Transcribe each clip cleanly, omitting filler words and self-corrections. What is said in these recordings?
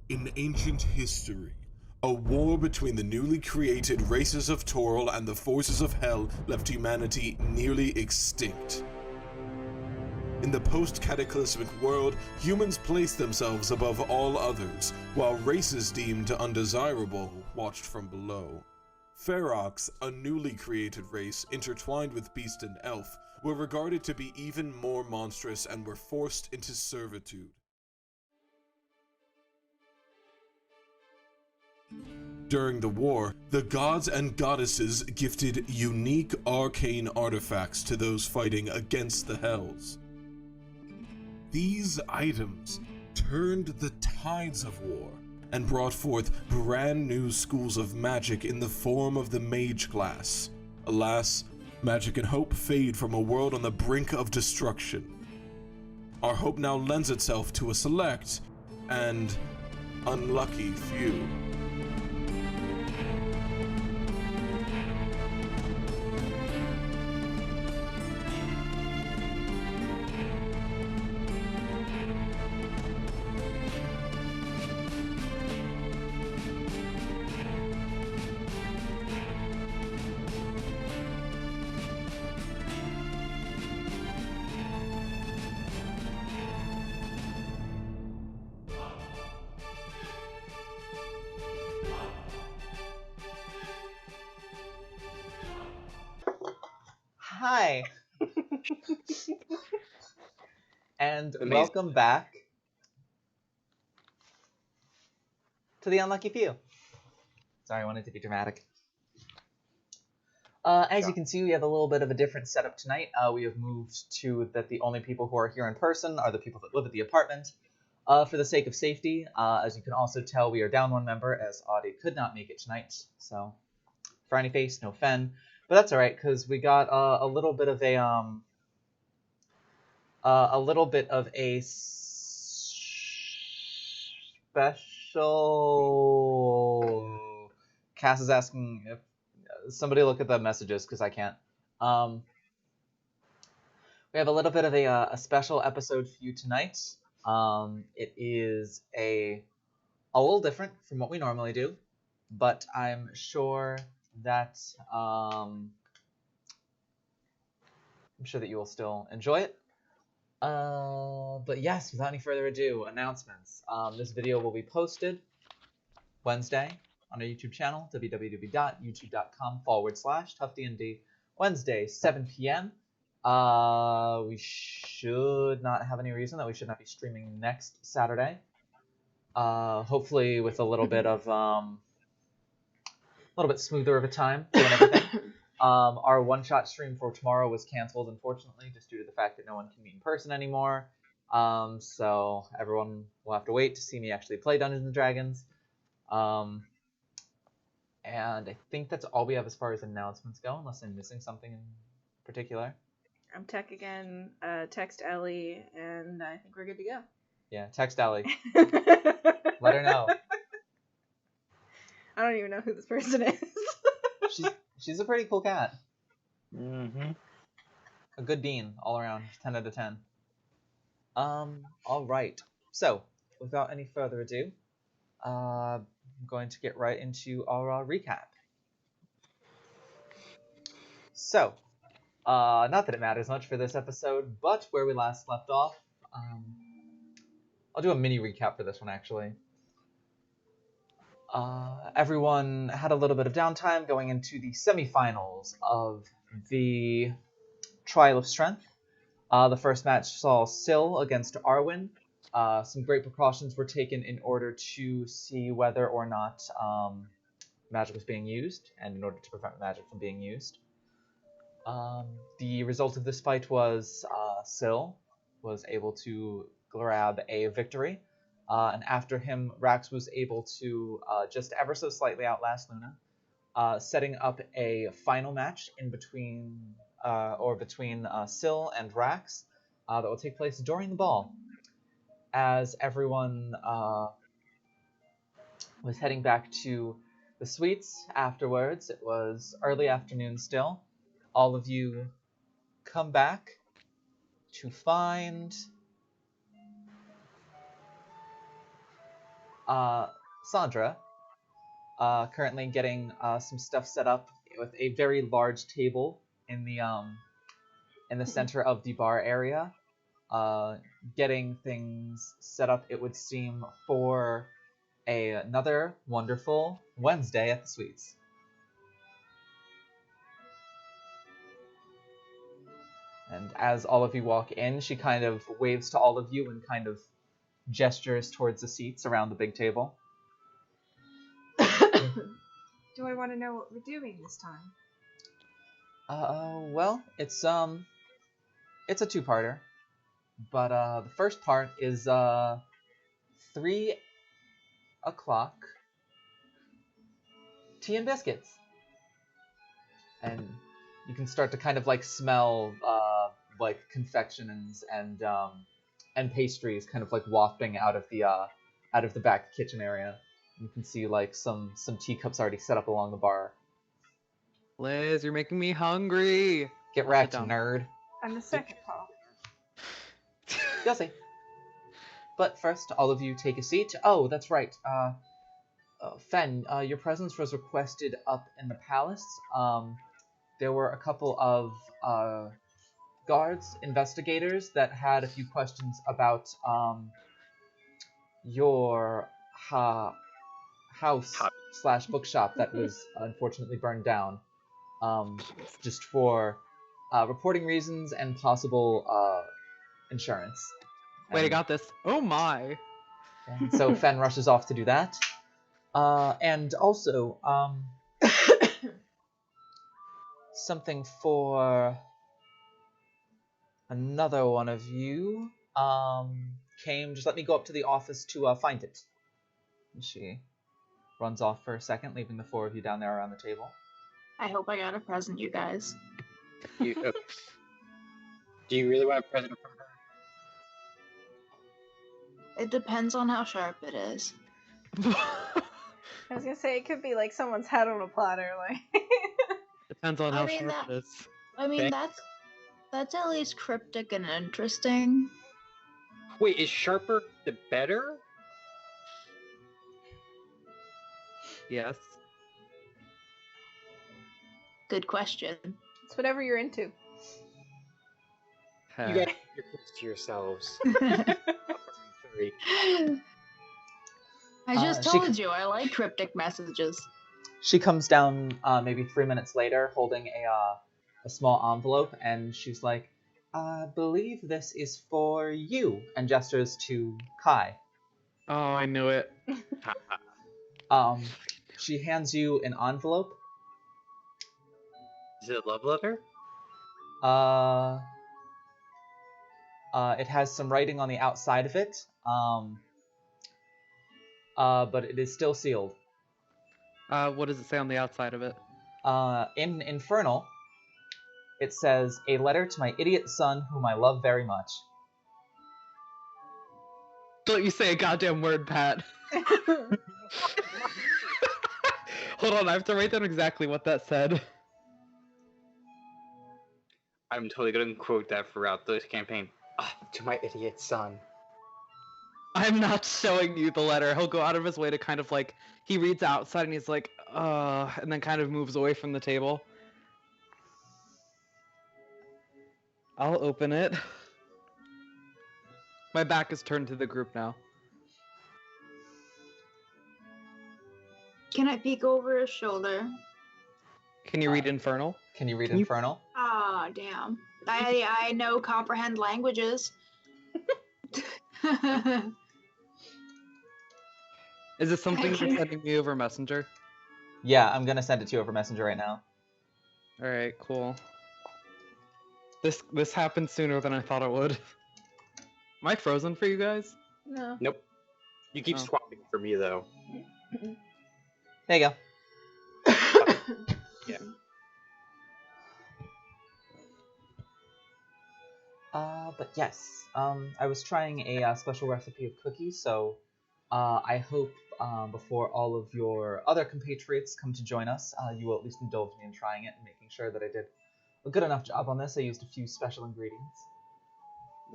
In ancient history, a war between the newly created races of Toril and the forces of Hell left humanity nearly extinct. In the post-cataclysmic world, humans placed themselves above all others, while races deemed undesirable watched from below. Ferox, a newly created race intertwined with beast and elf, were regarded to be even more monstrous and were forced into servitude. During the war, the gods and goddesses gifted unique arcane artifacts to those fighting against the Hells. These items turned the tides of war and brought forth brand new schools of magic in the form of the mage class. Alas, magic and hope fade from a world on the brink of destruction. Our hope now lends itself to a select and unlucky few. Hi, and Amazing. welcome back to the Unlucky Few. Sorry, I wanted to be dramatic. As you can see, we have a little bit of a different setup tonight. We have moved to that the only people who are here in person are the people that live at the apartment. For the sake of safety, as you can also tell, we are down one member as Audie could not make it tonight. So, frowny face, no Fen. But that's alright, because we got a little bit of a special. Cass is asking if somebody look at the messages because I can't. We have a little bit of a special episode for you tonight. It is a little different from what we normally do, but I'm sure that you will still enjoy it. But yes, without any further ado, announcements. This video will be posted Wednesday on our YouTube channel, www.youtube.com/ToughDND, Wednesday, 7 p.m. We should not have any reason that we should not be streaming next Saturday. Hopefully with a little bit of smoother of a time doing everything. Our one-shot stream for tomorrow was canceled, unfortunately, just due to the fact that no one can meet in person anymore. So everyone will have to wait to see me actually play Dungeons and Dragons. And I think that's all we have as far as announcements go, unless I'm missing something in particular. I'm Tech again. Text Ellie, and I think we're good to go. Yeah, text Ellie. Let her know. I don't even know who this person is. She's a pretty cool cat. Mm-hmm. A good bean all around. 10 out of 10. All right. So, without any further ado, I'm going to get right into our recap. So, not that it matters much for this episode, but where we last left off, I'll do a mini recap for this one, actually. Everyone had a little bit of downtime going into the semifinals of the Trial of Strength. The first match saw Syl against Arwen. Some great precautions were taken in order to see whether or not magic was being used, and in order to prevent magic from being used. The result of this fight was Syl was able to grab a victory. And after him, Rax was able to just ever so slightly outlast Luna, setting up a final match in between Syl and Rax that will take place during the ball. As everyone was heading back to the suites afterwards, it was early afternoon still. All of you come back to find Sandra, currently getting some stuff set up with a very large table in the center of the bar area. Getting things set up, it would seem, for another wonderful Wednesday at the Sweets. And as all of you walk in, she kind of waves to all of you and kind of gestures towards the seats around the big table. Do I want to know what we're doing this time? Well, it's a two-parter. But the first part is 3 o'clock tea and biscuits. And you can start to kind of like smell like confections and pastries kind of like wafting out of the back kitchen area. You can see like some teacups already set up along the bar. Liz, you're making me hungry. Get wrecked, nerd. And the second part. You'll see. But first, all of you take a seat. Oh, that's right. Fen, your presence was requested up in the palace. There were a couple of guards, investigators, that had a few questions about your house/bookshop that was unfortunately burned down, just for reporting reasons and possible insurance. Wait, I got this. Oh my. And so Fen rushes off to do that. And also, something for another one of you came. Just let me go up to the office to find it. And she runs off for a second, leaving the four of you down there around the table. I hope I got a present, you guys. Do you really want a present from her? It depends on how sharp it is. I was gonna say, it could be like someone's head on a platter, like. Depends on I how mean, sharp it is. I mean, Okay. that's at least cryptic and interesting. Wait, is sharper the better? Yes. Good question. It's whatever you're into. You guys keep your kids to yourselves. Sorry. I just she told you I like cryptic messages. She comes down maybe 3 minutes later, holding a small envelope, and she's like, "I believe this is for you," and gestures to Kai. Oh, I knew it. She hands you an envelope. Is it a love letter? It has some writing on the outside of it, but it is still sealed. What does it say on the outside of it? In Infernal, it says, "A letter to my idiot son whom I love very much." Don't you say a goddamn word, Pat. Hold on, I have to write down exactly what that said. I'm totally gonna quote that throughout this campaign. To my idiot son. I'm not showing you the letter. He'll go out of his way to kind of like, he reads outside and he's like, and then kind of moves away from the table. I'll open it. My back is turned to the group now. Can I peek over his shoulder? Can you read Infernal? Can you read Can you- Infernal? Ah, damn. I know comprehend languages. Is this something you're sending me over Messenger? Yeah, I'm gonna send it to you over Messenger right now. Alright, cool. This happened sooner than I thought it would. Am I frozen for you guys? No. Nope. You keep Oh. swapping for me though. There you go. Yeah. But yes, I was trying a special recipe of cookies, so I hope before all of your other compatriots come to join us, you will at least indulge me in trying it and making sure that I did a good enough job on this. I used a few special ingredients.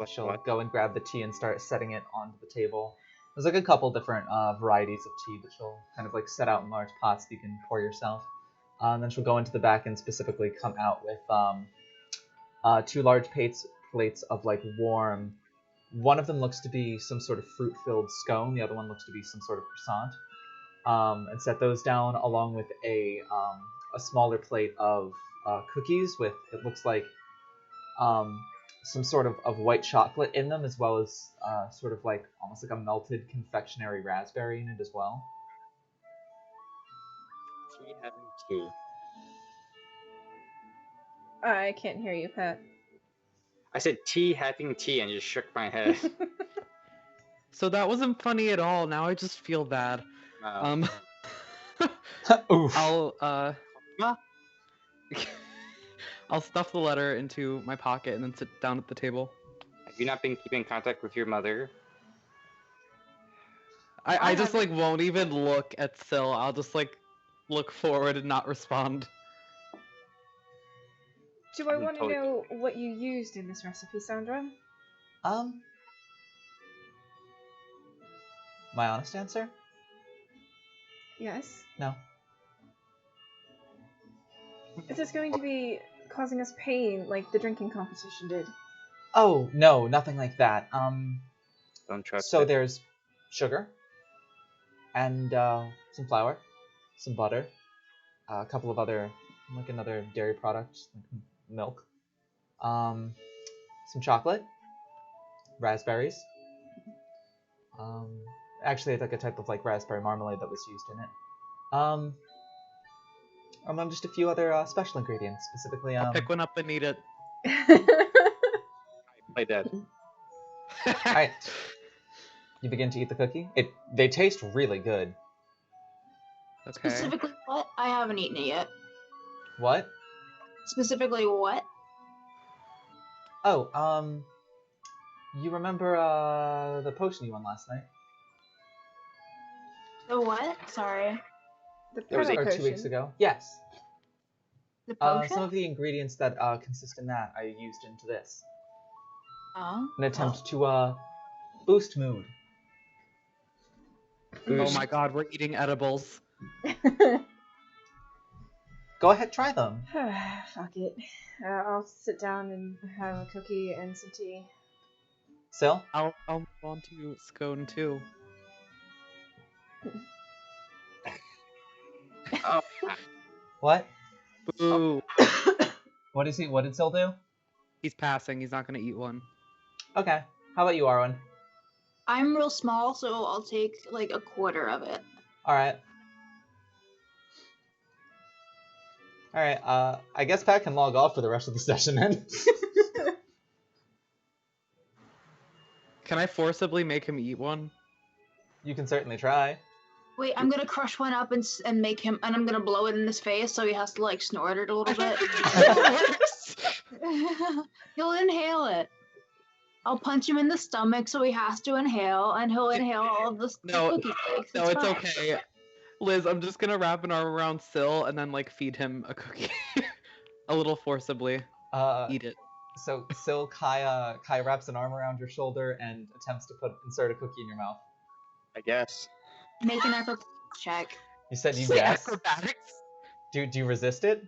She'll go and grab the tea and start setting it onto the table. There's like a couple different varieties of tea that she'll kind of like set out in large pots that you can pour yourself. And then she'll go into the back and specifically come out with 2 large plates of like warm. One of them looks to be some sort of fruit-filled scone. The other one looks to be some sort of croissant. And set those down along with a smaller plate of cookies with, it looks like, some sort of white chocolate in them, as well as sort of like almost like a melted confectionery raspberry in it as well. Tea having tea. I can't hear you, Pat. I said tea having tea and just shook my head. So that wasn't funny at all. Now I just feel bad. Oof. I'll I'll stuff the letter into my pocket and then sit down at the table. Have you not been keeping contact with your mother? I just like won't even look at Syl. I'll just like look forward and not respond. Do I want to Totally. know what you used in this recipe, Sandra? My honest answer? Yes. No. Is this going to be causing us pain like the drinking competition did? Oh, no, nothing like that. Don't trust So it. there's sugar, and some flour, some butter, a couple of other, like another dairy product, like milk, some chocolate, raspberries, actually like a type of like raspberry marmalade that was used in it, and then just a few other special ingredients, specifically I'll pick one up and eat it. Play dead. Alright. You begin to eat the cookie. They taste really good. Okay. Specifically what? I haven't eaten it yet. What? Specifically what? Oh, you remember the potion you won last night? The what? Sorry. The There was pepper Or 2 weeks potion. ago? Yes. The potion? Some of the ingredients that consist in that I used into this. Oh. An attempt to boost mood. Oh my god, we're eating edibles. Go ahead, try them. Fuck it. I'll sit down and have a cookie and some tea. Sil? I'll move on to scone too. Oh, What? Boo. What did Sil do? He's passing. He's not gonna eat one. Okay. How about you, Arwen? I'm real small, so I'll take like a quarter of it. Alright. Alright, I guess Pat can log off for the rest of the session then. Can I forcibly make him eat one? You can certainly try. Wait, I'm gonna crush one up and make him, and I'm gonna blow it in his face so he has to like snort it a little bit. He'll inhale it. I'll punch him in the stomach so he has to inhale, and he'll inhale all of the No, cookie flakes. No, it's fine. okay. Liz, I'm just gonna wrap an arm around Syl and then like feed him a cookie. A little forcibly. Eat it. So Sil, Kai wraps an arm around your shoulder and attempts to insert a cookie in your mouth. I guess. Make an acrobatics check. You said you Say guess. acrobatics. Do you resist it?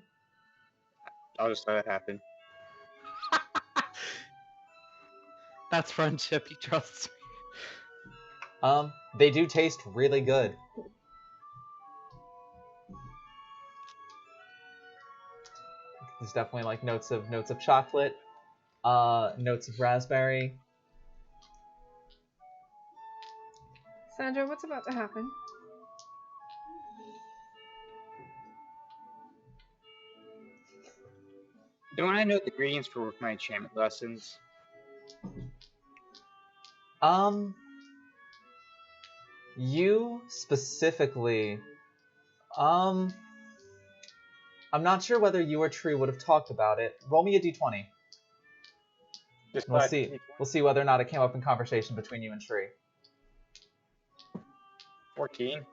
I'll just let it happen. That's friendship. He trusts me. They do taste really good. There's definitely like notes of chocolate, notes of raspberry. Sandra, what's about to happen? Don't I know the ingredients for my enchantment lessons? You specifically, I'm not sure whether you or Tree would have talked about it. Roll me a d20. Just We'll let- see. We'll see whether or not it came up in conversation between you and Tree. 14.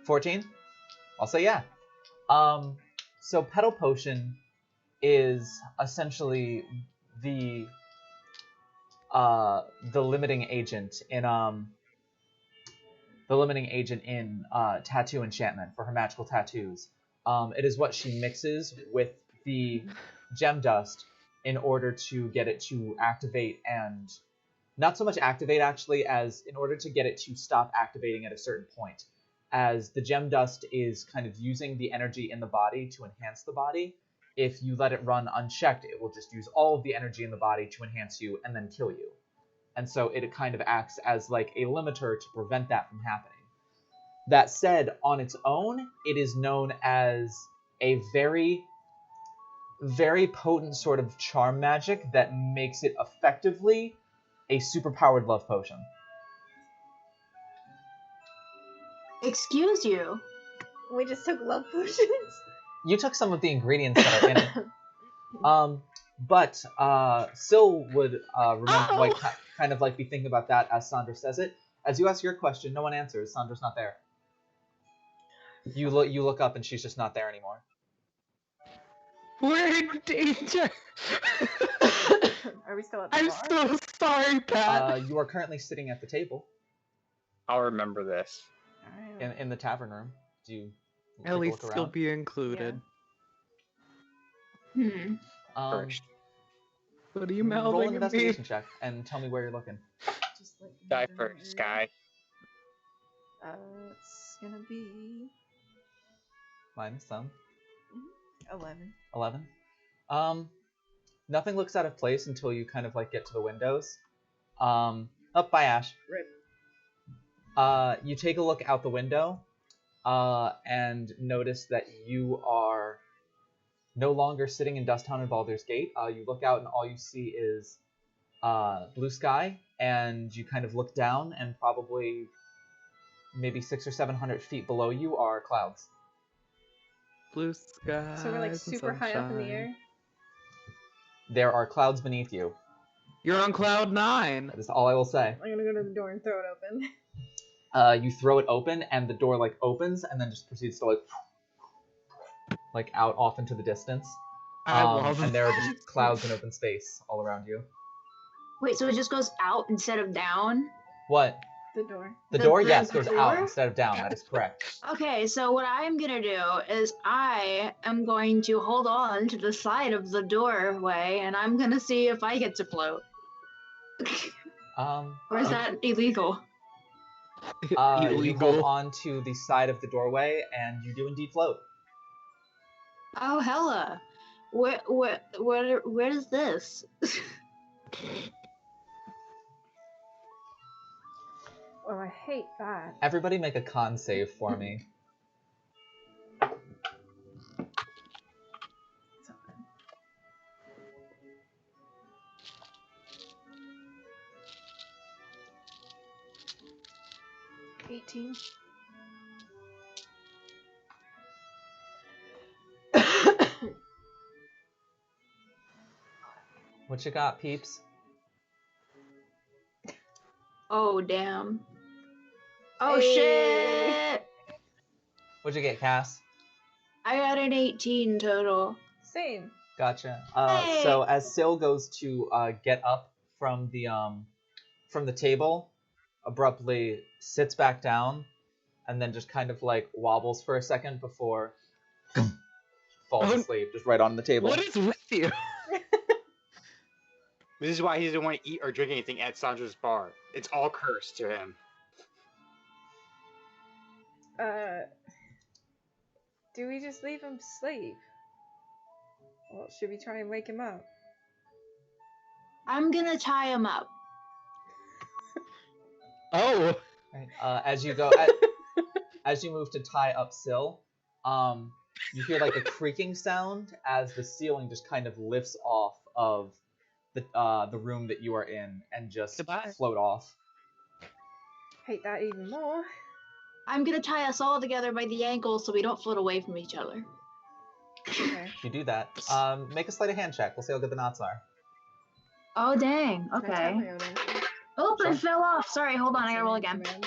14? I'll say yeah. So Petal Potion is essentially the limiting agent in the limiting agent in tattoo enchantment for her magical tattoos. It is what she mixes with the gem dust in order to get it to activate, and not so much activate actually as in order to get it to stop activating at a certain point. As the gem dust is kind of using the energy in the body to enhance the body, if you let it run unchecked, it will just use all of the energy in the body to enhance you and then kill you. And so it kind of acts as like a limiter to prevent that from happening. That said, on its own, it is known as a very, very potent sort of charm magic that makes it effectively a superpowered love potion. Excuse you. We just took love potions. You took some of the ingredients that are in it. But Syl would remember, like, kind of like be thinking about that as Sandra says it. As you ask your question, no one answers. Sandra's not there. You look up and she's just not there anymore. We're in danger. Are we still at the I'm bar? so sorry, Pat. You are currently sitting at the table I'll remember this. Alright. in the tavern room. Do you take At a least look you'll around? be included. First. What are you Roll an mouthing at me? investigation check and tell me where you're looking. Just like Die first, Sky. It's gonna be Minus some. 11. 11. Nothing looks out of place until you kind of like get to the windows. Up by Ash. Rip. You take a look out the window, and notice that you are no longer sitting in Dusttown and Baldur's Gate. You look out and all you see is blue sky, and you kind of look down, and probably maybe 600 or 700 feet below you are clouds. Blue sky. So we're like super high up in the air. There are clouds beneath you. You're on cloud 9. That is all I will say. I'm gonna go to the door and throw it open. You throw it open, and the door like opens, and then just proceeds to like out off into the distance. I love And there are just clouds and open space all around you. Wait, so it just goes out instead of down? What? The door. The The door, the yes, goes out door? instead of down. That is correct. Okay, so what I'm gonna do is I am going to hold on to the side of the doorway, and I'm gonna see if I get to float. Or is that illegal? You hold Illegal. on to the side of the doorway, and you do indeed float. Oh hella! Where is this? Oh, I hate that. Everybody make a con save for me. Something. $18. What you got, peeps? Oh damn! Oh Hey. shit! What'd you get, Cass? I got an 18 total. Same. Gotcha. Hey. So as Syl goes to get up from the table, abruptly sits back down, and then just kind of like wobbles for a second before falls asleep, just right on the table. What is with you? This is why he doesn't want to eat or drink anything at Sandra's bar. It's all cursed to him. Do we just leave him sleep? Well, should we try and wake him up? I'm gonna tie him up. Oh. Right. As you go, as you move to tie up Syl, you hear like a creaking sound as the ceiling just kind of lifts off of the room that you are in and just Goodbye. float off. Hate that even more. I'm gonna tie us all together by the ankles so we don't float away from each other. Okay. If you do that, make a sleight of hand check. We'll see how good the knots are. Oh dang! Can I tap Okay. my own ankle? Oh, Sure. it fell off. Sorry, hold on. I gotta roll Sorry, again. command.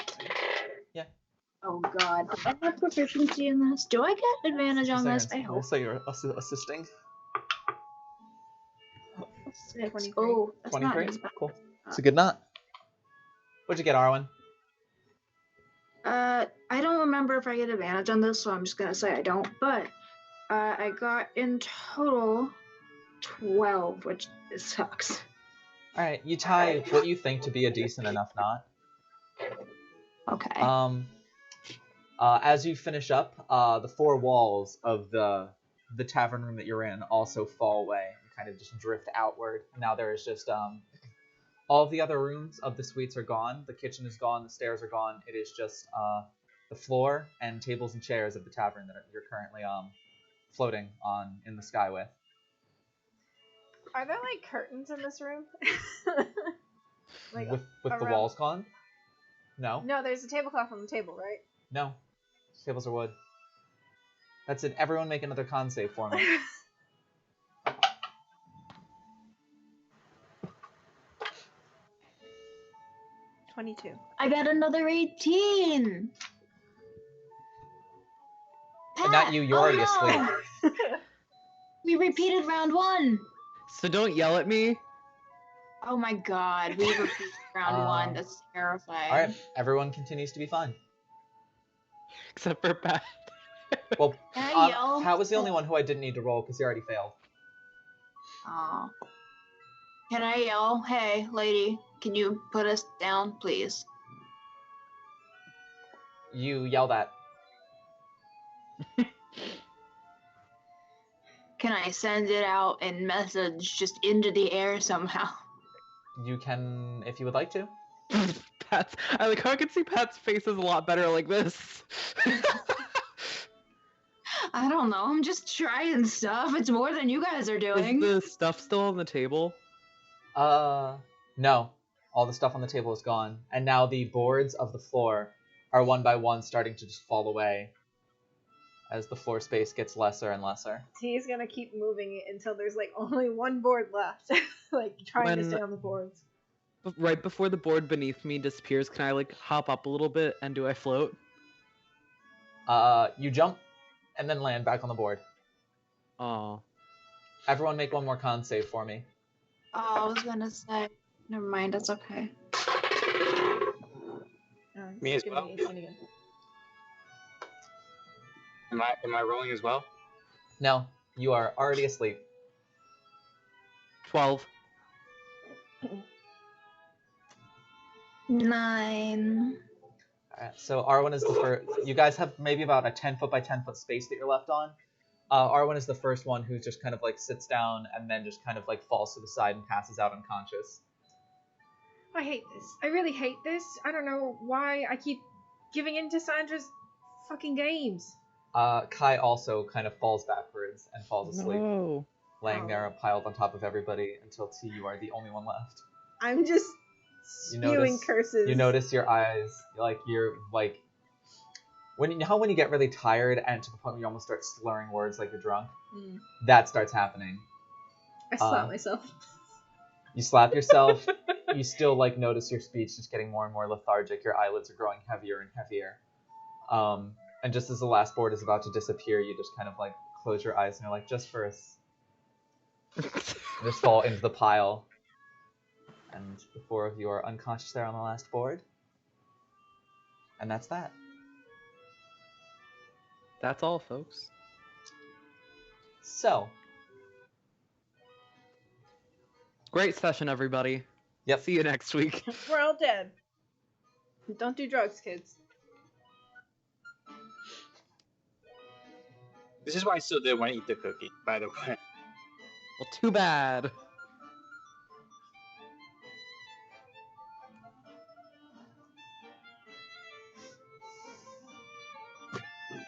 Oh god. Do I have proficiency in this? Do I get advantage on this? I hope. So you're assisting. 6. 23. Oh, that's not 23. as bad. Cool. It's a good knot. What'd you get, Arwen? I don't remember if I get advantage on this, so I'm just gonna say I don't. But I got in total 12, which sucks. Alright, you tie what you think to be a decent enough knot. Okay. As you finish up, the four walls of the tavern room that you're in also fall away and kind of just drift outward. Now there is just all of the other rooms of the suites are gone. The kitchen is gone. The stairs are gone. It is just the floor and tables and chairs of the tavern that you're currently floating on in the sky with. Are there like curtains in this room? Like With the around- walls gone? No. No, there's a tablecloth on the table, right? No. Tables are wood. That's it. Everyone make another con save for me. 22. I got another 18. And not you, you're already asleep. We repeated round 1. So don't yell at me. Oh my god, we repeated round 1. That's terrifying. Alright, everyone continues to be fine. Except for Pat. Well, Can I yell? Pat was the only one who I didn't need to roll because he already failed. Oh. Can I yell, hey, lady, can you put us down, please? You yell that. Can I send it out and message just into the air somehow? You can, if you would like to. Pat's. I like how I can see Pat's face is a lot better like this. I don't know, I'm just trying stuff. It's more than you guys are doing. Is the stuff still on the table? No. All the stuff on the table is gone. And now the boards of the floor are one by one starting to just fall away as the floor space gets lesser and lesser. He's gonna keep moving it until there's like only one board left. Like trying to When- stay on the boards. Right before the board beneath me disappears, can I like hop up a little bit and do I float? You jump and then land back on the board. Oh. Everyone make one more con save for me. Oh, I was gonna say, never mind, that's okay. Me as Give well? 18 again. Am I rolling as well? No, you are already asleep. 12. 9. Alright, so Arwen is the first. You guys have maybe about a 10 foot by 10 foot space that you're left on. Arwen is the first one who just kind of like sits down and then just kind of like falls to the side and passes out unconscious. I hate this. I really hate this. I don't know why I keep giving in to Sandra's fucking games. Kai also kind of falls backwards and falls asleep, No. laying there piled on top of everybody until T, you are the only one left. I'm just You spewing notice- curses. You notice your eyes, like you're like when you get really tired and to the point where you almost start slurring words like you're drunk. Mm. That starts happening. I slap myself. You slap yourself. You still like notice your speech just getting more and more lethargic. Your eyelids are growing heavier and heavier. And just as the last board is about to disappear, you just kind of like close your eyes and you're like, just first. Just fall into the pile. And the four of you are unconscious there on the last board. And that's that. That's all, folks. So, Great session, everybody. Yep. See you next week. We're all dead. Don't do drugs, kids. This is why I still didn't want to eat the cookie, by the way. Well, too bad.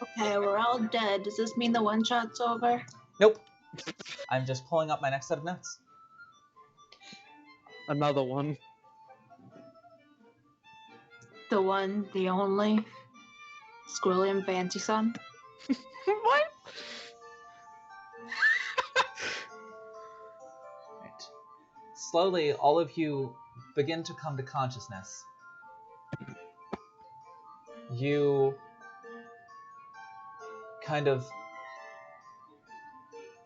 Okay, we're all dead. Does this mean the one shot's over? nope. I'm just pulling up my next set of notes. Another one. The one, the only. Squilliam Fancy Son. What? Right. Slowly, all of you begin to come to consciousness. You kind of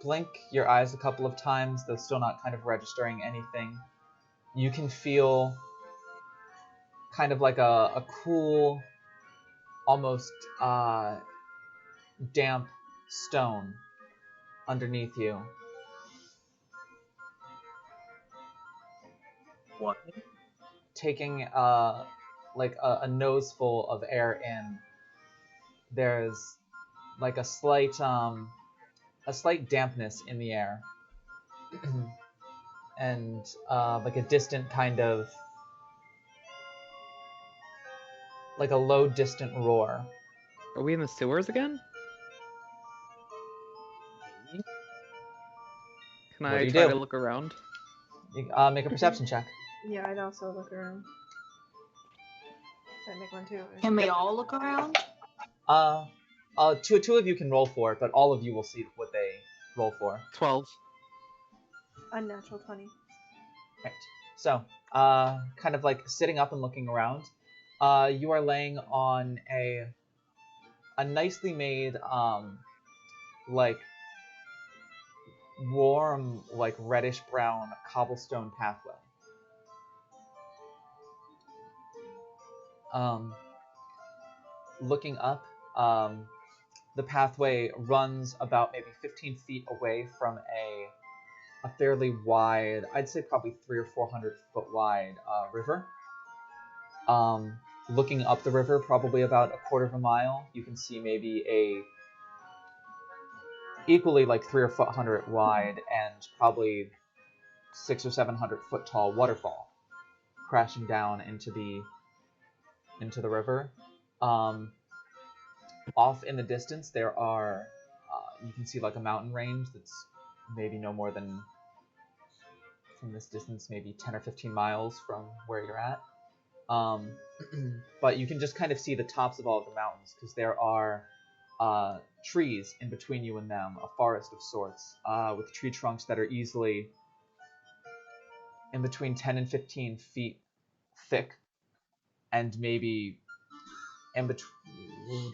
blink your eyes a couple of times, though still not kind of registering anything. You can feel kind of like a cool almost damp stone underneath you. What? Taking like a nose full of air in, there's like a slight dampness in the air, and like a distant kind of like a low distant roar. Are we in the sewers again? Can What do I you try do? to look around? You, make a perception check. Yeah, I'd also look around. Should I make one too? Can we all look around? Two of you can roll for it, but all of you will see what they roll for. 12. Unnatural 20. Right. So, kind of like sitting up and looking around, you are laying on a nicely made, like warm, like reddish brown cobblestone pathway. Looking up, the pathway runs about maybe 15 feet away from a fairly wide, I'd say probably 300 or 400 foot wide river. Looking up the river, probably about a quarter of a mile, you can see maybe a equally like 300 or 400 wide and probably 600 or 700 foot tall waterfall crashing down into the river. Off in the distance, there are you can see like a mountain range that's maybe no more than, from this distance, maybe 10 or 15 miles from where you're at. But you can just kind of see the tops of all of the mountains because there are trees in between you and them, a forest of sorts, with tree trunks that are easily in between 10 and 15 feet thick, and maybe in between,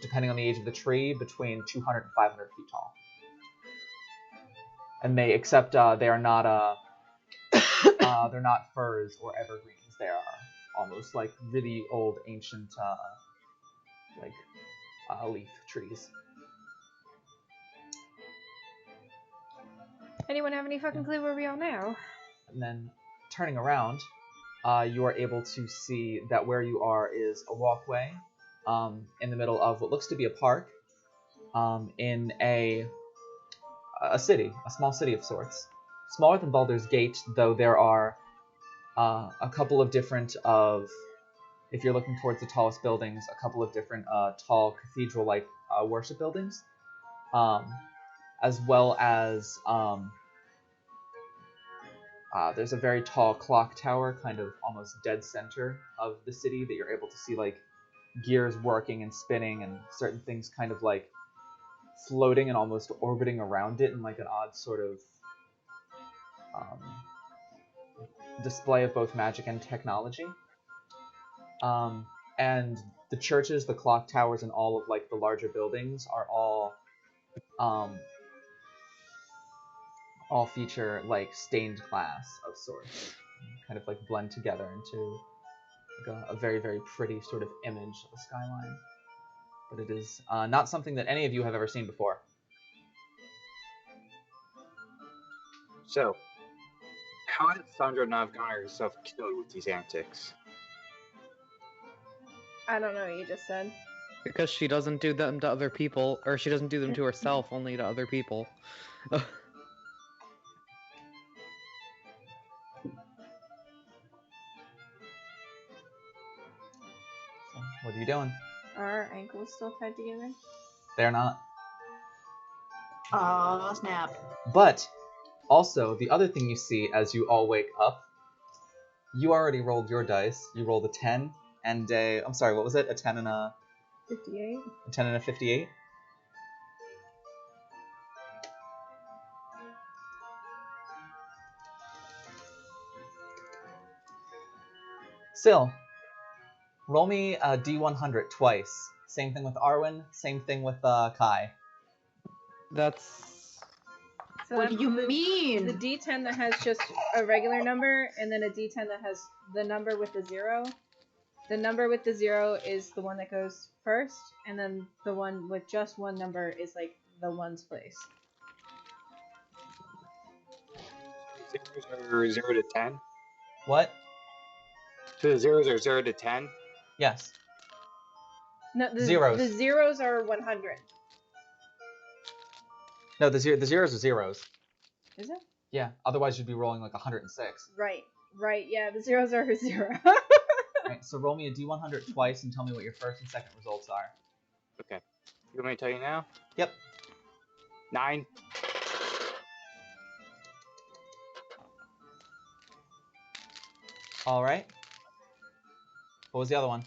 depending on the age of the tree, between 200 and 500 feet tall. And they are not they're not firs or evergreens. They are almost like really old, ancient, leaf trees. Anyone have any fucking clue where we are now? And then turning around, you are able to see that where you are is a walkway in the middle of what looks to be a park, in a city, a small city of sorts. Smaller than Baldur's Gate, though there are a couple of different if you're looking towards the tallest buildings, a couple of different tall cathedral-like worship buildings, as well as there's a very tall clock tower, kind of almost dead center of the city, that you're able to see like gears working and spinning and certain things kind of like floating and almost orbiting around it in like an odd sort of display of both magic and technology. And the churches, the clock towers, and all of like the larger buildings are all feature like stained glass of sorts, kind of like blend together into like a very, very pretty sort of image of a skyline. But it is not something that any of you have ever seen before. So, how has Sandra not gotten herself killed with these antics? I don't know what you just said. Because she doesn't do them to other people, or she doesn't do them to herself, only to other people. So, what are you doing? Are our ankles still tied together? They're not. Oh, snap. But also, the other thing you see as you all wake up, you already rolled your dice. You rolled a 10 and I'm sorry, what was it? A 10 and a 58. A 10 and a 58? Sil, roll me a D100 twice. Same thing with Arwen, same thing with Kai. That's... So What do you the mean? D10 that has just a regular number, and then a D10 that has the number with the 0. The number with the 0 is the one that goes first, and then the one with just one number is like the ones place. Zeros are 0 to 10. What? So the zeros are 0 to 10. Yes. No, Zeros. The zeros are 100. No, the zeros are zeros. Is it? Yeah. Otherwise, you'd be rolling like 106. Right. Yeah, the zeros are 0. Alright, so roll me a d100 twice and tell me what your first and second results are. Okay. You want me to tell you now? Yep. 9. Alright. What was the other one?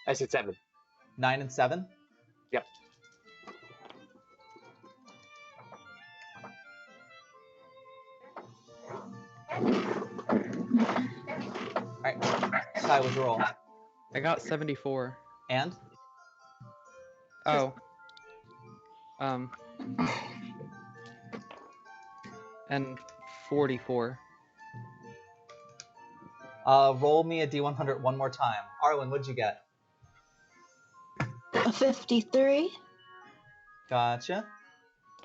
I said 7. 9 and 7? Yep. Alright. Ty, what's your roll? I got 74. And? Oh. And 44. Roll me a d100 one more time. Arwen, what'd you get? A 53 Gotcha.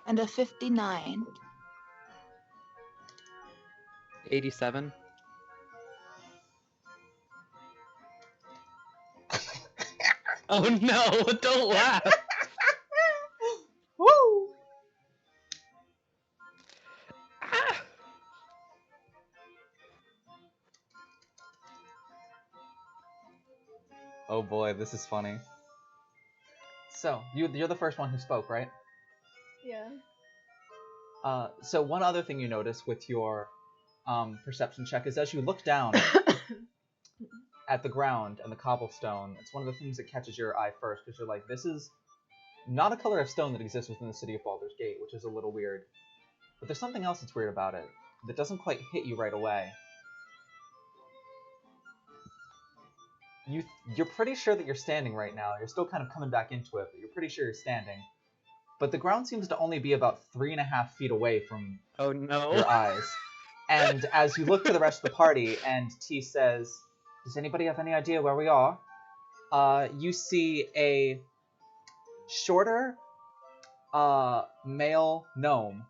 and a 59. 87. Oh no, don't laugh. Woo! Ah! Oh boy, this is funny. So, you're the first one who spoke, right? Yeah. So one other thing you notice with your perception check is as you look down at the ground and the cobblestone, it's one of the things that catches your eye first, because you're like, this is not a color of stone that exists within the city of Baldur's Gate, which is a little weird. But there's something else that's weird about it that doesn't quite hit you right away. You're pretty sure that you're standing right now. You're still kind of coming back into it, but you're pretty sure you're standing. But the ground seems to only be about 3.5 feet away from Oh no. your eyes. And as you look to the rest of the party, and T says, "Does anybody have any idea where we are?" You see a shorter male gnome.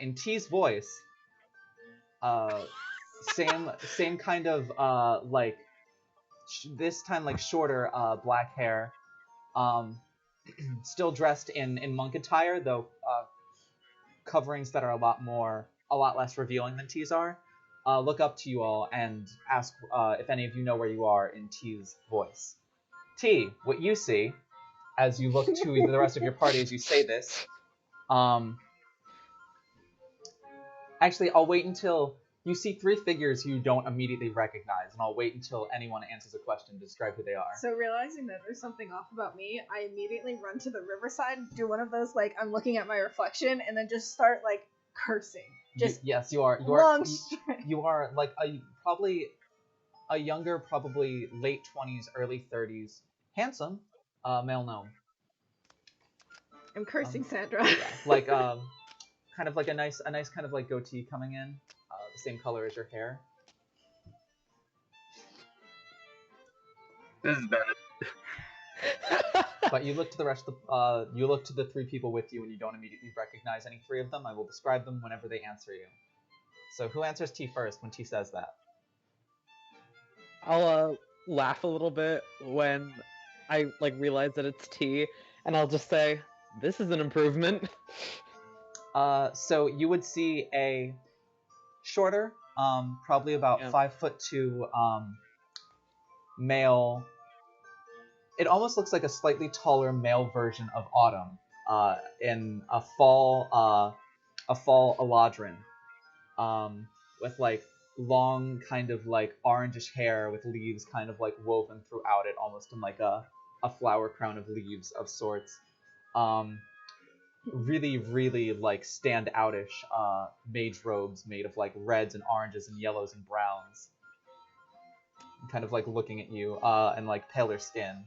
In T's voice, same kind of like this time like shorter black hair, still dressed in monk attire, though coverings that are a lot less revealing than T's are. Look up to you all and ask if any of you know where you are in T's voice. T, what you see as you look to the rest of your party as you say this. Actually, I'll wait until you see 3 figures you don't immediately recognize, and I'll wait until anyone answers a question to describe who they are. So realizing that there's something off about me, I immediately run to the riverside, do one of those like I'm looking at my reflection, and then just start like cursing. Just yes, you are. You are like probably a younger, probably late 20s, early 30s, handsome male gnome. I'm cursing Sandra. Yeah, like kind of like a nice kind of like goatee coming in, the same color as your hair. This is bad. But you look to the rest of you look to the 3 people with you, and you don't immediately recognize any 3 of them. I will describe them whenever they answer you. So who answers T first when T says that? I'll laugh a little bit when I like realize that it's T, and I'll just say, "This is an improvement." So you would see a shorter, probably about 5'2", male. It almost looks like a slightly taller male version of Autumn, in a fall Eladrin, with like long kind of like orangish hair with leaves kind of like woven throughout it, almost in like a flower crown of leaves of sorts. Really like stand outish mage robes made of like reds and oranges and yellows and browns, kind of like looking at you, and like paler skin,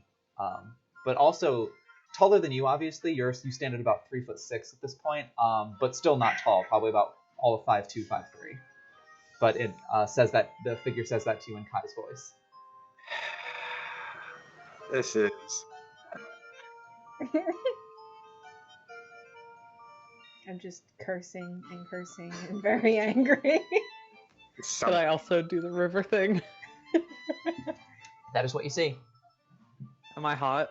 but also taller than you. Obviously, you stand at about 3'6" at this point, but still not tall, probably about all of 5'2", 5'3". But it says that the figure says that to you in Kai's voice. This is. I'm just cursing and very angry. Could I also do the river thing? That is what you see. Am I hot?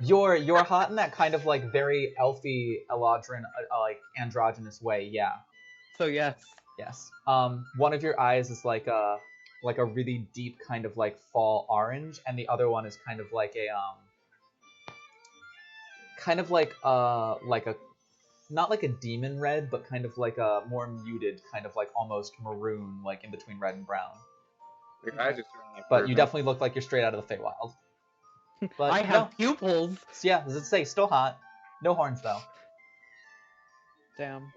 You're hot in that kind of like very elfy, eladrin, like androgynous way. Yeah. So yes. Yes. One of your eyes is like a really deep kind of like fall orange, and the other one is kind of like a not like a demon red, but kind of like a more muted kind of like almost maroon, like in between red and brown. Your eyes are certainly But you improving. definitely look like you're straight out of the Feywild. But I have pupils. So yeah, as it say, still hot. No horns though. Damn.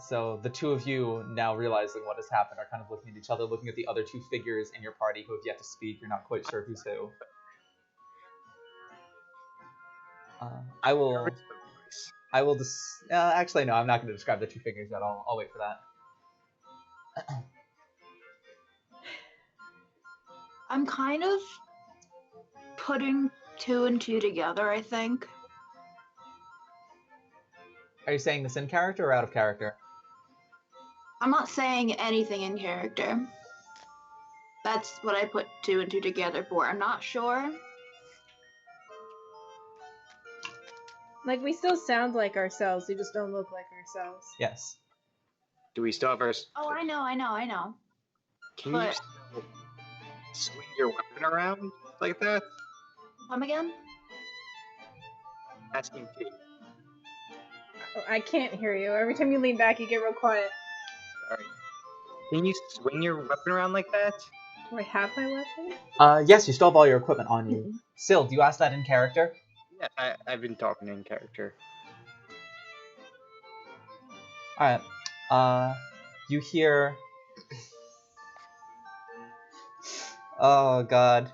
So the two of you, now realizing what has happened, are kind of looking at each other, looking at the other two figures in your party who have yet to speak. You're not quite sure who's who. I will actually, no, I'm not going to describe the two figures yet. I'll wait for that. I'm kind of putting 2 and 2 together, I think. Are you saying this in character or out of character? I'm not saying anything in character. That's what I put 2 and 2 together for. I'm not sure. Like, we still sound like ourselves, we just don't look like ourselves. Yes. Do we still have our... Oh, I know. Can but- you still swing your weapon around like that? Come again? Asking Pete. Oh, I can't hear you. Every time you lean back, you get real quiet. Sorry. Can you swing your weapon around like that? Do I have my weapon? Yes, you still have all your equipment on you. Sil, do you ask that in character? Yeah, I've been talking in character. Alright. You hear... Oh, God.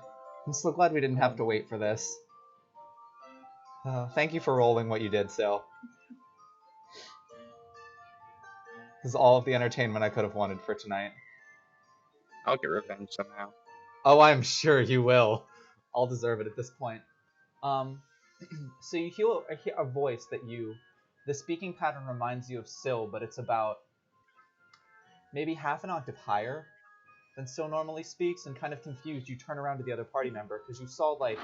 I'm so glad we didn't have to wait for this. Thank you for rolling what you did, Sil. This is all of the entertainment I could have wanted for tonight. I'll get revenge somehow. Oh, I'm sure you will. I'll deserve it at this point. So you hear a voice that the speaking pattern reminds you of Sil, but it's about maybe half an octave higher than Sil normally speaks, and kind of confused, you turn around to the other party member, because you saw, like,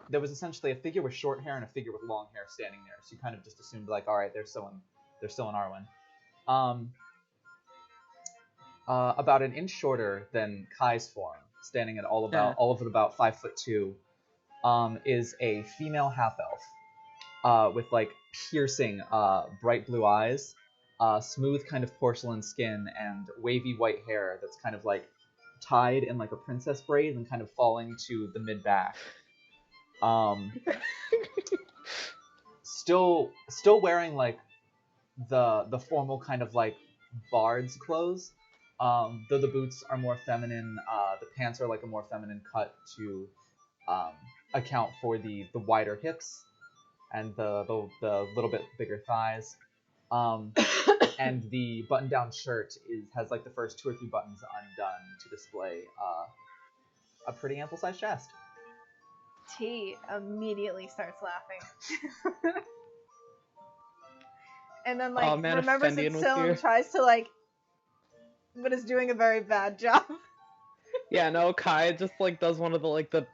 there was essentially a figure with short hair and a figure with long hair standing there, so you kind of just assumed, like, alright, they're still in Arwen. About an inch shorter than Kai's form, standing at all of it about 5'2", is a female half-elf, with like piercing, bright blue eyes, smooth kind of porcelain skin, and wavy white hair that's kind of like tied in like a princess braid and kind of falling to the mid-back. Still wearing like the formal kind of like bard's clothes, though the boots are more feminine. The pants are like a more feminine cut to account for the wider hips and the little bit bigger thighs. And the button-down shirt has like the first 2 or 3 buttons undone to display a pretty ample-sized chest. T immediately starts laughing. And then, like, remembers that Sil tries to, like, but is doing a very bad job. Yeah, no, Kai just, like, does one of the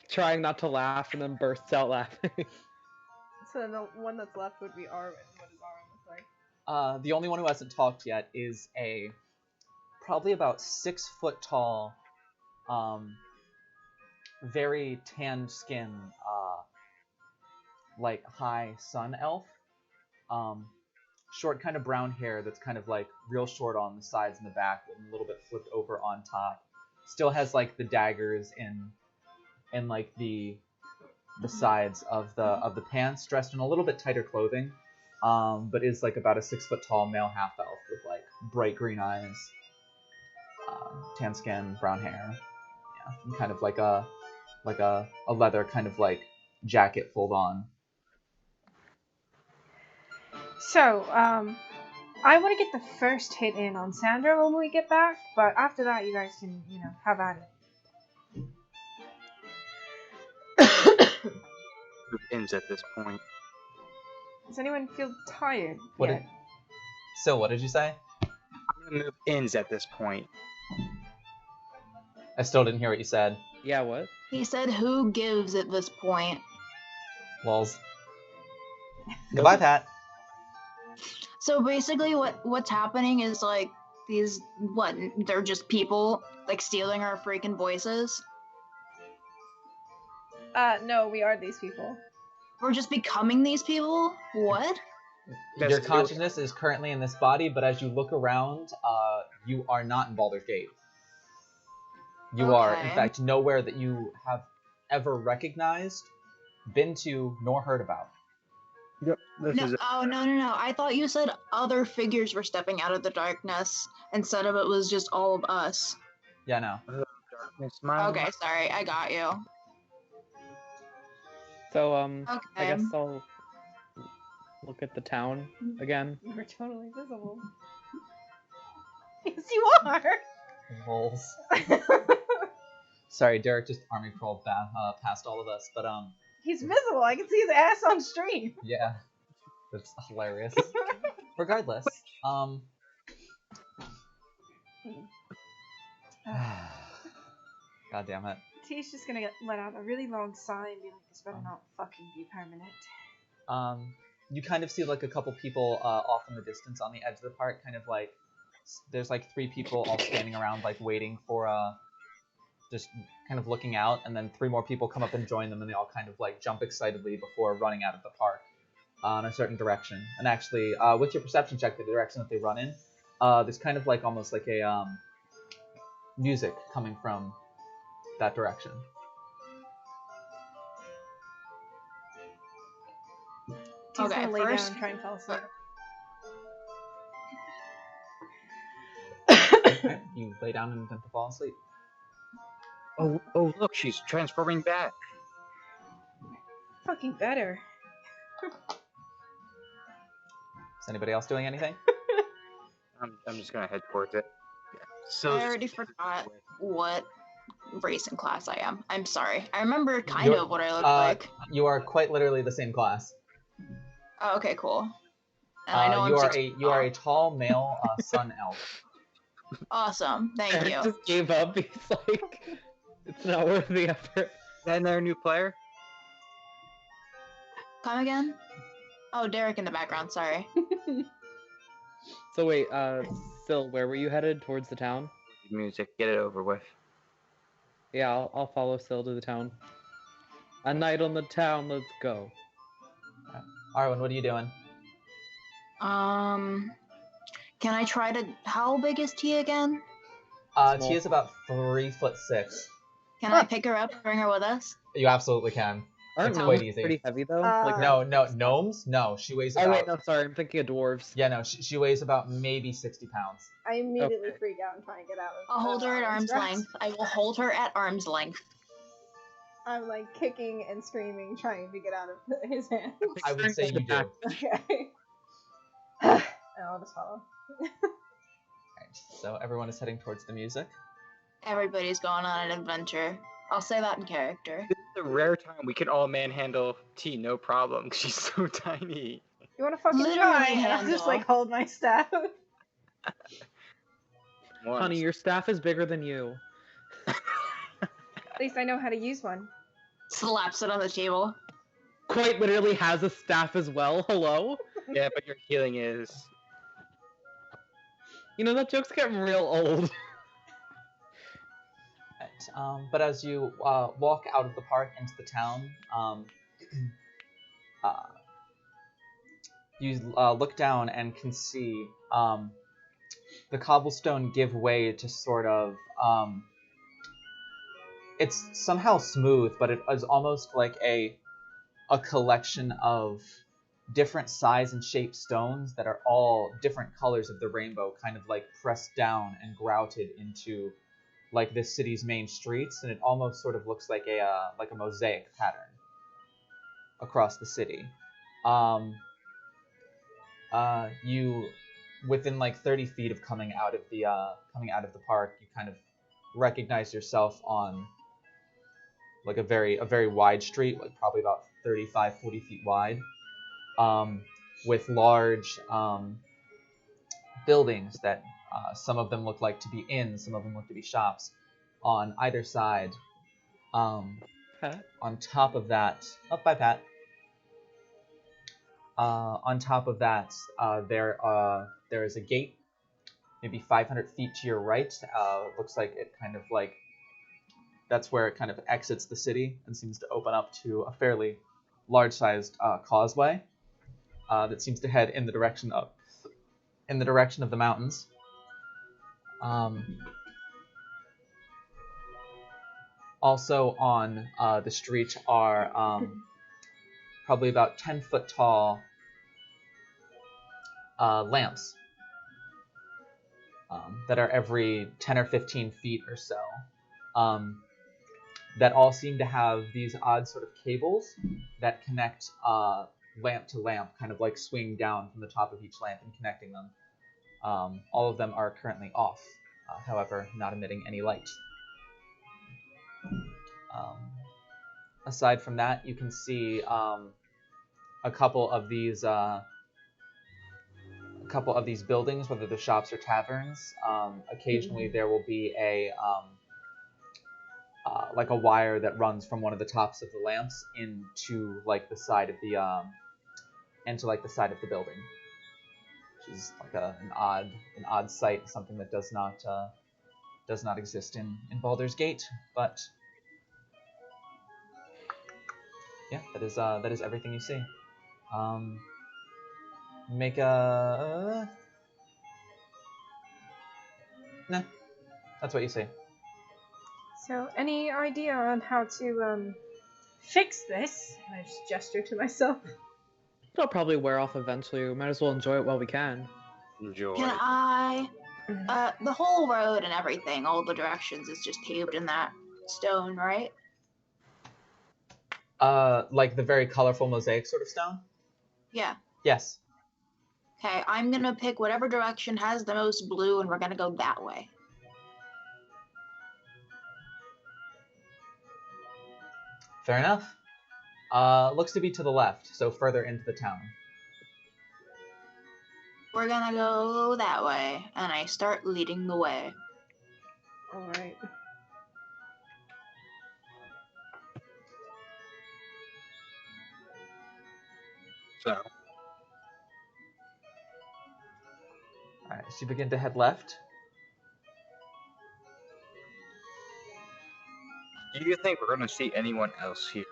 trying not to laugh and then bursts out laughing. So the one that's left would be Arwen. What does Arwen look like? The only one who hasn't talked yet is a probably about 6 foot tall, very tanned skin, like high sun elf. Short kind of brown hair that's kind of like real short on the sides and the back and a little bit flipped over on top. Still has like the daggers in like the sides of the pants, dressed in a little bit tighter clothing, but is like about a 6 foot tall male half elf with like bright green eyes, tan skin, brown hair, yeah, and kind of like a leather kind of like jacket fold on. So, I want to get the first hit in on Sandra when we get back, but after that, you guys can, have at it. move ins at this point. Does anyone feel tired What yet? So what did you say? I'm gonna move ins at this point. I still didn't hear what you said. Yeah, what? He said, "Who gives at this point?" Lols. Goodbye, Pat. So basically, what's happening is like these they're just people like stealing our freaking voices. No, we are these people. We're just becoming these people. What? That's Your true. consciousness is currently in this body, but as you look around, you are not in Baldur's Gate. You are, in Okay. fact, nowhere that you have ever recognized, been to, nor heard about. Yep, this No, is no. I thought you said other figures were stepping out of the darkness instead of it was just all of us. Yeah, no. darkness. My Okay, sorry, I got you. So, I Okay. guess I'll look at the town again. We're totally visible. Yes, you are. Lols. Sorry, Derek just army crawled past all of us, but He's visible. I can see his ass on stream. yeah, that's hilarious. Regardless, God damn it. T's just gonna let out a really long sigh and be like, "This better not fucking be permanent." You kind of see like a couple people off in the distance on the edge of the park, kind of like there's like 3 people all standing around like waiting for just kind of looking out, and then 3 more people come up and join them, and they all kind of like jump excitedly before running out of the park in a certain direction. And actually, with your perception check, the direction that they run in, there's kind of like almost like a music coming from that direction. T's Okay, gonna lay down first- and try and fall asleep. Okay, you lay down and attempt to fall asleep. oh, look, she's transforming back. Fucking better. Is anybody else doing anything? I'm just gonna head towards it. So I already forgot what race and class I am. I'm sorry. I remember kind You're- of what I look like. You are quite literally the same class. Oh, okay, cool. And I know you I'm are 6 you are a tall male sun elf. Awesome, thank Eric you. just gave up. He's like, it's not worth the effort. Is that another new player? Come again? Oh, Derek in the background, sorry. So wait, Sil, where were you headed? Towards the town? Music, get it over with. Yeah, I'll follow Sil to the town. A night on the town, let's go. Arwen, what are you doing? Can I try to... How big is T again? Small. She is about 3'6". Can I pick her up and bring her with us? You absolutely can. Aren't It's gnomes quite easy. pretty heavy though? Uh, Like, No, gnomes? No, she weighs oh about... wait, no, sorry, I'm thinking of dwarves. Yeah, no, she weighs about maybe 60 pounds. I immediately Okay. freak out and try and get out of. I'll hold her at arm's stress. length. I will hold her at arm's length. I'm like kicking and screaming, trying to get out of his hands. I would say you do. Okay. And I'll just follow. Alright, so everyone is heading towards the music. Everybody's going on an adventure. I'll say that in character. This is a rare time we can all manhandle T, no problem. She's so tiny. You want to fucking Literally try? And I'll hands just like off. hold my staff. Once. Honey, your staff is bigger than you. At least I know how to use one. Slaps it on the table. Quite literally has a staff as well. Hello? Yeah, but your healing is. You know, that joke's getting real old. Right, but as you walk out of the park into the town, you look down and can see the cobblestone give way to sort of... it's somehow smooth, but it is almost like a collection of different size and shape stones that are all different colors of the rainbow, kind of like pressed down and grouted into like this city's main streets, and it almost sort of looks like a mosaic pattern across the city. You, within like 30 feet of coming out of the park, you kind of recognize yourself on like a very wide street, like probably about 35, 40 feet wide, with large buildings that some of them look like to be inns, some of them look to be shops on either side. Pat? On top of that, by Pat. On top of that, there is a gate, maybe 500 feet to your right. Looks like it kind of like that's where it kind of exits the city and seems to open up to a fairly large-sized causeway that seems to head in the direction of the mountains. Also on the street are probably about 10-foot tall lamps that are every 10 or 15 feet or so, that all seem to have these odd sort of cables that connect lamp to lamp, kind of like swing down from the top of each lamp and connecting them. All of them are currently off, however, not emitting any light. Aside from that, you can see a couple of these buildings, whether they're shops or taverns. Occasionally, there will be a like a wire that runs from one of the tops of the lamps into like the side of the building, which is like an odd sight, something that does not exist in Baldur's Gate, but. Yeah, that is everything you see. Make a... Nah, that's what you see. So, any idea on how to fix this? I just gesture to myself. It'll probably wear off eventually. We might as well enjoy it while we can. Enjoy. Can I? The whole road and everything, all the directions is just paved in that stone, right? Like the very colorful mosaic sort of stone? Yeah. Yes. Okay, I'm gonna pick whatever direction has the most blue, and we're gonna go that way. Fair enough. Looks to be to the left, so further into the town. We're gonna go that way, and I start leading the way. Alright. So, Alright, so you begin to head left. do you think we're gonna see anyone else here?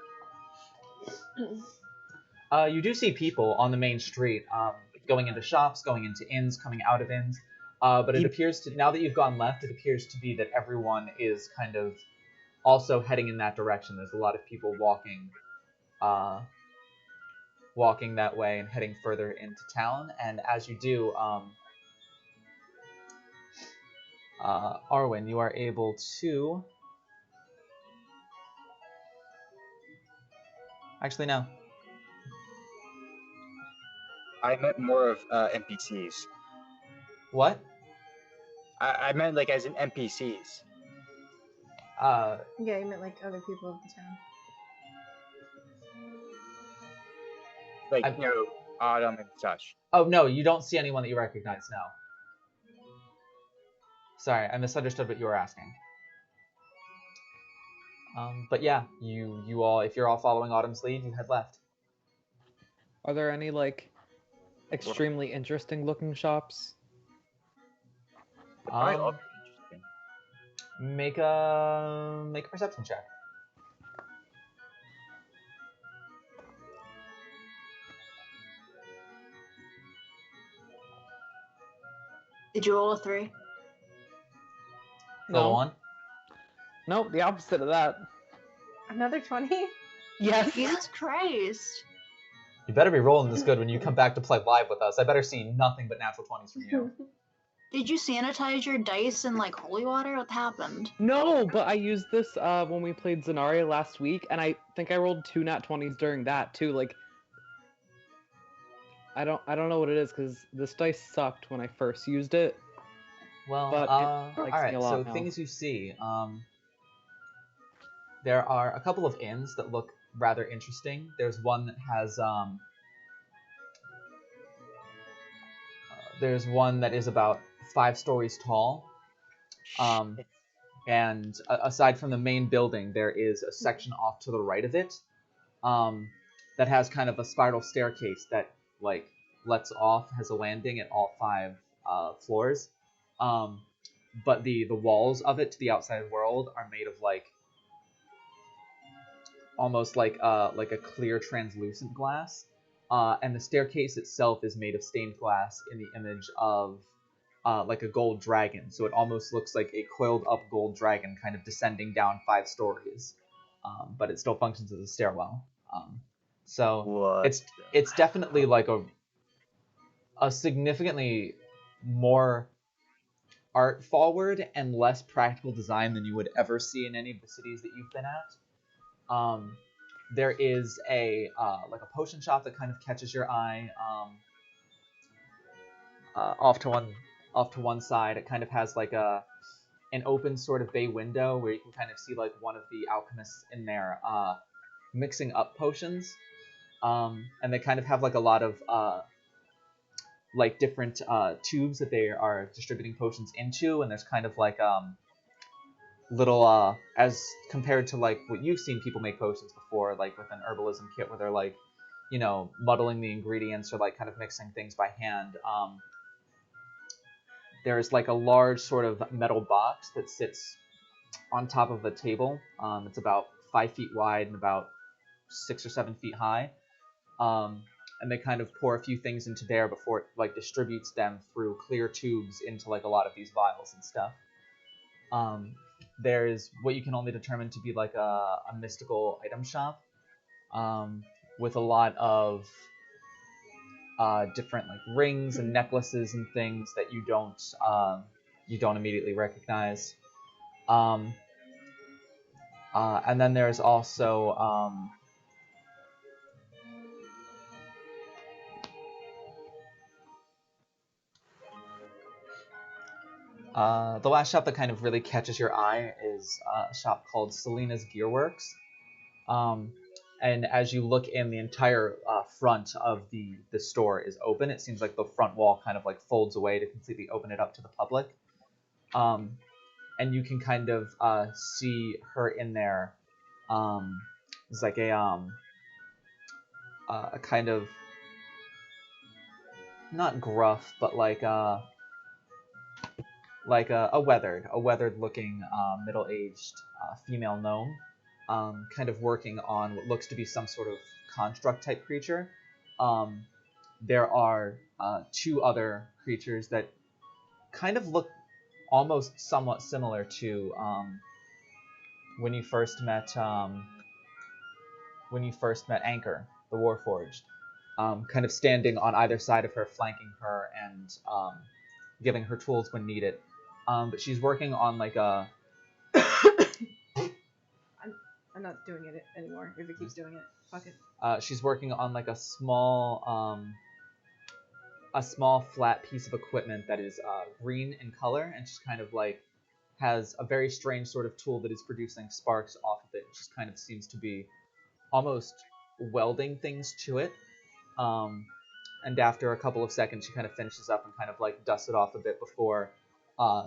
You do see people on the main street, going into shops, going into inns, coming out of inns. But it appears to, now that you've gone left, it appears to be that everyone is kind of also heading in that direction. There's a lot of people walking that way and heading further into town. And as you do, Arwen, you are able to... Actually, no. I meant more of NPCs. What? I meant like as in NPCs. Yeah, you meant like other people of the town. Like, I'm- you know, Autumn and such. Oh, no, you don't see anyone that you recognize, no. Sorry, I misunderstood what you were asking. But yeah, you all, if you're all following Autumn's lead, you head left. Are there any, like, extremely interesting looking shops? Probably all Um, interesting. make a perception check. Did you roll a 3? Roll a 1. Nope, the opposite of that. Another 20? Yes. Jesus Christ. You better be rolling this good when you come back to play live with us. I better see nothing but natural 20s from you. Did you sanitize your dice in like holy water? What happened? No, but I used this when we played Zenaria last week, and I think I rolled 2 nat 20s during that too. Like, I don't know what it is because this dice sucked when I first used it. Well, But it likes me alright, a lot so now. things you see. There are a couple of inns that look rather interesting. There's one that has there's one that is about 5 stories tall. And aside from the main building, there is a section off to the right of it that has kind of a spiral staircase that like lets off, has a landing at all 5 floors. But the walls of it to the outside world are made of like almost like a clear translucent glass. And the staircase itself is made of stained glass in the image of like a gold dragon. So it almost looks like a coiled up gold dragon kind of descending down 5 stories. But it still functions as a stairwell. So it's definitely like a significantly more art forward and less practical design than you would ever see in any of the cities that you've been at. There is a like a potion shop that kind of catches your eye. Off to one side, it kind of has like an open sort of bay window where you can kind of see like one of the alchemists in there mixing up potions. And they kind of have like a lot of like different tubes that they are distributing potions into, and there's kind of like little as compared to like what you've seen people make potions before, like with an herbalism kit where they're like, you know, muddling the ingredients or like kind of mixing things by hand. There's like a large sort of metal box that sits on top of a table. It's about 5 feet wide and about 6 or 7 feet high. And they kind of pour a few things into there before it like distributes them through clear tubes into like a lot of these vials and stuff. There's what you can only determine to be like a mystical item shop with a lot of different like rings and necklaces and things that you don't immediately recognize. And then there's also the last shop that kind of really catches your eye is a shop called Selena's Gearworks. And as you look in, the entire front of the store is open. It seems like the front wall kind of like folds away to completely open it up to the public. And you can kind of see her in there. It's like a kind of not gruff, but like a weathered looking middle-aged female gnome, kind of working on what looks to be some sort of construct type creature. There are 2 other creatures that kind of look almost somewhat similar to when you first met Anchor, the Warforged, kind of standing on either side of her, flanking her and giving her tools when needed. But she's working on like a... I'm not doing it anymore. If it keeps doing it, fuck it. She's working on like a small flat piece of equipment that is green in color, and she's kind of like has a very strange sort of tool that is producing sparks off of it. She kind of seems to be almost welding things to it. And after a couple of seconds, she kind of finishes up and kind of like dusts it off a bit before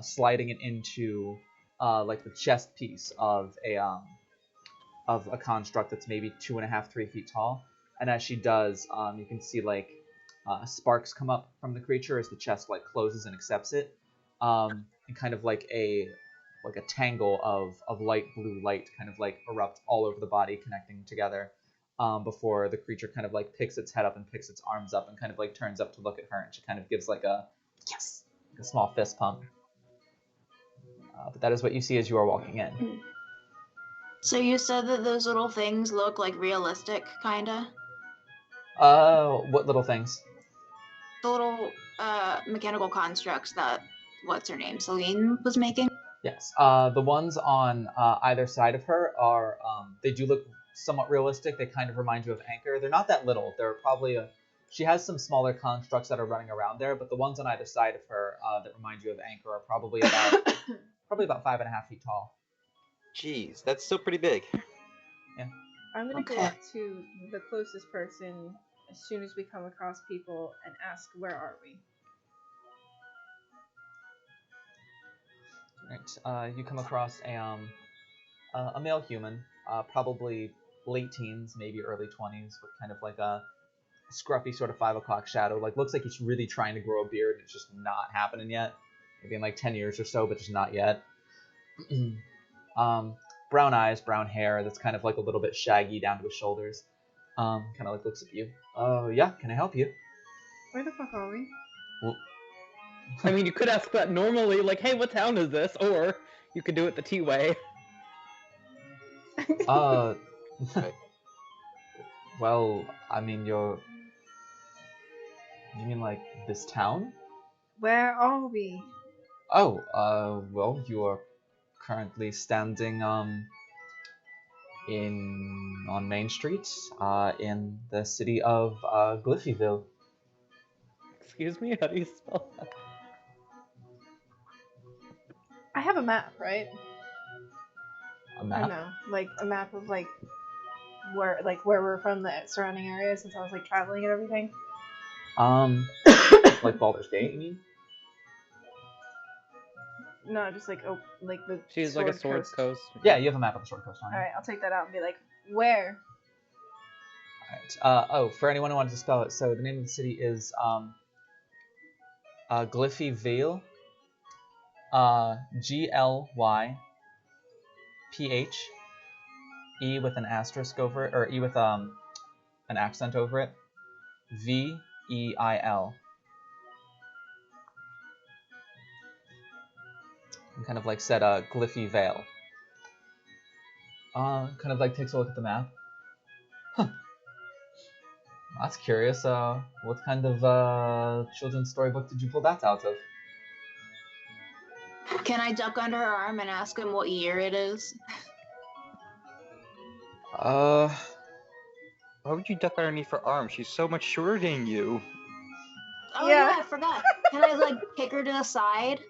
sliding it into like the chest piece of a construct that's maybe 2.5, 3 feet tall. And as she does, you can see like sparks come up from the creature as the chest like closes and accepts it, and kind of like a tangle of light blue light kind of like erupts all over the body, connecting together. Before the creature kind of like picks its head up and picks its arms up and kind of like turns up to look at her, and she kind of gives like a yes, like a small fist pump. But that is what you see as you are walking in. So you said that those little things look like realistic, kinda? What little things? The little mechanical constructs that, what's her name, Celine was making? Yes. The ones on either side of her are, they do look somewhat realistic. They kind of remind you of Anchor. They're not that little. They're probably she has some smaller constructs that are running around there, but the ones on either side of her that remind you of Anchor are probably about 5.5 feet tall. Jeez, that's still pretty big. I'm gonna go Okay. up to the closest person as soon as we come across people and ask, where are we? Right. You come across a male human, probably late teens, maybe early 20s, with kind of like a scruffy sort of 5 o'clock shadow. Like, looks like he's really trying to grow a beard. It's just not happening yet. Maybe in like 10 years or so, but just not yet. Brown eyes, brown hair. That's kind of like a little bit shaggy down to his shoulders. Kind of like looks at you. Yeah. Can I help you? Where the fuck are we? Well, I mean, you could ask that normally, like, hey, what town is this? Or you could do it the T-way. Well, I mean, you mean like this town? Where are we? Oh, well, you are currently standing, on Main Street, in the city of, Glyphyville. Excuse me? How do you spell that? I have a map, right? A I map? know, like a map of like where we're from, the surrounding area, since I was like traveling and everything. Like Baldur's Gate, you mean? No, just like the She's like a Sword Coast. Yeah, you have a map of the Sword Coast on you. All right, I'll take that out and be like, where? Alright, for anyone who wanted to spell it, so the name of the city is, Glyphyville. Glyphe with an asterisk over it, or E with an accent over it. Veil. And kind of like said Glyphyvale. Kind of like takes a look at the map. Huh. That's curious. What kind of children's storybook did you pull that out of? Can I duck under her arm and ask him what year it is? Why would you duck underneath her arm? She's so much shorter than you. Oh Yeah. yeah, I forgot. Can I like kick her to the side?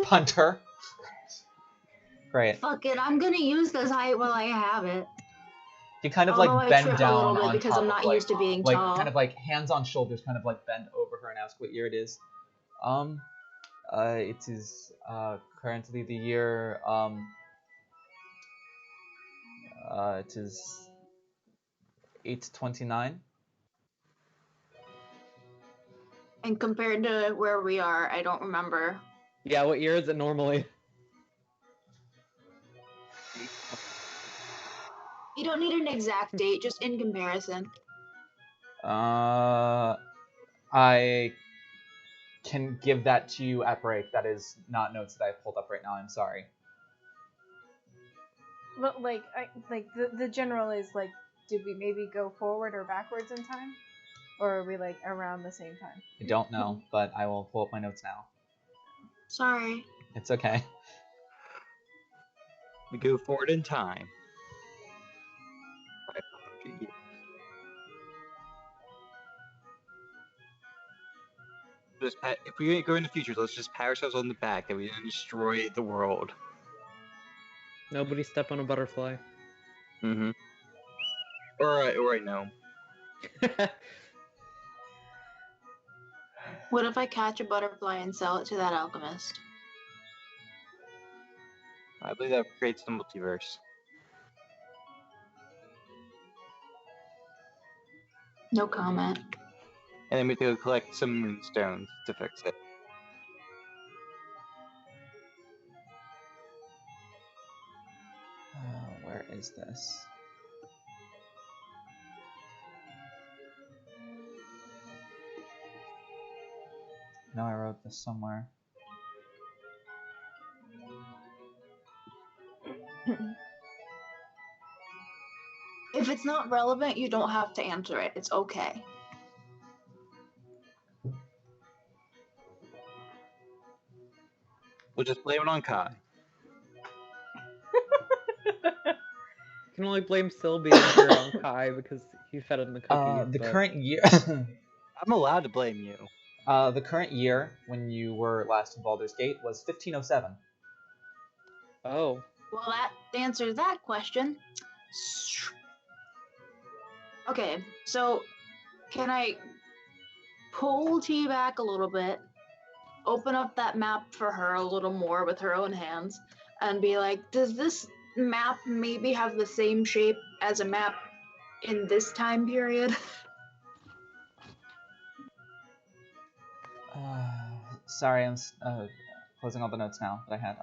Punt her. Great. Fuck it, I'm gonna use this height while I have it. You kind of Although like I bend trip a down little bit on because top I'm of, not like, used to being like tall. kind of like hands on shoulders, kind of like bend over her and ask what year it is. It is currently the year. It is 829. And compared to where we are, I don't remember. Yeah, what year is it normally? You don't need an exact date, just in comparison. I can give that to you at break. That is not notes that I pulled up right now. I'm sorry. But like, the general is like, did we maybe go forward or backwards in time, or are we like around the same time? I don't know, but I will pull up my notes now. Sorry. It's okay. We go forward in time. 500 years. If we go in the future, let's just pat ourselves on the back that we didn't destroy the world. Nobody step on a butterfly. Mm-hmm. Or I know. What if I catch a butterfly and sell it to that alchemist? I believe that creates the multiverse. No comment. And then we have to go collect some moonstones to fix it. Where is this? No, I wrote this somewhere. If it's not relevant, you don't have to answer it. It's okay. We'll just blame it on Kai. You can only blame Sylvie here on Kai because he fed him the cookies. The but- current year. I'm allowed to blame you. The current year when you were last in Baldur's Gate was 1507. Oh. Well, that answers that question. Okay, so can I pull T back a little bit, open up that map for her a little more with her own hands, and be like, does this map maybe have the same shape as a map in this time period? Sorry, I'm closing all the notes now that I had.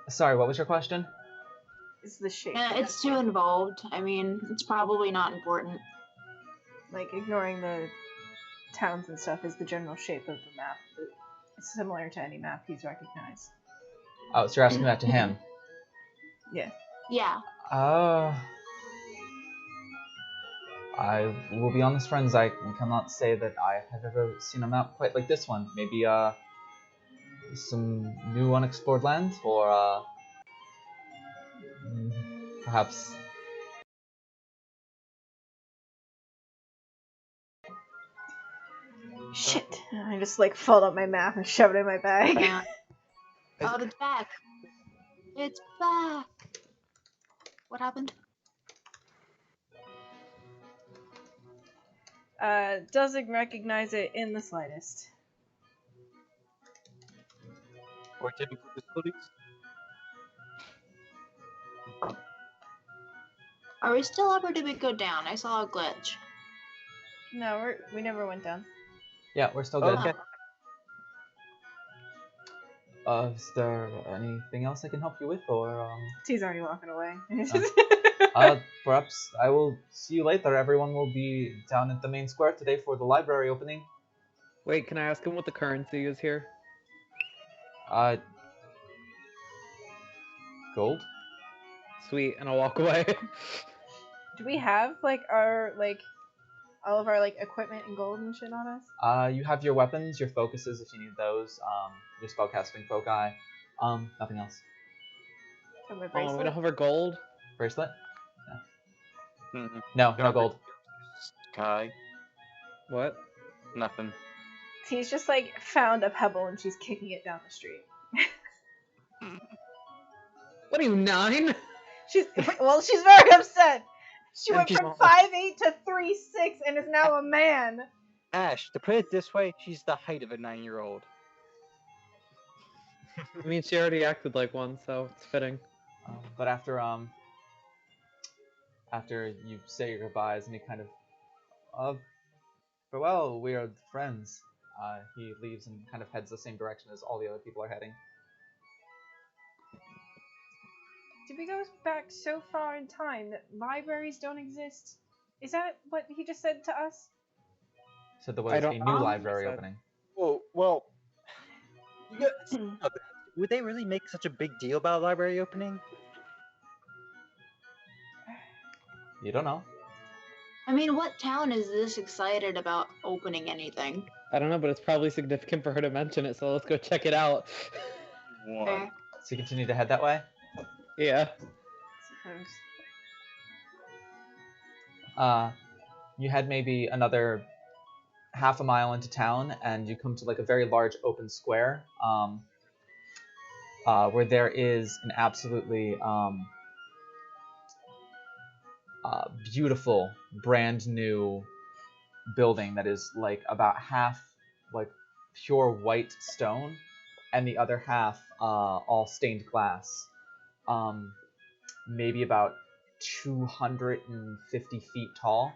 Sorry, what was your question? Is the shape. It's too involved. I mean, it's probably not important. Like, ignoring the towns and stuff, is the general shape of the map. It's similar to any map he's recognized. Oh, so you're asking that to him? Yeah. Yeah. I will be honest, friends, I cannot say that I have ever seen a map quite like this one. Maybe, some new unexplored land, or, perhaps... Shit. I just, like, fold up my map and shove it in my bag. Oh, it's back. It's back. What happened? Doesn't recognize it in the slightest. Or typical difficulties? Are we still up or did we go down? I saw a glitch. No, we never went down. Yeah, we're still good. Okay. Is there anything else I can help you with, or, T's already walking away. perhaps I will see you later. Everyone will be down at the main square today for the library opening. Wait, can I ask him what the currency is here? Gold? Sweet, and I'll walk away. Do we have, like, our, like, all of our, like, equipment and gold and shit on us? You have your weapons, your focuses if you need those, your spellcasting foci, nothing else. So my Oh, we bracelet? don't have our gold? Bracelet? Mm-hmm. No, no gold. Sky. What? Nothing. T's just, like, found a pebble and she's kicking it down the street. What are you, 9? She's very upset. She And went she's from not- 5'8" to 3'6" and is now a man. Ash, to put it this way, she's the height of a 9-year-old. I mean, she already acted like one, so it's fitting. But after you say your goodbyes and he kind of, farewell, we are friends. He leaves and kind of heads the same direction as all the other people are heading. Did we go back so far in time that libraries don't exist? Is that what he just said to us? So there was I a don't- new Oh. library Said- opening. Well, would they really make such a big deal about a library opening? You don't know. I mean, what town is this excited about opening anything? I don't know, but it's probably significant for her to mention it, so let's go check it out. Fair. So you continue to head that way? Yeah. You head maybe another half a mile into town, and you come to like a very large open square, where there is an absolutely beautiful, brand new building that is like about half like pure white stone, and the other half all stained glass. Maybe about 250 feet tall,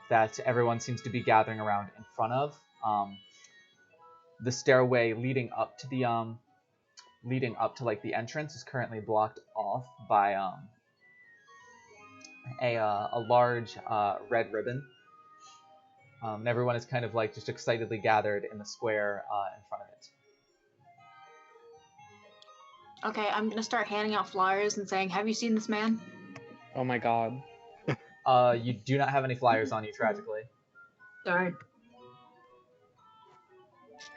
that everyone seems to be gathering around in front of. The stairway leading up to like the entrance is currently blocked off by a large red ribbon. And everyone is kind of like just excitedly gathered in the square in front of it. Okay, I'm gonna start handing out flyers and saying, "Have you seen this man?" Oh my god. You do not have any flyers on you, tragically. Sorry.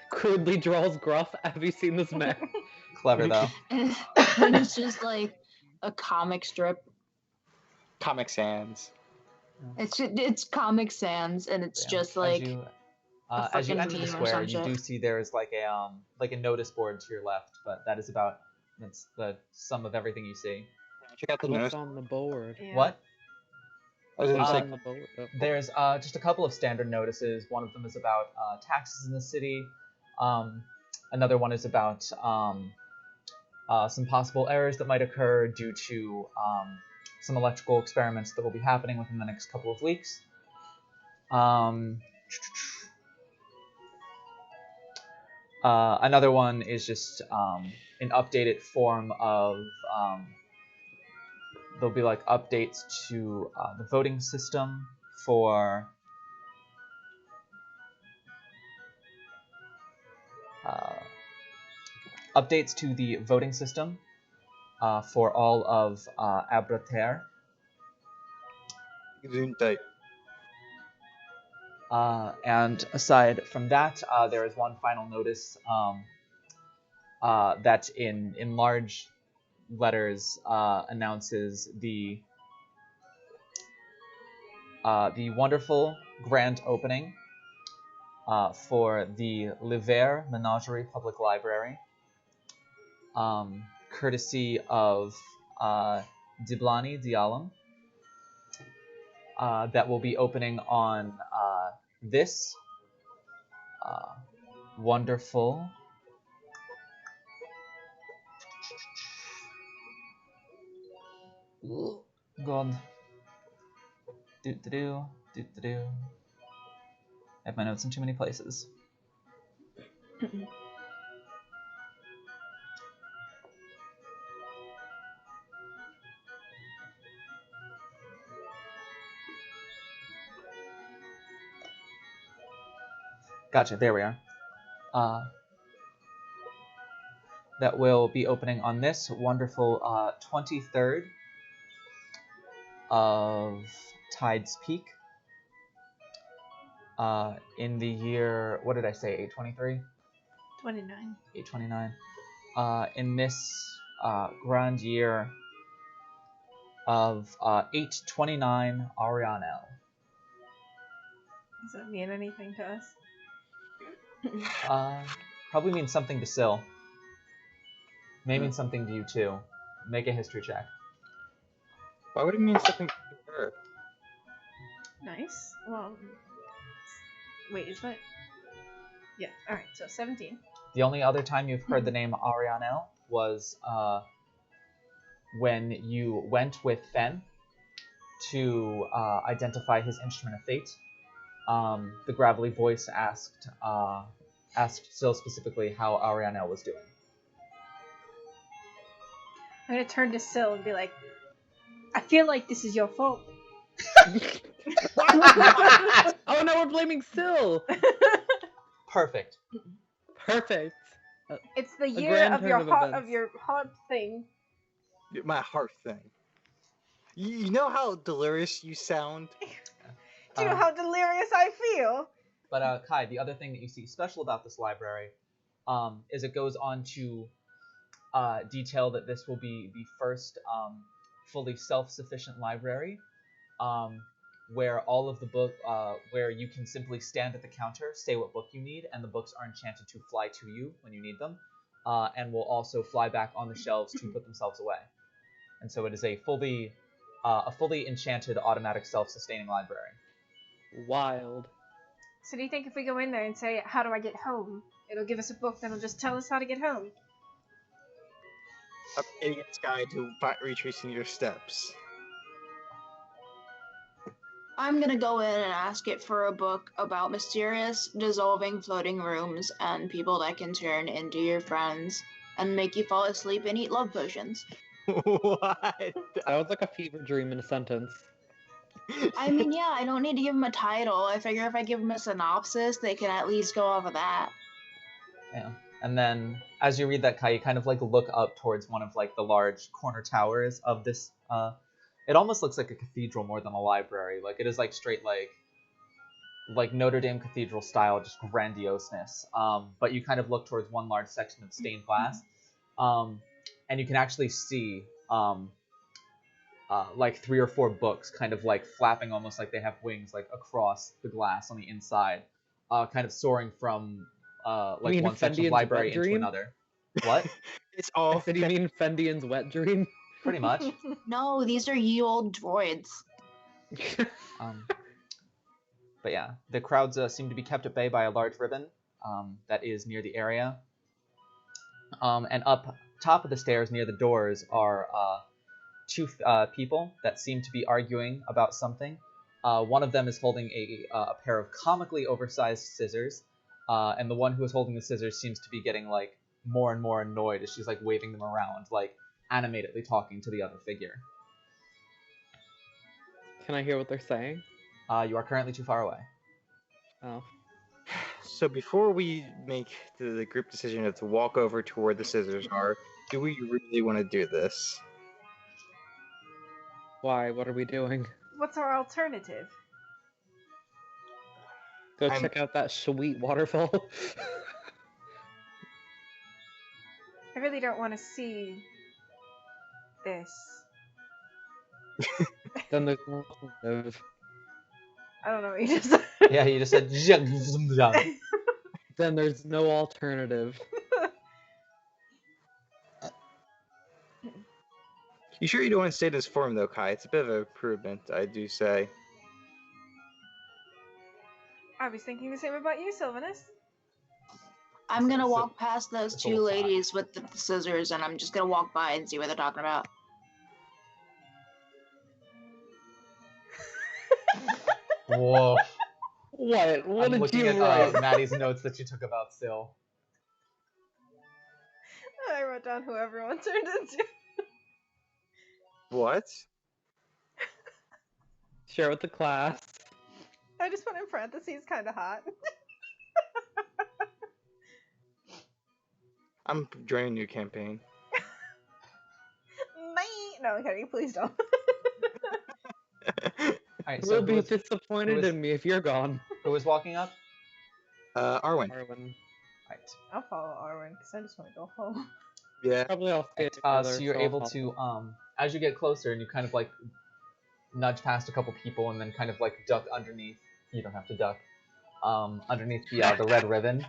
Crudely draws gruff. Have you seen this man? Clever though. And it's just like a comic strip. Comic Sans. It's Comic Sans, and it's Yeah. just As like you, As you fucking enter the meme or square, some you shit. do see there's like a notice board to your left, but that's the sum of everything you see. Check out the What's notice. on the board? Yeah. What? I was gonna What's say, on the board? Oh. There's just a couple of standard notices. One of them is about taxes in the city. Another one is about some possible errors that might occur due to some electrical experiments that will be happening within the next couple of weeks. Another one is just an updated form of there'll be like updates to the voting system for updates to the voting system for all of Abrater. Gesundheit. And aside from that, there is one final notice that in large letters announces the wonderful grand opening for the Liver Menagerie Public Library, courtesy of Diblani Dialam, that will be opening on this wonderful God. Do. I have my notes in too many places. Gotcha, there we are. That will be opening on this wonderful 23rd of Tides Peak. In the year, what did I say, 823? 29. 829. In this grand year of 829 Arianel. Does that mean anything to us? Probably means something to Syl. May mean something to you too. Make a history check. Why would it mean something to her? Nice. Well, wait, is that? Yeah. All right. So 17. The only other time you've heard the name Arianel was when you went with Fen to identify his instrument of fate. The gravelly voice asked Syl specifically how Arianel was doing. I'm gonna turn to Syl and be like, I feel like this is your fault. Oh no, we're blaming Syl. Perfect. Perfect. It's the year grand of your turn of heart events. of your heart thing. My heart thing. You know how delirious you sound? Do you know how delirious I feel? But Kai, the other thing that you see special about this library is it goes on to detail that this will be the first fully self-sufficient library where all of the book, where you can simply stand at the counter, say what book you need, and the books are enchanted to fly to you when you need them, and will also fly back on the shelves to put themselves away. And so it is a fully enchanted automatic self-sustaining library. Wild. So do you think if we go in there and say, how do I get home? It'll give us a book that'll just tell us how to get home. An idiot's guide to retracing your steps. I'm gonna go in and ask it for a book about mysterious, dissolving floating rooms and people that can turn into your friends and make you fall asleep and eat love potions. What? That was like a fever dream in a sentence. I mean, yeah, I don't need to give them a title. I figure if I give them a synopsis, they can at least go off of that. Yeah. And then as you read that, Kai, you kind of like look up towards one of like the large corner towers of this. It almost looks like a cathedral more than a library. Like it is like straight like Notre Dame Cathedral style, just grandioseness. But you kind of look towards one large section of stained glass, and you can actually see like 3 or 4 books kind of like flapping almost like they have wings like across the glass on the inside. kind of soaring from like mean one section of Fendian's library wet into dream? another. What? It's I all. said, you mean Fendian's wet dream? Pretty much. No, these are ye old droids. Um, but yeah, the crowds seem to be kept at bay by a large ribbon that is near the area. And up top of the stairs near the doors are two people that seem to be arguing about something. One of them is holding a pair of comically oversized scissors, and the one who is holding the scissors seems to be getting like more and more annoyed as she's like waving them around, like animatedly talking to the other figure. Can I hear what they're saying? You are currently too far away. Oh. So before we make the group decision to walk over to where the scissors are, do we really want to do this? Why? What are we doing? What's our alternative? Go I'm- check out that sweet waterfall. I really don't want to see this. Then there's no alternative. I don't know what you just said. Yeah, you just said. Then there's no alternative. You sure you don't want to stay in this form though, Kai? It's a bit of an improvement, I do say. I was thinking the same about you, Sylvanus. I'm gonna So- walk past those it's two all fine. ladies with the scissors, and I'm just gonna walk by and see what they're talking about. Whoa. What? What I'm did looking you at write? Maddie's notes that you took about Syl. I wrote down who everyone turned into. What? Share with the class. I just put in parentheses, kind of hot. I'm joining your campaign. No, Kenny, please don't. Alright, We'll so be who is disappointed in me if you're gone. walking up? Arwen. Arwen. Right. I'll follow Arwen because I just want to go home. Yeah. Probably all stay Right, together. so you're I'll able follow. to, as you get closer and you kind of like nudge past a couple people and then kind of like duck underneath. You don't have to duck. Underneath the red ribbon.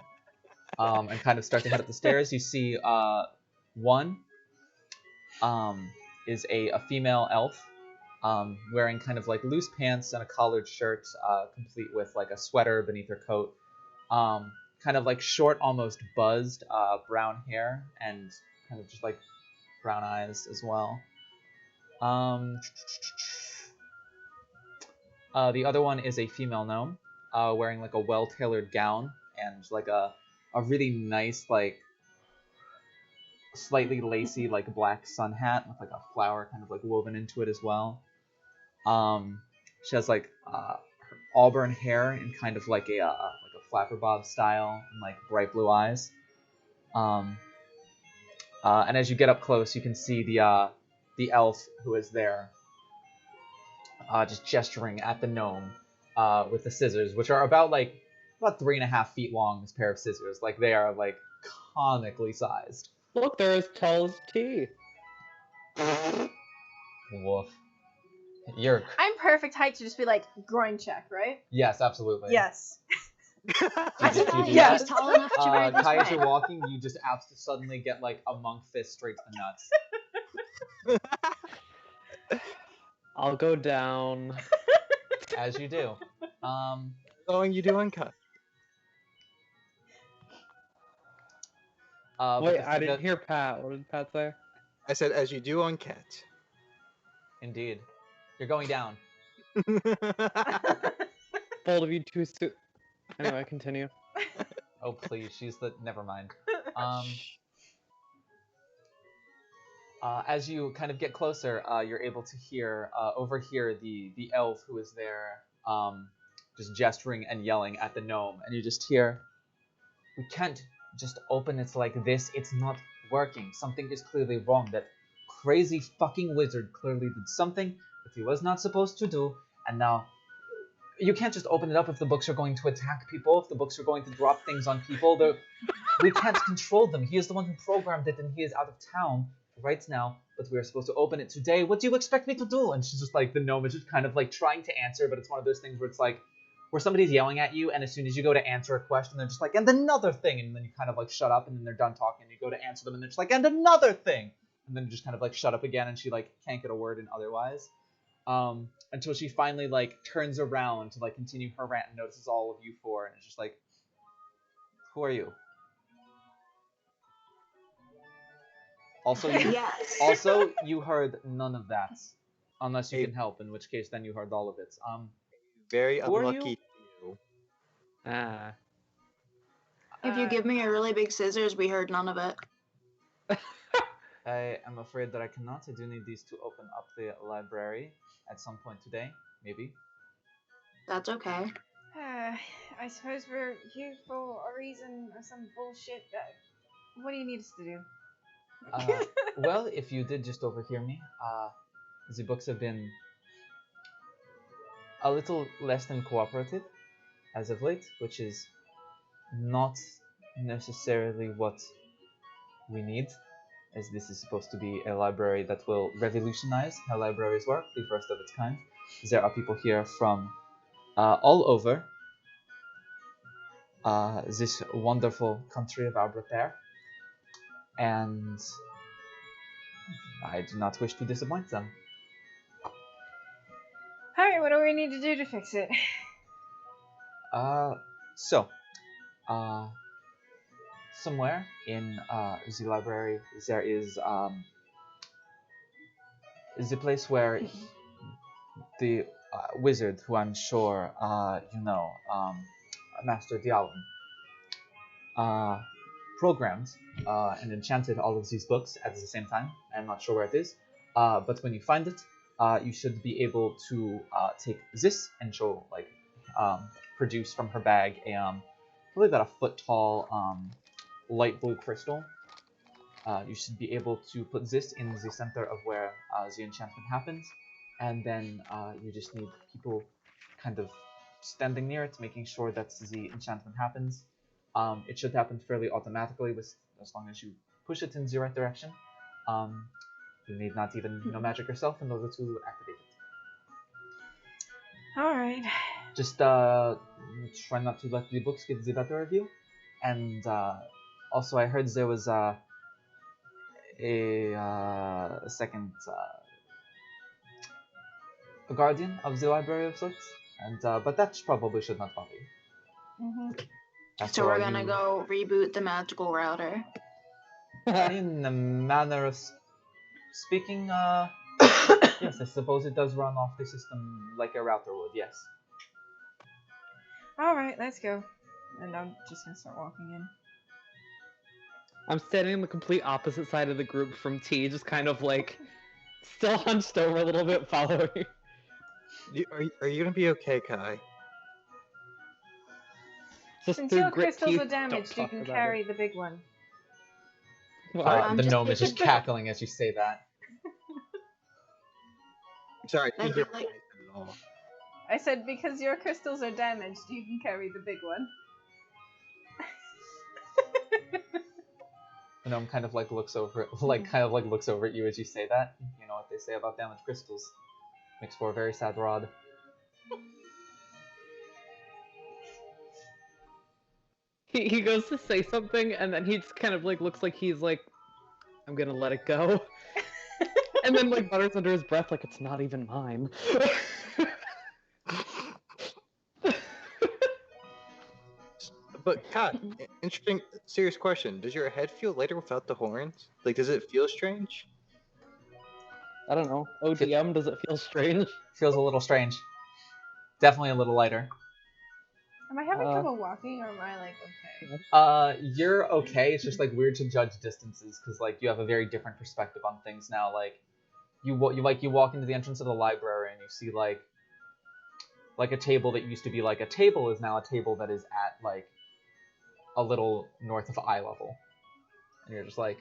And kind of start to head up the stairs. You see one is a female elf wearing kind of like loose pants and a collared shirt, complete with like a sweater beneath her coat. Kind of like short, almost buzzed brown hair and kind of just like brown eyes as well. The other one is a female gnome wearing like a well-tailored gown and like a really nice like slightly lacy like black sun hat with like a flower kind of like woven into it as well. She has like her auburn hair in kind of like a flapper bob style and like bright blue eyes. And as you get up close, you can see the elf who is there, just gesturing at the gnome with the scissors, which are about 3.5 feet long. This pair of scissors, like they are like comically sized. Look, they're as tall as T. Woof. You're I'm perfect height to just be like groin check, right? yes, absolutely. Yes. I did think do yeah, that. he's tall enough to ride this Kai, as way. you're walking, you just suddenly get like a monk fist straight to the nuts. I'll go down. As you do. Going, you do uncut. But Wait, the- I didn't hear Pat. What did Pat say? I said, as you do on cat. Indeed. You're going down. Bold of you too soon. Anyway, continue. Oh please, she's the never mind. As you kind of get closer, you're able to overhear the elf who is there, just gesturing and yelling at the gnome, and you just hear, "We can't just open it like this. It's not working. Something is clearly wrong. That crazy fucking wizard clearly did something that he was not supposed to do, and now you can't just open it up if the books are going to attack people, if the books are going to drop things on people. We can't control them. He is the one who programmed it, and he is out of town right now, but we are supposed to open it today. What do you expect me to do?" And she's just like, the gnome is just kind of like trying to answer, but it's one of those things where it's like, where somebody's yelling at you, and as soon as you go to answer a question, they're just like, and another thing, and then you kind of like shut up, and then they're done talking, and you go to answer them, and they're just like, and another thing, and then just kind of like shut up again, and she like can't get a word in otherwise, until she finally like turns around to like continue her rant and notices all of you four, and it's just like, who are you? Also, Yes. also, you heard none of that, unless you Hey. can help, in which case then you heard all of it. Very Who are unlucky. you? Ah. If you give me a really big scissors, we heard none of it. I am afraid that I cannot. I do need these to open up the library at some point today, maybe. That's okay. I suppose we're here for a reason or some bullshit. What do you need us to do? Well, if you did just overhear me, the books have been a little less than cooperative as of late, which is not necessarily what we need, as this is supposed to be a library that will revolutionize how libraries work, the first of its kind. There are people here from all over this wonderful country of our Bretagne, and I do not wish to disappoint them. Alright, what do we need to do to fix it? Somewhere in the library there is the place where the wizard, who I'm sure you know, Master Dialon, programmed and enchanted all of these books at the same time. I'm not sure where it is, but when you find it, you should be able to take this, and she'll like produce from her bag a probably about a foot tall light blue crystal. You should be able to put this in the center of where the enchantment happens, and then you just need people kind of standing near it, making sure that the enchantment happens. It should happen fairly automatically, as long as you push it in the right direction. You need not even know magic yourself in order to activate it. Alright. Just try not to let the books get the better of you. And also, I heard there was a second guardian of the library of sorts, and but that probably should not bother you. Mm-hmm. So we're gonna go reboot the magical router. In a manner of speaking, yes, I suppose it does run off the system like a router would, yes. Alright, let's go. And I'm just gonna start walking in. I'm standing on the complete opposite side of the group from T, just kind of like still hunched over a little bit, following. Are you gonna be okay, Kai? Just Since through your grit crystals teeth, are damaged, don't you talk can about carry it. the big one. What? I'm The just gnome is just thinking- cackling as you say that. Sorry, I That'd didn't be hear like- at all. I said because your crystals are damaged, you can carry the big one. The gnome kind of like looks over, looks over at you as you say that. You know what they say about damaged crystals. Makes for a very sad rod. He goes to say something, and then he just kind of like looks like he's like, I'm gonna let it go. And then like mutters under his breath like it's not even mine. But Kai, interesting, serious question. Does your head feel lighter without the horns? Like, does it feel strange? I don't know. ODM, does it feel strange? Feels a little strange. Definitely a little lighter. Am I having Uh, trouble walking, or am I like okay? You're okay. It's just like weird to judge distances because like you have a very different perspective on things now. Like you walk into the entrance of the library and you see like a table that used to be like a table is now a table that is at like a little north of eye level, and you're just like,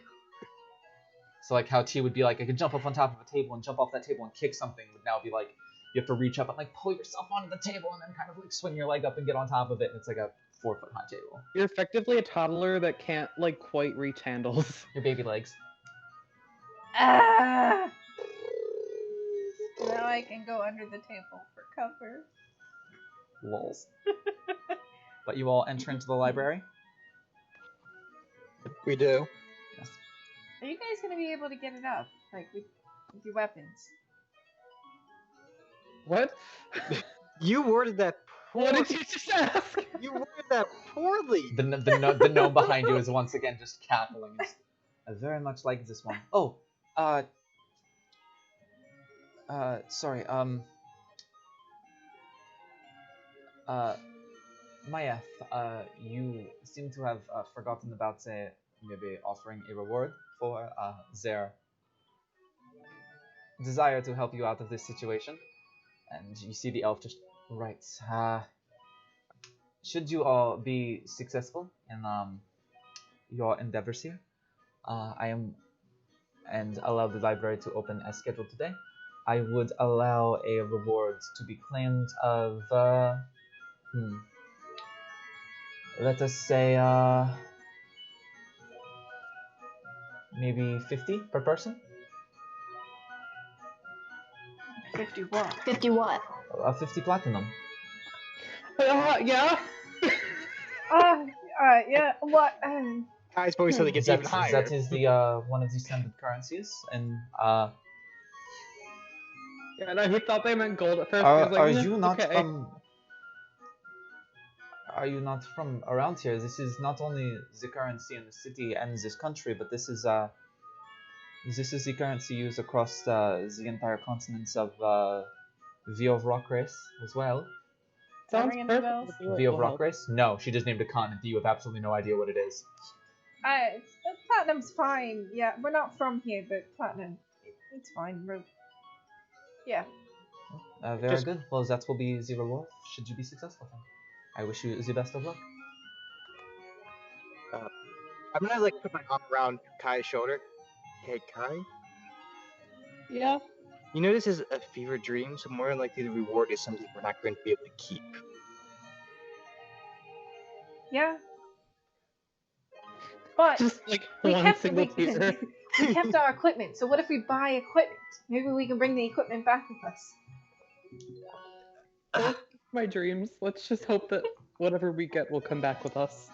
so like how T would be like I could jump up on top of a table and jump off that table and kick something would now be like you have to reach up and like pull yourself onto the table and then kind of like swing your leg up and get on top of it, and it's like a 4-foot high table. You're effectively a toddler that can't like quite reach handles. Your baby legs. Ah! Now I can go under the table for cover. Lols. But you all enter into the library. We do. Yes. Are you guys gonna be able to get it up? Like, with your weapons? What? You worded that What poorly. did you just ask? You worded that poorly. The gnome behind you is once again just cackling. I very much like this one. Oh, sorry, Maya, you seem to have forgotten about maybe offering a reward for their desire to help you out of this situation. And you see the elf just writes, should you all be successful in your endeavors here, I am, and allow the library to open as scheduled today, I would allow a reward to be claimed of, let us say, maybe 50 per person? 50 what? 50 what? 50 platinum. Yeah. Yeah, what? Kai's voice only gets even higher. That is the one of the standard currencies, and Yeah, no, he thought they meant gold at first. He was like, are "Nah, you not okay." from? Are you not from around here? This is not only the currency in the city and this country, but this is the currency used across the entire continents of V of Rock Race as well. Sounds Ringing any perfect. bells? V of Rock Race? No, she just named a continent. You have absolutely no idea what it is. Platinum's fine. Yeah, we're not from here, but platinum, it's fine. Yeah. Very good. Well, that will be the reward. Should you be successful, then. I wish you the best of luck. I'm gonna like put my arm around Kai's shoulder. Hey, Kai. Yeah. You know this is a fever dream, so more than likely the reward is something we're not going to be able to keep. Yeah. But Just like we one kept, single we, tear. we kept our equipment, so what if we buy equipment? Maybe we can bring the equipment back with us. My dreams. Let's just hope that whatever we get will come back with us.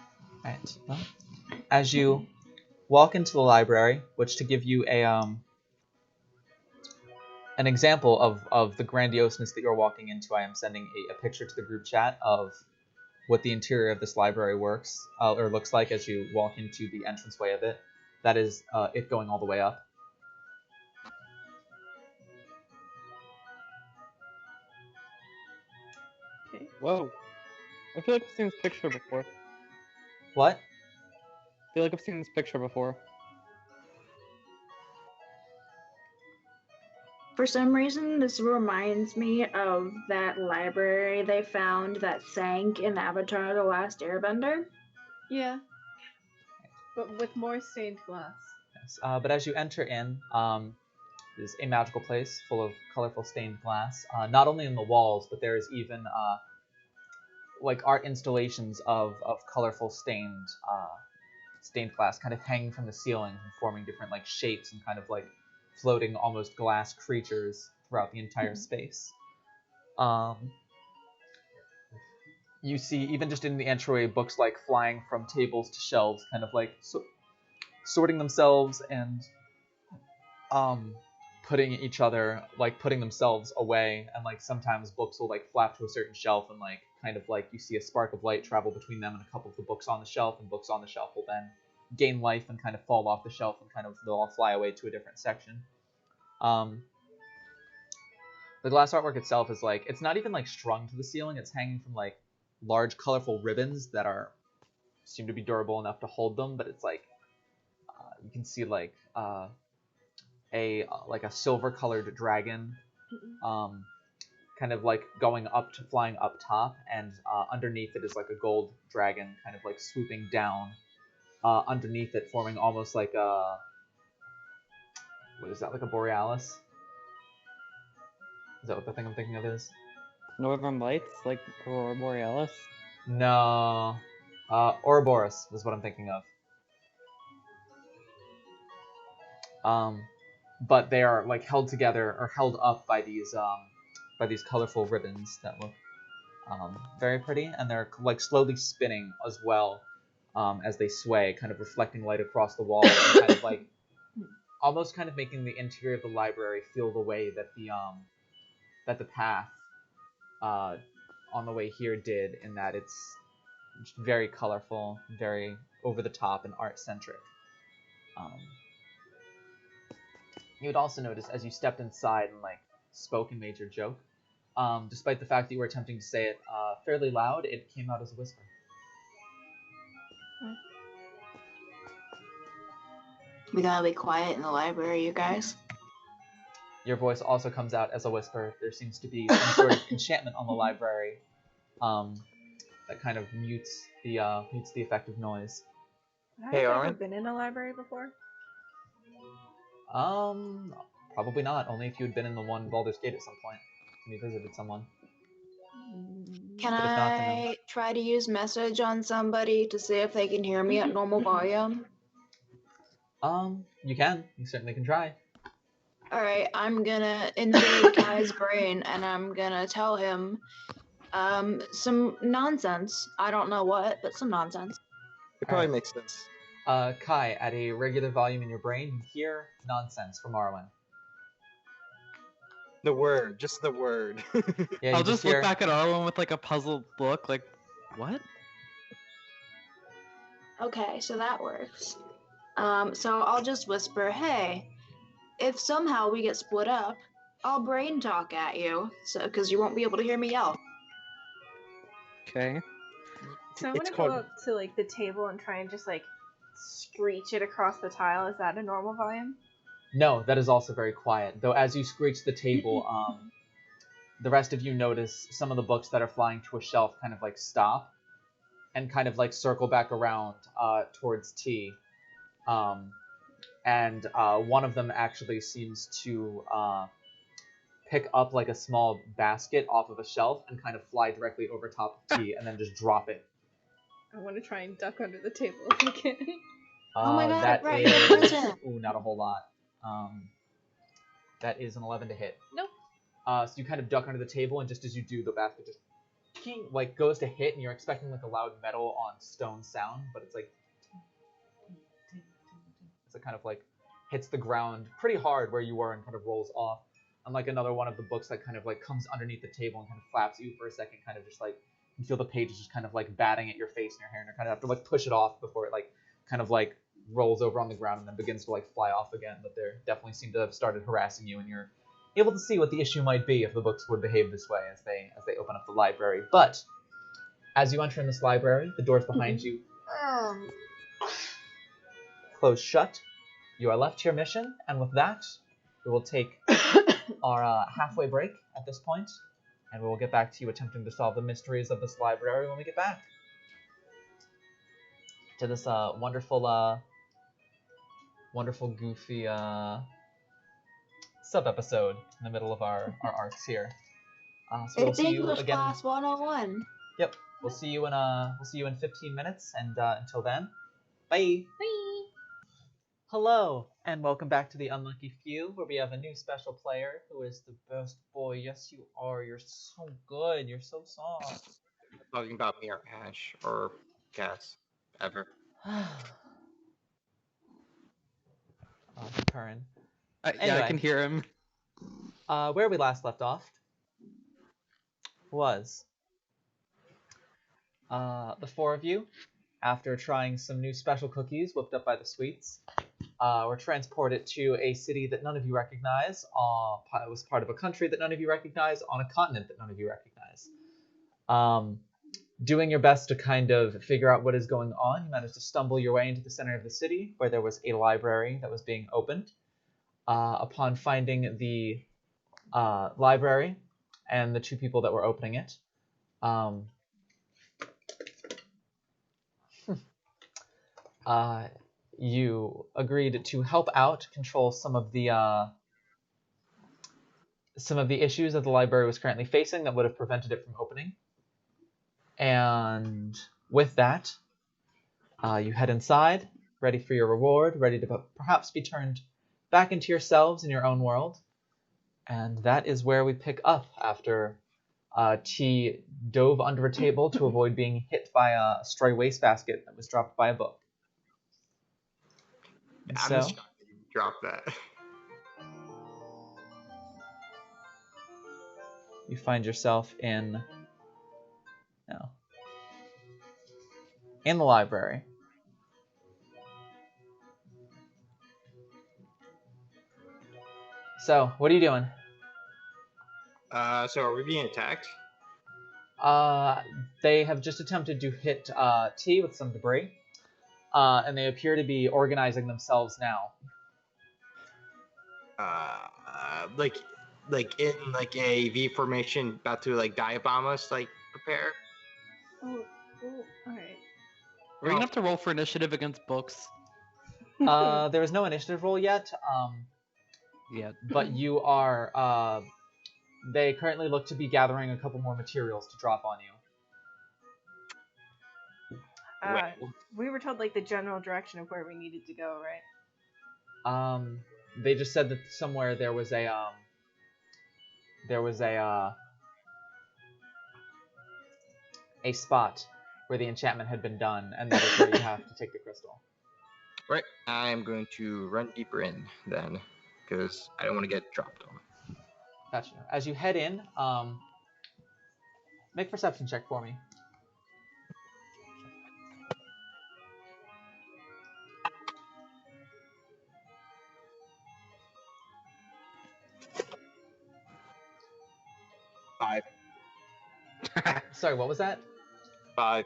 Right. Well, as you walk into the library, which to give you an example of the grandioseness that you're walking into, I am sending a picture to the group chat of what the interior of this library works or looks like as you walk into the entranceway of it. That is it going all the way up. Okay. Whoa. I feel like I've seen this picture before. What? I feel like I've seen this picture before. For some reason, this reminds me of that library they found that sank in Avatar: The Last Airbender. Yeah. But with more stained glass. Yes. But as you enter in, it is a magical place full of colorful stained glass. Not only in the walls, but there is even like art installations of colorful stained glass kind of hanging from the ceiling and forming different like shapes and kind of like floating almost glass creatures throughout the entire space. You see, even just in the entryway, books like flying from tables to shelves, kind of like sorting themselves and putting themselves away, and like sometimes books will like flap to a certain shelf and like kind of like you see a spark of light travel between them and a couple of the books on the shelf, and books on the shelf will then gain life and kind of fall off the shelf and kind of they'll all fly away to a different section. The glass artwork itself is like, it's not even like strung to the ceiling, it's hanging from like large colorful ribbons that seem to be durable enough to hold them, but it's like you can see like a silver colored dragon kind of like flying up top, and underneath it is like a gold dragon kind of like swooping down underneath it, forming almost like a, what is that, like a borealis? Is that what the thing I'm thinking of is? Northern Lights, like Aurora Borealis. No, Ouroboros is what I'm thinking of. But they are like held together or held up by these colorful ribbons that look Very pretty, and they're like slowly spinning as well as they sway, kind of reflecting light across the wall, and kind of like almost kind of making the interior of the library feel the way that the path on the way here did, in that it's very colorful, very over the top, and art centric. You would also notice as you stepped inside and like spoke and made your joke, despite the fact that you were attempting to say it fairly loud, it came out as a whisper. We gotta be quiet in the library, you guys. Your voice also comes out as a whisper. There seems to be some sort of enchantment on the library that kind of mutes the effect of noise. Have Hey, I ever Arwen? been in a library before? Probably not. Only if you had been in the one Baldur's Gate at some point and you visited someone. Can But if not, then I try to use message on somebody to see if they can hear me at normal volume? You can. You certainly can try. Alright, I'm gonna invade Kai's brain and I'm gonna tell him some nonsense. I don't know what, but some nonsense. It probably Alright. makes sense. Kai, at a regular volume in your brain, you hear nonsense from Arwen. The word, just the word. Yeah, I'll you just hear... look back at Arwen with like a puzzled look, like, what? Okay, so that works. So I'll just whisper, hey, if somehow we get split up, I'll brain talk at you, so because you won't be able to hear me yell. Okay. So I'm It's gonna called- go up to like the table and try and just like screech it across the tile. Is that a normal volume? No, that is also very quiet. Though as you screech the table, the rest of you notice some of the books that are flying to a shelf kind of like stop and kind of like circle back around towards T. And one of them actually seems to pick up like a small basket off of a shelf and kind of fly directly over top of T and then just drop it. I want to try and duck under the table if I can. Oh my God, that right, is... you're a person. Ooh, not a whole lot. That is an 11 to hit. Nope. So you kind of duck under the table, and just as you do, the basket just like goes to hit, and you're expecting like a loud metal on stone sound, but it's like as it kind of like hits the ground pretty hard where you were and kind of rolls off. Unlike another one of the books that kind of like comes underneath the table and kind of flaps you for a second, kind of just like you feel the pages just kind of like batting at your face and your hair, and you kind of have to like push it off before it like kind of like rolls over on the ground and then begins to like fly off again. But they definitely seem to have started harassing you, and you're able to see what the issue might be if the books would behave this way as they open up the library. But as you enter in this library, the doors behind you close shut. You are left to your mission, and with that, we will take our halfway break at this point, and we will get back to you attempting to solve the mysteries of this library when we get back to this wonderful, goofy sub-episode in the middle of our arcs here. So we'll It's see you English again. class 101. Yep, we'll see you in 15 minutes, and until then, bye. Bye. Hello, and welcome back to the Unlucky Few, where we have a new special player who is the best boy. Yes, you are. You're so good. You're so soft. Talking about me or Ash or Cass, ever. Curran. Yeah, Anyway. I can hear him. Where we last left off was the four of you, after trying some new special cookies whipped up by the Sweets, were transported to a city that none of you recognize. It was part of a country that none of you recognize, on a continent that none of you recognize. Doing your best to kind of figure out what is going on, you managed to stumble your way into the center of the city, where there was a library that was being opened. Upon finding the library and the two people that were opening it, you agreed to help out control some of the issues that the library was currently facing that would have prevented it from opening. And with that, you head inside, ready for your reward, ready to perhaps be turned back into yourselves in your own world. And that is where we pick up after T dove under a table to avoid being hit by a stray wastebasket that was dropped by a book. And I'm so, just shocked that you dropped that. you find yourself in the library. So, what are you doing? So are we being attacked? They have just attempted to hit T with some debris, and they appear to be organizing themselves now. Like in like a V formation, about to like dive bomb us, like prepare. Oh, alright. We're gonna have to roll for initiative against books. There is no initiative roll yet, Yeah. but you are. They currently look to be gathering a couple more materials to drop on you. We were told like the general direction of where we needed to go, right? They just said that somewhere there was a spot where the enchantment had been done, and that is where you have to take the crystal. Right. I'm going to run deeper in then, because I don't want to get dropped on. Gotcha. As you head in, make a perception check for me. Five. Sorry, what was that? 5.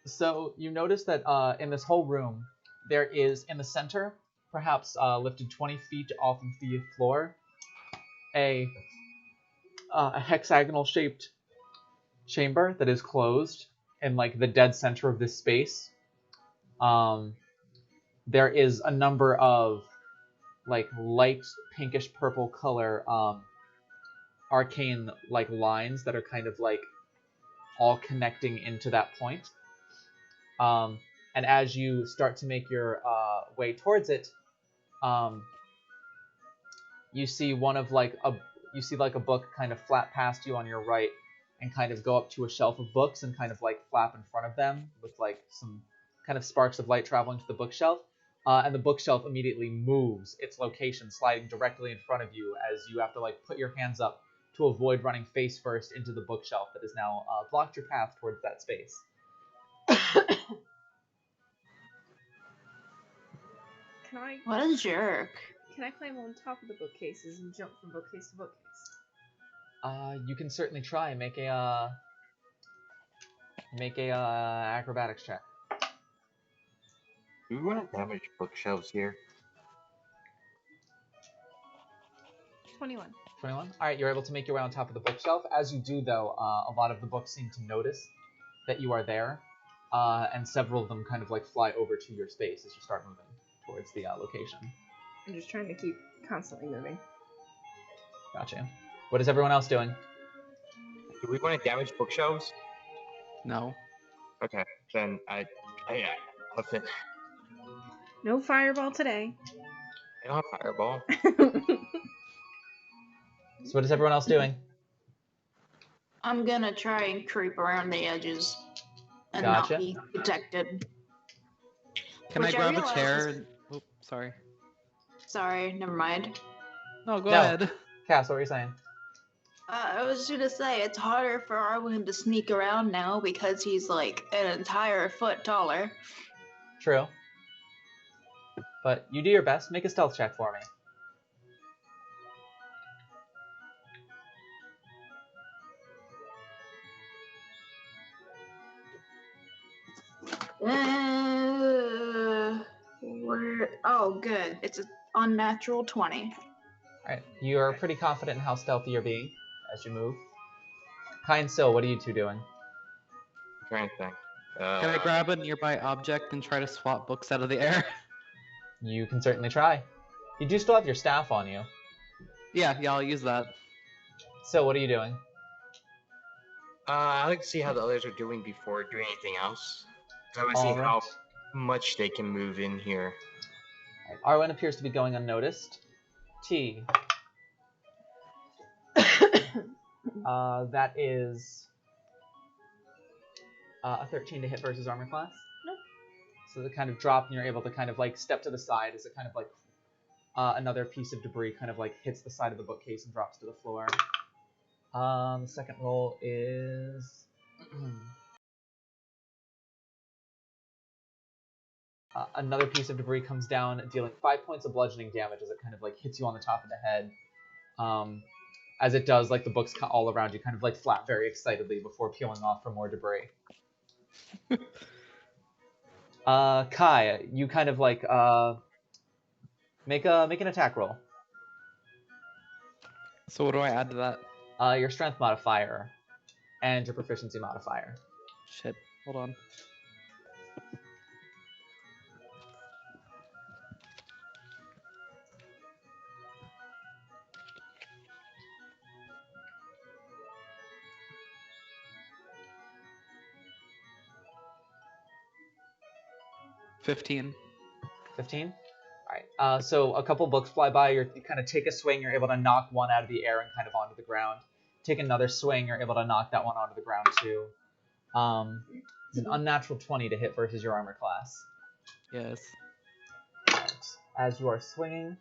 So you notice that in this whole room, there is in the center, perhaps lifted 20 feet off of the floor, a hexagonal-shaped chamber that is closed in like the dead center of this space. There is a number of like light pinkish purple color arcane like lines that are kind of like all connecting into that point. And as you start to make your way towards it, you see one of like a book kind of flap past you on your right and kind of go up to a shelf of books and kind of like flap in front of them with like some kind of sparks of light traveling to the bookshelf. And the bookshelf immediately moves its location, sliding directly in front of you as you have to like put your hands up to avoid running face first into the bookshelf that has now blocked your path towards that space. What a jerk. Can I climb on top of the bookcases and jump from bookcase to bookcase? You can certainly try and make a acrobatics check. Do we want to damage bookshelves here? 21. 21? Alright, you're able to make your way on top of the bookshelf. As you do, though, a lot of the books seem to notice that you are there, and several of them kind of like fly over to your space as you start moving towards the location. I'm just trying to keep constantly moving. Gotcha. What is everyone else doing? Do we want to damage bookshelves? No. Okay, then I listen. No fireball today. I don't have fireball. So what is everyone else doing? I'm gonna try and creep around the edges and Gotcha. not be detected. Can Which I I grab a realize chair? is- Oh, sorry. Sorry, never mind. No, go No. ahead. Cass, what were you saying? I was just gonna say, it's harder for Arwen to sneak around now because he's like an entire foot taller. True. But you do your best. Make a stealth check for me. Oh, good. It's an unnatural 20. Alright, you are pretty confident in how stealthy you're being as you move. Kai and Sil, what are you two doing? I'm trying to think. Can I grab a nearby object and try to swat books out of the air? You can certainly try. You do still have your staff on you. Yeah, I'll use that. So what are you doing? I like to see how the others are doing before doing anything else. So I want to see Alright. how much they can move in here. Arwen appears to be going unnoticed. T. That is a 13 to hit versus armor class. Nope. So they kind of drop, and you're able to kind of like step to the side as it kind of like another piece of debris kind of like hits the side of the bookcase and drops to the floor. The second roll is another piece of debris comes down, dealing 5 points of bludgeoning damage as it kind of like hits you on the top of the head. As it does, like the books all around you kind of like flap very excitedly before peeling off for more debris. Kai, you kind of like make an attack roll. So what do I add to that? Your strength modifier and your proficiency modifier. Shit. Hold on. $15. 15? Alright, so a couple books fly by, you kind of take a swing, you're able to knock one out of the air and kind of onto the ground. Take another swing, you're able to knock that one onto the ground too. It's an unnatural 20 to hit versus your armor class. Yes. Right. As you are swinging,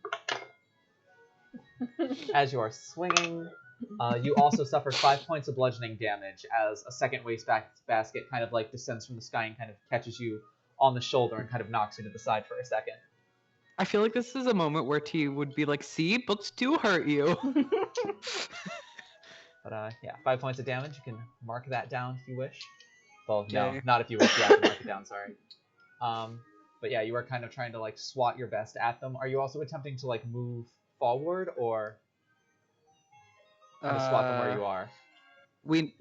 you also suffer 5 points of bludgeoning damage as a second basket kind of like descends from the sky and kind of catches you on the shoulder and kind of knocks you to the side for a second. I feel like this is a moment where T would be like, see, books do hurt you. But yeah, 5 points of damage. You can mark that down if you wish. Well, no, Okay. not if you wish. You have to mark it down, sorry. But yeah, you are kind of trying to like swat your best at them. Are you also attempting to like move forward or kind of swat them where you are? We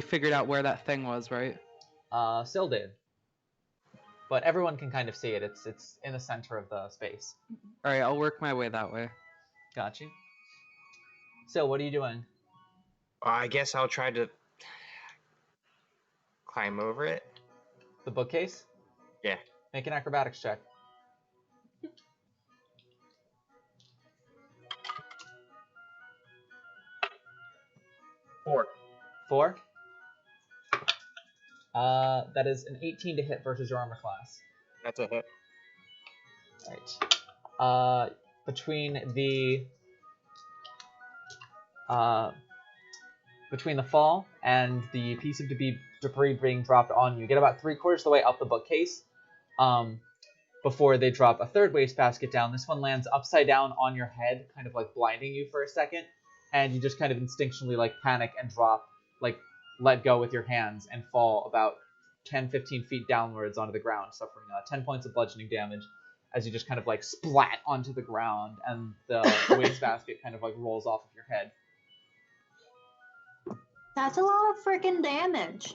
figured out where that thing was, right? Syl did. But everyone can kind of see it. It's in the center of the space. All right, I'll work my way that way. Got you. So, what are you doing? I guess I'll try to climb over it. The bookcase? Yeah. Make an acrobatics check. Four? That is an 18 to hit versus your armor class. That's a hit. Right. Between the fall and the piece of debris being dropped on you, get about 3/4 of the way up the bookcase before they drop a third wastebasket down. This one lands upside down on your head, kind of like blinding you for a second, and you just kind of instinctually like panic and drop, like let go with your hands and fall about 10-15 feet downwards onto the ground, suffering 10 points of bludgeoning damage as you just kind of like splat onto the ground, and the wastebasket kind of like rolls off of your head. That's a lot of freaking damage.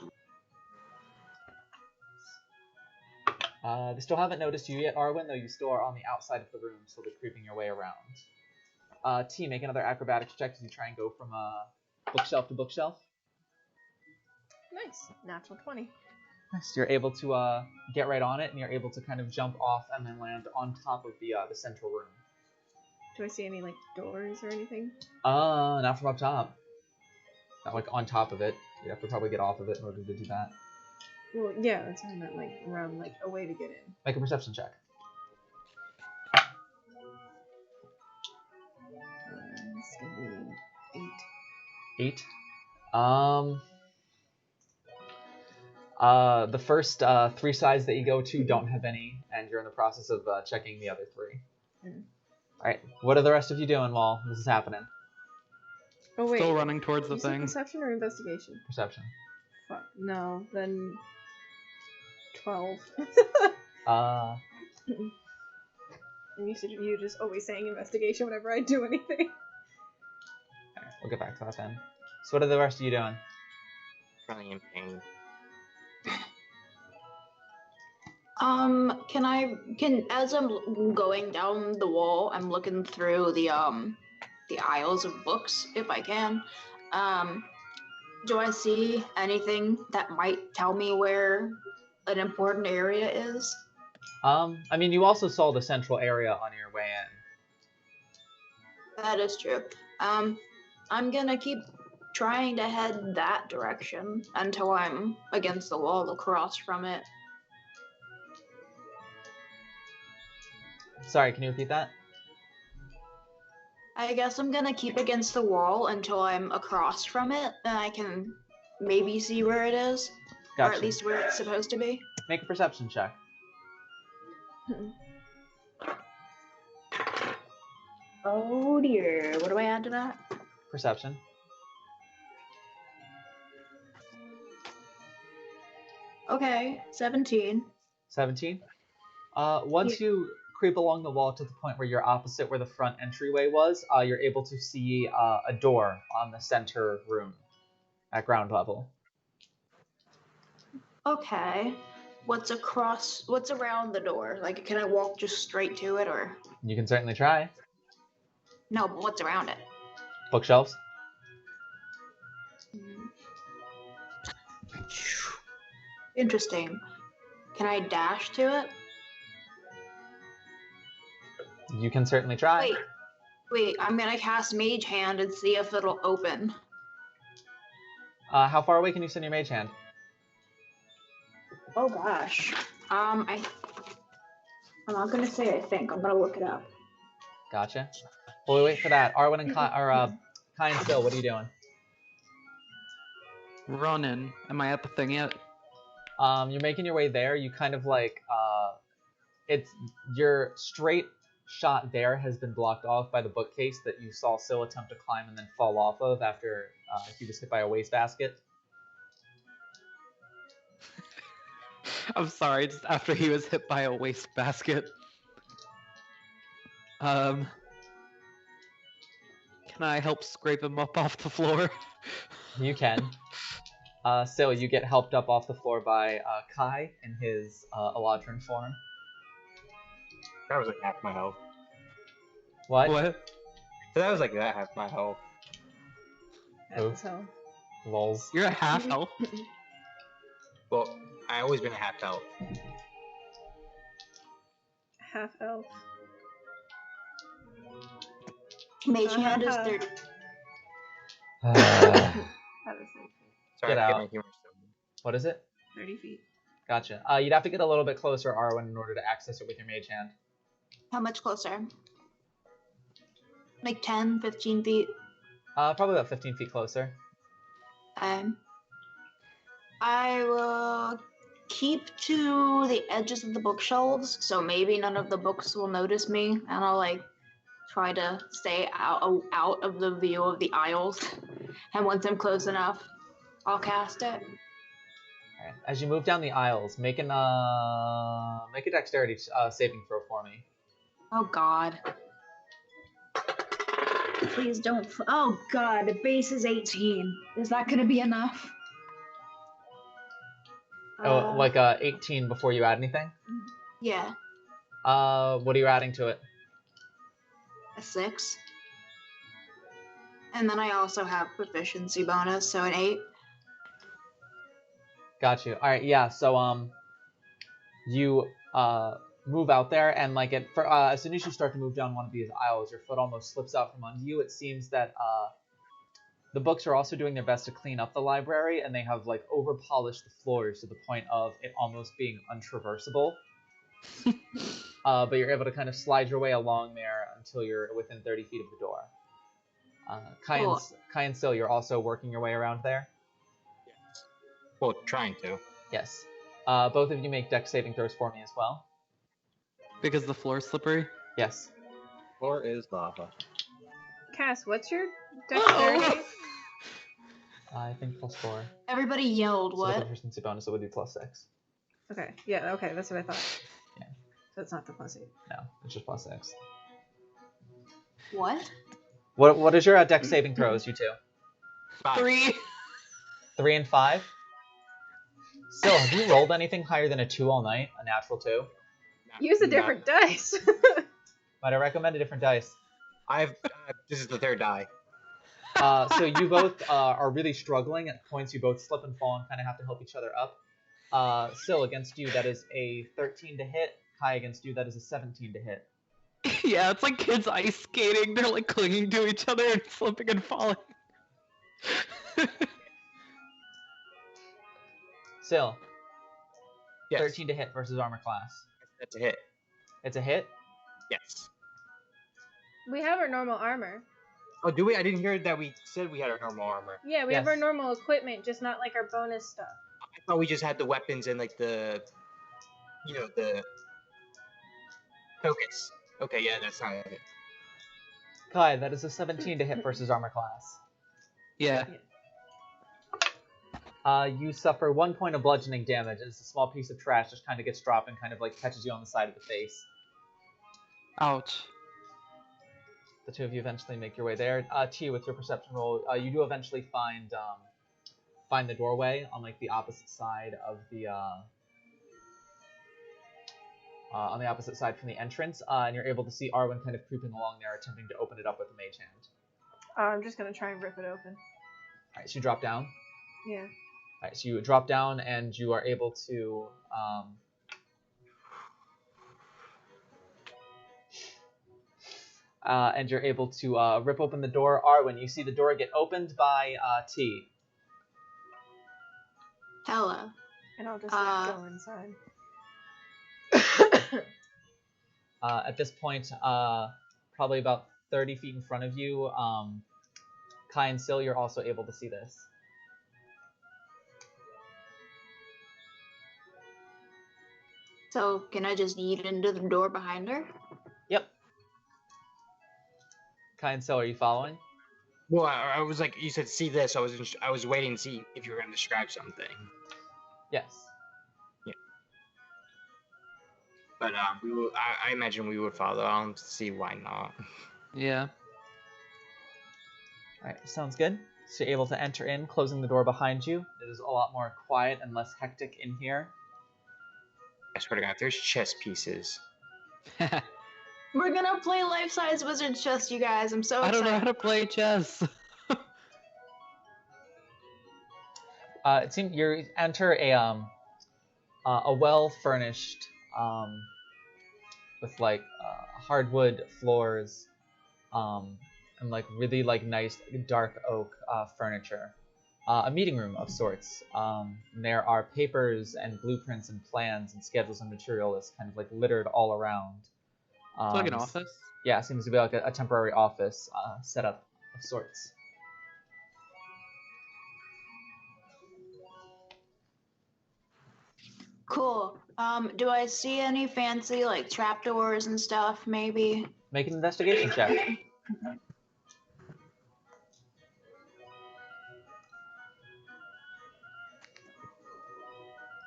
They still haven't noticed you yet, Arwen, though you still are on the outside of the room, slowly creeping your way around. T, make another acrobatics check as you try and go from bookshelf to bookshelf. Nice. Natural 20. Nice. You're able to get right on it, and you're able to kind of jump off and then land on top of the central room. Do I see any, like, doors or anything? Not from up top. Not like on top of it. You have to probably get off of it in order to do that. Well, yeah, that's what I meant, like, around, like, a way to get in. Make a perception check. It's gonna be 8. 8. The first 3 sides that you go to don't have any, and you're in the process of checking the other 3. Mm. Alright, what are the rest of you doing while this is happening? Oh, wait. Still running towards the You said thing. perception or investigation? Perception. Fuck. No, then 12. And you said you just always saying investigation whenever I do anything. Alright, we'll get back to that then. So what are the rest of you doing? Probably in pain. As I'm going down the wall, I'm looking through the aisles of books, if I can. Do I see anything that might tell me where an important area is? I mean, you also saw the central area on your way in. That is true. I'm gonna keep trying to head that direction until I'm against the wall across from it. Sorry, can you repeat that? I guess I'm gonna keep against the wall until I'm across from it, and I can maybe see where it is, or Gotcha. at least where it's supposed to be. Make a perception check. Oh dear, what do I add to that? Perception. Okay, 17. 17. Once you creep along the wall to the point where you're opposite where the front entryway was, you're able to see a door on the center room at ground level. Okay. What's around the door? Like, can I walk just straight to it, or? You can certainly try. No, but what's around it? Bookshelves. Interesting. Can I dash to it? You can certainly try. Wait, I'm gonna cast Mage Hand and see if it'll open. How far away can you send your mage hand? Oh gosh. I'm not gonna say I think. I'm gonna look it up. Gotcha. While we wait for that, Arwen and Kai and Phil, what are you doing? Running. Am I at the thing yet? You're making your way there. You kind of like it's your straight shot there has been blocked off by the bookcase that you saw Syl attempt to climb and then fall off of after he was hit by a wastebasket. I'm sorry, just after he was hit by a wastebasket. Can I help scrape him up off the floor? You can. Syl, you get helped up off the floor by Kai in his Eladrin form. That was like half my health. What? What? That was like that half my health. Oh. So Lols. You're at half health? Well, I always been a half health. half elf. Mage Hand is 30. How does it? Sorry, Get I out. get my humor still. What is it? 30 feet. Gotcha. You'd have to get a little bit closer, Arwen, in order to access it with your mage hand. How much closer? Like 10, 15 feet. Probably about 15 feet closer. I will keep to the edges of the bookshelves, so maybe none of the books will notice me, and I'll like try to stay out of the view of the aisles. And once I'm close enough, I'll cast it. Alright. As you move down the aisles, make a dexterity saving throw for me. Oh God. Please don't. Oh God, the base is 18. Is that gonna be enough? Oh, like 18 before you add anything? Yeah, What are you adding to it? a 6. And then I also have proficiency bonus, so an 8. Got you. Alright, yeah, so you move out there, and like as soon as you start to move down one of these aisles, your foot almost slips out from under you. It seems that the books are also doing their best to clean up the library, and they have like over polished the floors to the point of it almost being untraversable. But you're able to kind of slide your way along there until you're within 30 feet of the door. Cool. Kai and Syl, you're also working your way around there? Yes. Well, trying to. Yes. Both of you make dex saving throws for me as well. Because the floor's slippery? Yes. Floor is lava. Cass, what's your dexterity? I think +4. Everybody yelled, So with the what? proficiency bonus, it would be +6. Okay, yeah, okay, that's what I thought. Yeah. So it's not the +8. No, it's just +6. What? What is your dex saving throws, you two? 5. 3! 3 and 5? Syl, have you rolled anything higher than a 2 all night? A natural 2? Use a different dice. Might I recommend a different dice? This is the third die. So you both are really struggling. At points, you both slip and fall and kind of have to help each other up. Syl, against you, that is a 13 to hit. Kai, against you, that is a 17 to hit. Yeah, it's like kids ice skating. They're like clinging to each other and slipping and falling. Still, Yes. 13 to hit versus armor class. That's a hit. It's a hit. Yes. We have our normal armor. Oh, do we? I didn't hear that we said we had our normal armor. Yeah, we have our Yes. normal equipment, just not like our bonus stuff. I thought we just had the weapons and like the focus. Okay, yeah, that's not it. Kai, that is a 17 to hit versus armor class. Yeah. You suffer 1 point of bludgeoning damage as a small piece of trash just kind of gets dropped and kind of like catches you on the side of the face. Ouch. The two of you eventually make your way there. T, with your perception roll, you do eventually find the doorway on like the opposite side of the on the opposite side from the entrance, and you're able to see Arwen kind of creeping along there, attempting to open it up with a mage hand. I'm just gonna try and rip it open. All right, so you drop down. Yeah. All right, so you drop down and you are able to rip open the door. Arwen, you see the door get opened by T. Hello. And I'll just like, go inside. At this point, probably about 30 feet in front of you, Kai and Sil, you're also able to see this. So can I just yeet into the door behind her? Yep. Kai and Sil, are you following? Well, I was like, you said see this. I was waiting to see if you were gonna describe something. Yes. But we will. I imagine we would follow. I don't see why not. Yeah. Alright, sounds good. So you're able to enter in, closing the door behind you. It is a lot more quiet and less hectic in here. I swear to God, there's chess pieces. We're gonna play life-size wizard chess, you guys. I'm so I excited. don't know how to play chess. It seems you enter a well-furnished, with like hardwood floors, and like really like nice dark oak furniture. A meeting room of sorts. There are papers and blueprints and plans and schedules and material lists kind of like littered all around. It's like an office. Yeah, it seems to be like a temporary office setup of sorts. Cool. Do I see any fancy like trapdoors and stuff? Maybe. Make an investigation check.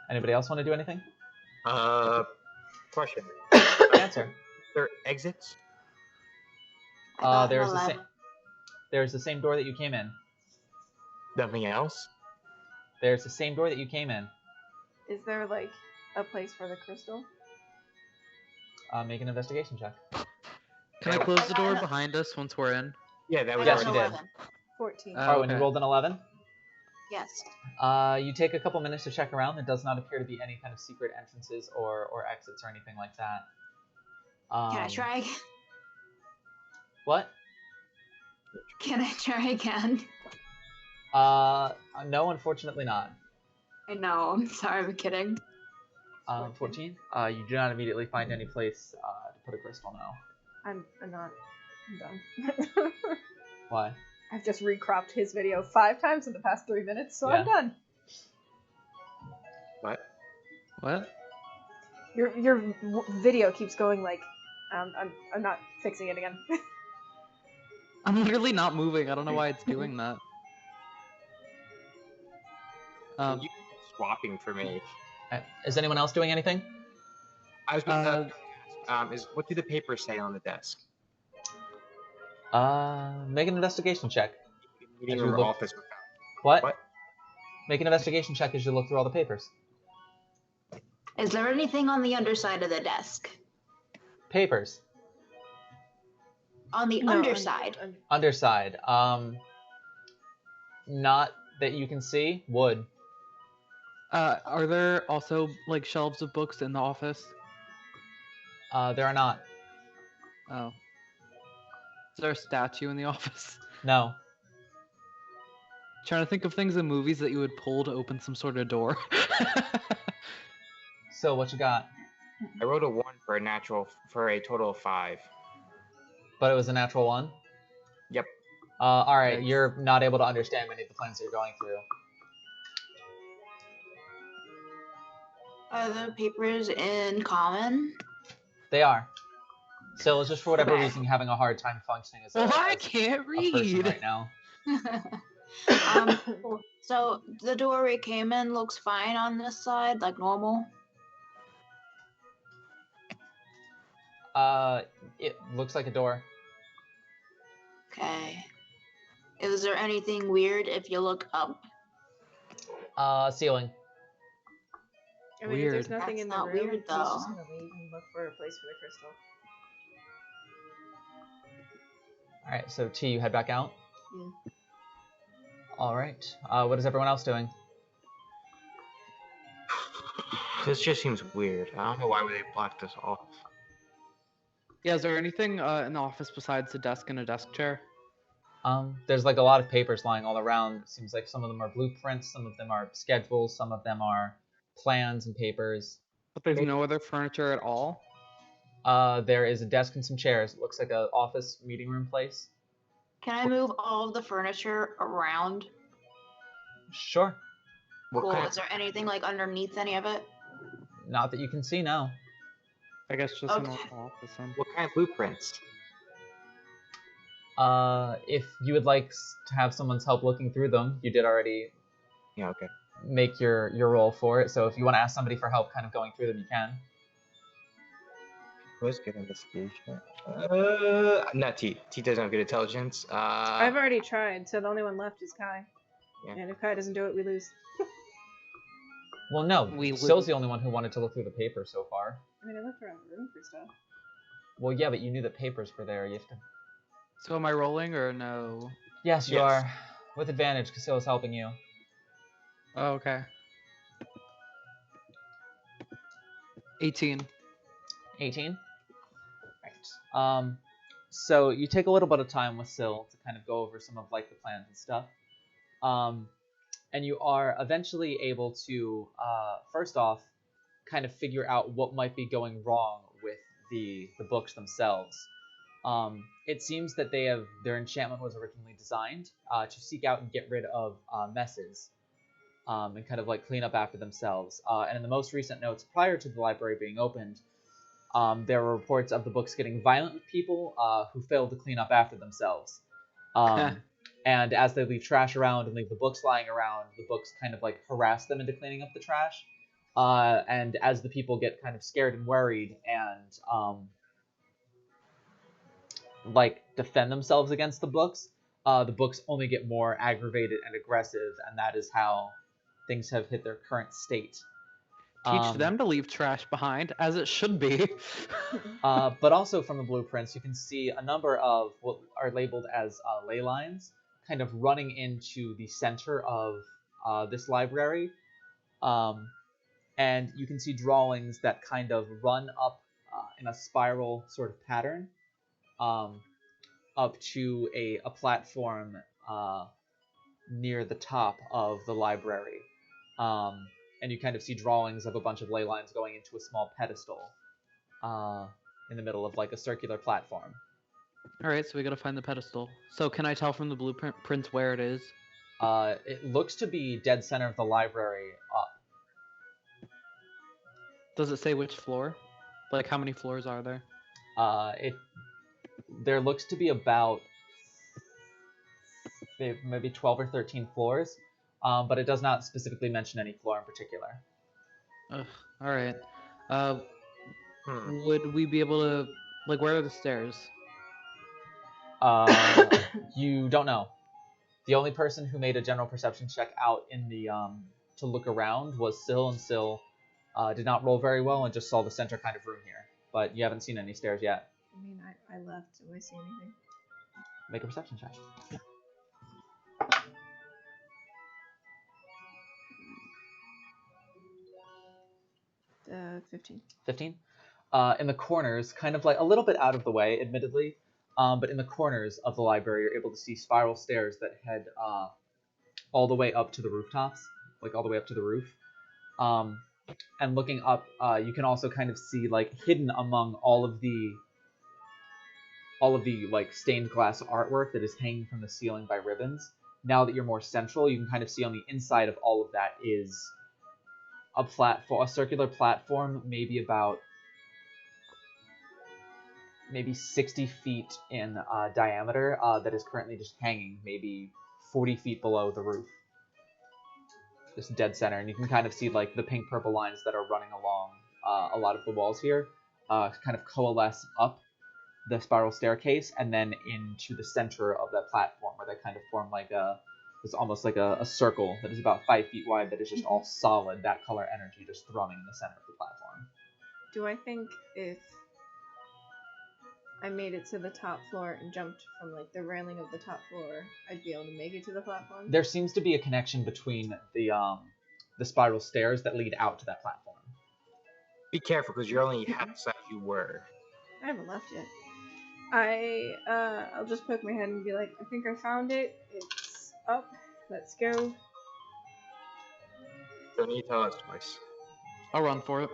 Anybody else want to do anything? Question. Answer. There exits? I got There's an the 11. same. There's the same door that you came in. Nothing else? There's the same door that you came in. Is there like a place for the crystal? Make an investigation check. Can I close the door behind us once we're in? Yeah, that was Yes, already you did. 11. 14. Oh, and you okay. rolled an 11? Yes. You take a couple minutes to check around. There does not appear to be any kind of secret entrances or exits or anything like that. Can I try? What? Can I try again? No, unfortunately not. I know. I'm sorry. I'm kidding. 14? You do not immediately find any place to put a crystal now. I'm done. Why? I've just recropped his video 5 times in the past 3 minutes, so I'm Yeah. done. What? What? Your video keeps going like, I'm not fixing it again. I'm literally not moving. I don't know why it's doing that. You swapping for me. Is anyone else doing anything? I was what do the papers say on the desk? Make an investigation check. Meeting As you room look- office. What? What? Make an investigation check as you look through all the papers. Is there anything on the underside of the desk? Papers. On the No, underside. Underside. Not that you can see. Wood. Are there also like shelves of books in the office? There are not. Oh. Is there a statue in the office? No. Trying to think of things in movies that you would pull to open some sort of door. So what you got? I rolled a 1 for a total of 5. But it was a natural 1? Yep. Alright, Yikes. you're not able to understand many of the plans that you're going through. Are the papers in common? They are. So it's just for whatever Okay. reason you're having a hard time functioning as Well, I as can't a person read. right now. Cool. So the door we came in looks fine on this side, like normal. It looks like a door. Okay. Is there anything weird if you look up? Ceiling. I mean, if there's Weird. nothing That's in the not room, weird, he's though. just gonna leave and look for a place for the crystal. Alright, so T, you head back out? Yeah. Alright. What is everyone else doing? This just seems weird. I don't know why they blocked this off. Yeah, is there anything in the office besides a desk and a desk chair? There's like a lot of papers lying all around. It seems like some of them are blueprints, some of them are schedules, some of them are plans and papers. But there's no other furniture at all? There is a desk and some chairs. It looks like an office meeting room place. Can I move all of the furniture around? Sure. What Cool. kind Is there anything like underneath any of it? Not that you can see, no. I guess just an Okay. office then. What kind of blueprints? If you would like to have someone's help looking through them, you did already Yeah, okay. make your roll for it. So if you want to ask somebody for help kind of going through them, you can. Who's good investigation? Not T. T doesn't have good intelligence. I've already tried, so the only one left is Kai. Yeah. And if Kai doesn't do it, we lose. Well, no. We Sill's would- the only one who wanted to look through the paper so far. I mean, I looked around the room for stuff. Well, yeah, but you knew the papers were there. You have to... So am I rolling or no? Yes, you Yes. are. With advantage, because Sill's helping you. Oh, okay. 18. 18? Right. So you take a little bit of time with Sill to kind of go over some of like the plans and stuff. And you are eventually able to, first off, kind of figure out what might be going wrong with the books themselves. It seems that their enchantment was originally designed to seek out and get rid of messes. And kind of like clean up after themselves. And in the most recent notes prior to the library being opened, there were reports of the books getting violent with people who failed to clean up after themselves. And as they leave trash around and leave the books lying around, the books kind of like harass them into cleaning up the trash. And as the people get kind of scared and worried and like defend themselves against the books only get more aggravated and aggressive, and that is how things have hit their current state. Teach them to leave trash behind, as it should be. But also from the blueprints, you can see a number of what are labeled as ley lines kind of running into the center of this library. And you can see drawings that kind of run up in a spiral sort of pattern up to a platform near the top of the library. And you kind of see drawings of a bunch of ley lines going into a small pedestal in the middle of like a circular platform. Alright, so we gotta find the pedestal. So can I tell from the blueprints where it is? It looks to be dead center of the library up. Does it say which floor? Like, how many floors are there? There looks to be about maybe 12 or 13 floors, but it does not specifically mention any floor in particular. Ugh, alright. Would we be able to... Like, where are the stairs? You don't know. The only person who made a general perception check out in the to look around was Sill, and Sill did not roll very well and just saw the center kind of room here. But you haven't seen any stairs yet. I mean, I left. Do I see anything? Make a perception check. 15. 15. In the corners, kind of like a little bit out of the way, admittedly, but in the corners of the library, you're able to see spiral stairs that head all the way up to the rooftops, like all the way up to the roof. And looking up, you can also kind of see like hidden among all of the like stained glass artwork that is hanging from the ceiling by ribbons. Now that you're more central, you can kind of see on the inside of all of that is a circular platform, maybe 60 feet in diameter, that is currently just hanging, maybe 40 feet below the roof. Just dead center, and you can kind of see like the pink-purple lines that are running along a lot of the walls here, kind of coalesce up the spiral staircase and then into the center of that platform, where they kind of form like it's almost like a circle that is about 5 feet wide that is just all solid, that color energy just thrumming in the center of the platform. Do I think if I made it to the top floor and jumped from like the railing of the top floor, I'd be able to make it to the platform? There seems to be a connection between the spiral stairs that lead out to that platform. Be careful, because you're only half the size you were. I haven't left yet. I'll just poke my head and be like, I think I found it. It's up. Let's go. Don't need to tell us twice. I'll run for it.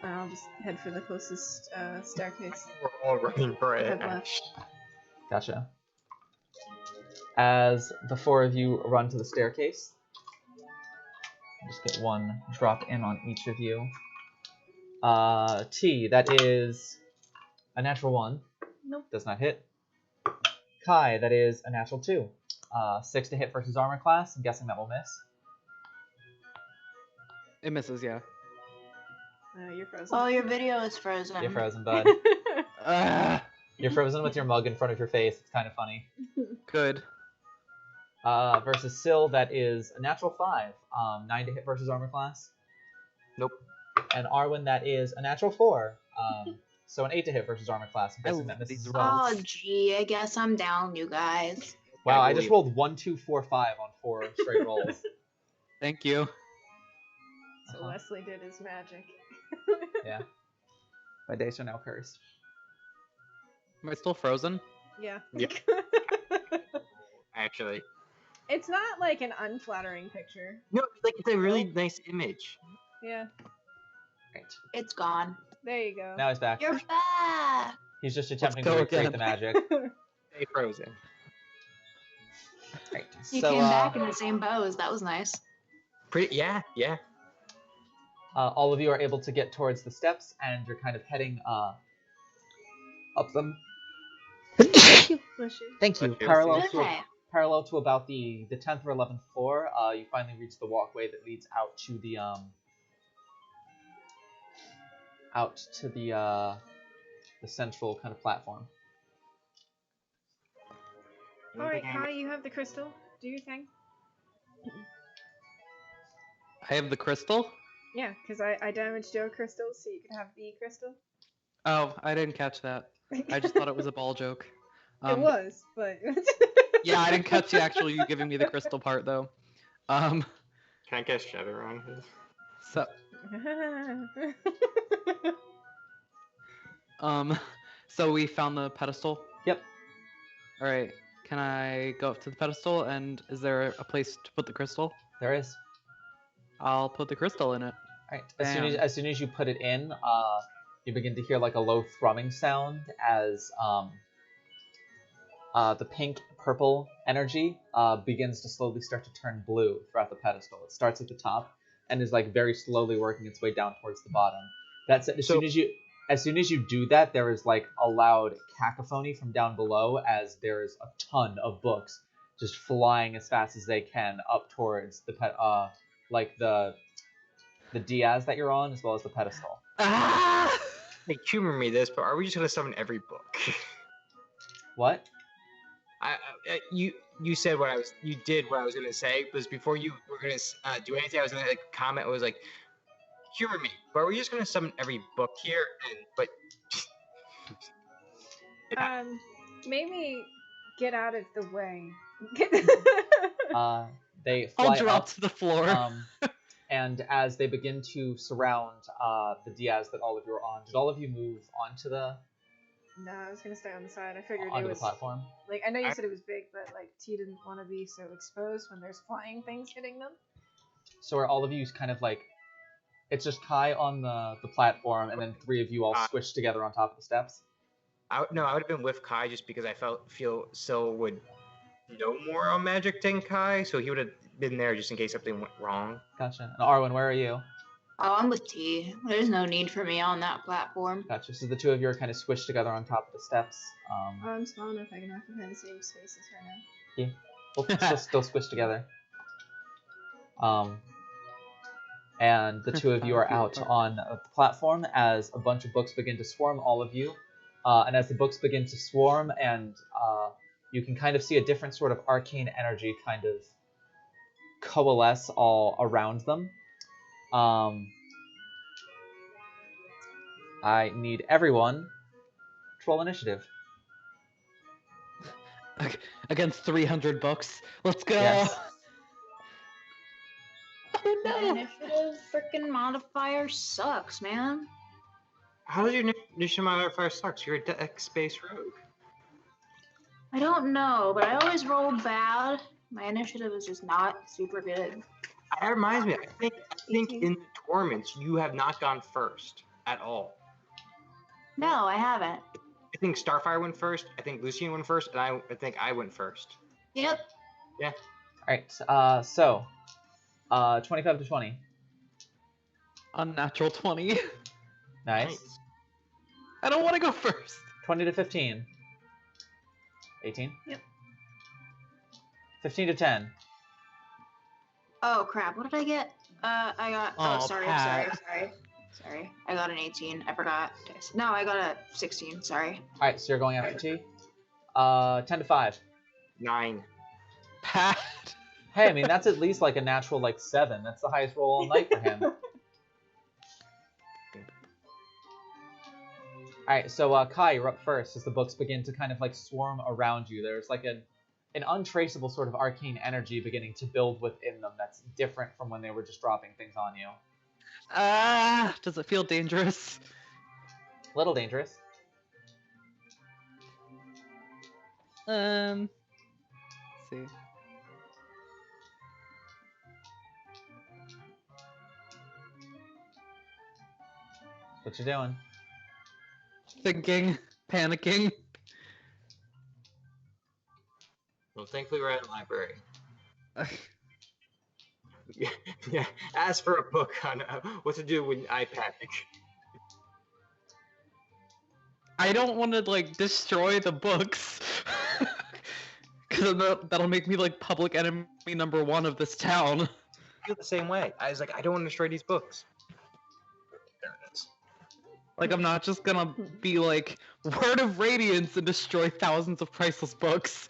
I'll just head for the closest staircase. We're all running for it. Head left. Gotcha. As the four of you run to the staircase, I'll just get one drop in on each of you. T, that is a natural 1. Nope. Does not hit. Kai, that is a natural 2. 6 to hit versus armor class. I'm guessing that will miss. It misses, yeah. You're frozen. Oh, your video is frozen. You're frozen, bud. You're frozen with your mug in front of your face. It's kind of funny. Good. Versus Syl, that is a natural 5. 9 to hit versus armor class. Nope. And Arwen, that is a natural 4. So an 8 to hit versus armor class. I'm guessing that misses as well. Oh, gee, I guess I'm down, you guys. Wow, I just rolled 1, 2, 4, 5 on 4 straight rolls. Thank you. So Wesley did his magic. Yeah. My days are now cursed. Am I still frozen? Yeah. Yeah. Actually. It's not like an unflattering picture. No, like it's a really nice image. Yeah. Right. It's gone. There you go. Now he's back. You're back! He's just attempting go to recreate again. the magic. Stay frozen. Right. You So, came back in the same pose. That was nice. Pretty, yeah. all of you are able to get towards the steps, and you're kind of heading up them. Bless you. Thank you. Bless you. Okay. Parallel to about the 10th or 11th floor, you finally reach the walkway that leads out to the central kind of platform. Alright, Kai, you have the crystal. Do your thing. I have the crystal? Yeah, because I damaged your crystal, so you could have the crystal. Oh, I didn't catch that. I just thought it was a ball joke. It was, but... Yeah, I didn't catch the actual you giving me the crystal part, though. Can I guess Shadow on his? So we found the pedestal? Yep. Alright, can I go up to the pedestal, and is there a place to put the crystal? There is. I'll put the crystal in it. Alright. Bam. As soon as you put it in, you begin to hear like a low thrumming sound as the pink-purple energy begins to slowly start to turn blue throughout the pedestal. It starts at the top and is like very slowly working its way down towards the bottom. That's it. As soon as you do that, there is like a loud cacophony from down below as there's a ton of books just flying as fast as they can up towards the the Diaz that you're on, as well as the pedestal. Ah! Like, humor me this, but are we just gonna summon every book? What? You said you did what I was gonna say, because before you were gonna do anything, I was gonna like comment was like, humor me, but are we just gonna summon every book here? Maybe get out of the way. They I'll fly drop up, to the floor. and as they begin to surround the Diaz that all of you are on, did all of you move onto the No, I was gonna stay on the side. I figured onto it the was platform. like I know you said it was big, but like T didn't want to be so exposed when there's flying things hitting them. So are all of you kind of like, it's just Kai on the platform, and then 3 of you all squished together on top of the steps? No, I would have been with Kai just because I feel Sil would know more on magic than Kai, so he would have been there just in case something went wrong. Gotcha. And Arwen, where are you? Oh, I'm with T. There's no need for me on that platform. Gotcha. So the 2 of you are kind of squished together on top of the steps. I'm small enough I can occupy the same space as her now. We'll still squished together. And the 2 of you are out on the platform as a bunch of books begin to swarm all of you. And as the books begin to swarm, and you can kind of see a different sort of arcane energy kind of coalesce all around them. I need everyone to roll initiative. Against 300 books. Let's go. Yes. Oh My no. initiative freaking modifier sucks, man. How does your initiative modifier sucks? You're a dex-based rogue. I don't know, but I always roll bad. My initiative is just not super good. That reminds me, I think in the tournaments you have not gone first at all. No, I haven't. I think Starfire went first, I think Lucian went first, and I think I went first. Yep. Yeah. Alright, so 25 to 20. Unnatural 20. Nice. I don't want to go first. 20 to 15. 18? Yep. 15 to 10. Oh crap! What did I get? I got. Oh, Oh, sorry. Pat. I got an 18. I forgot. No, I got a 16. Sorry. Alright, so you're going after T. 10 to 5. 9. Pat. Hey, I mean, that's at least like a natural, like, 7. That's the highest roll all night for him. Alright, so Kai, you're up first as the books begin to kind of like swarm around you. There's like an untraceable sort of arcane energy beginning to build within them that's different from when they were just dropping things on you. Does it feel dangerous? A little dangerous. Let's see. What you doing? Thinking, panicking. Well, thankfully we're at a library. Yeah, ask for a book on what to do when I panic. I don't want to like destroy the books, because that'll make me like public enemy #1 of this town. I feel the same way. I was like, I don't want to destroy these books. There it is. Like I'm not just gonna be like Word of Radiance and destroy thousands of priceless books.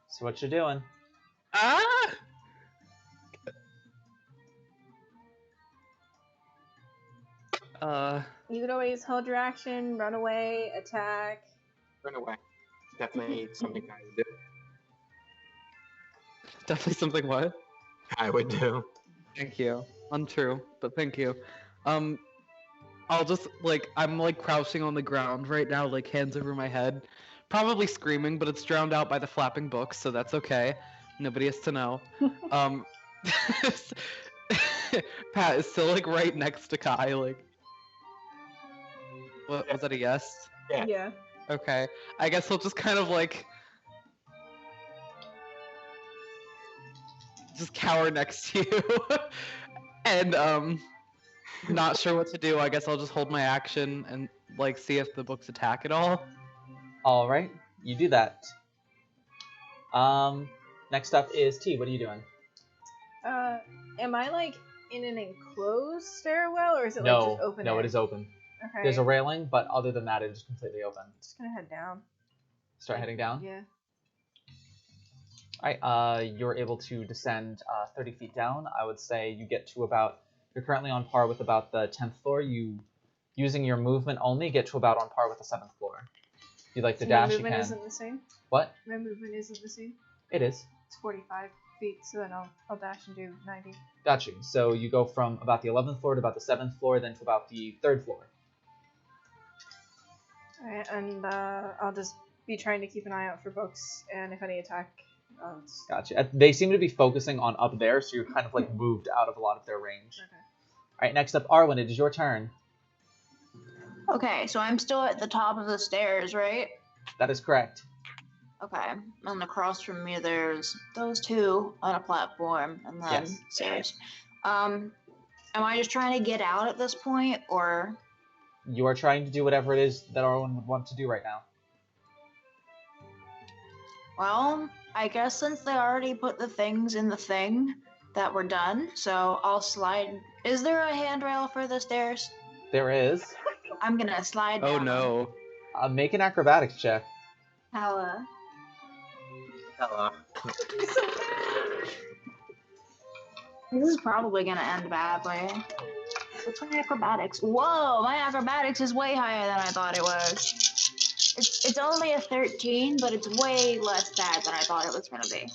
So what you doing? Ah! You could always hold your action, run away, attack. Run away. Definitely something I would do. Definitely something what? I would do. Thank you. Untrue, but thank you. I'll just like I'm like crouching on the ground right now, like hands over my head, probably screaming, but it's drowned out by the flapping books, so that's okay. Nobody has to know. Pat is still like right next to Kai. Like, what was that a yes? Yeah. Yeah. Okay, I guess he'll just kind of like just cower next to you, and not sure what to do. I guess I'll just hold my action and like see if the books attack at all. All right, you do that. Next up is T. What are you doing? Am I like in an enclosed stairwell or is it No, like just open? no, air? it is open. Okay. There's a railing, but other than that, it is completely open. Just gonna head down. Start heading down. Yeah. Alright, you're able to descend 30 feet down. I would say you get to about, you're currently on par with about the 10th floor. You, using your movement only, get to about on par with the 7th floor. If you'd like to So dash, my you movement can. isn't the same? What? My movement isn't the same? It is. It's 45 feet, so then I'll dash and do 90. Got you. So you go from about the 11th floor to about the 7th floor, then to about the 3rd floor. Alright, and I'll just be trying to keep an eye out for books and if any attack. Gotcha. They seem to be focusing on up there, so you're kind of like moved out of a lot of their range. Okay. Alright, next up, Arwen, it is your turn. Okay, so I'm still at the top of the stairs, right? That is correct. Okay, and across from me there's those two on a platform, and then Yes. stairs. Am I just trying to get out at this point, or? You are trying to do whatever it is that Arwen would want to do right now. Well, I guess since they already put the things in the thing that were done, so I'll slide. Is there a handrail for the stairs? There is. I'm gonna slide Oh down. no. Make an acrobatics check. Hella. Hello. This is probably gonna end badly. What's my acrobatics? Whoa, my acrobatics is way higher than I thought it was. It's only a 13, but it's way less bad than I thought it was gonna be.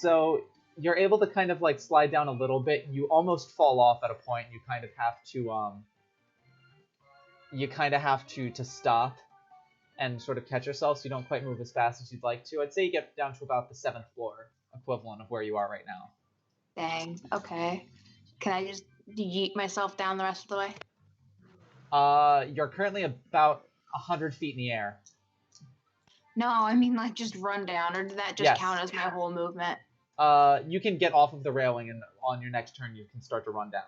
So you're able to kind of like slide down a little bit. You almost fall off at a point. You kind of have to stop and sort of catch yourself, so you don't quite move as fast as you'd like to. I'd say you get down to about the 7th floor equivalent of where you are right now. Dang. Okay. Can I just yeet myself down the rest of the way? You're currently about 100 feet in the air. No, I mean like just run down, or did that just Yes. count as my whole movement? You can get off of the railing, and on your next turn, you can start to run down.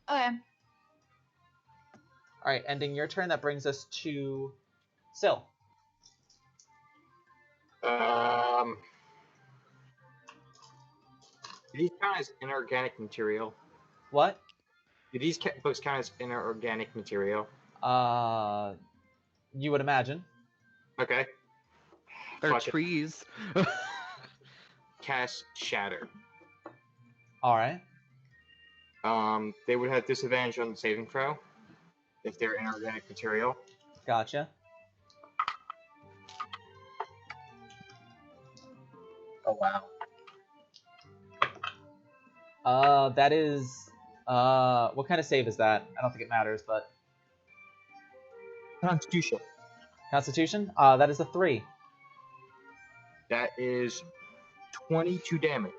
Okay. All right, ending your turn. That brings us to Syl. Do these count as inorganic material? What? Do these books count as inorganic material? You would imagine. Okay. They're Fuck it. trees. Cast Shatter. All right. They would have disadvantage on the saving throw if they're inorganic material. Gotcha. Oh wow. That is. What kind of save is that? I don't think it matters, but Constitution. Constitution. That is a 3. That is 22 damage.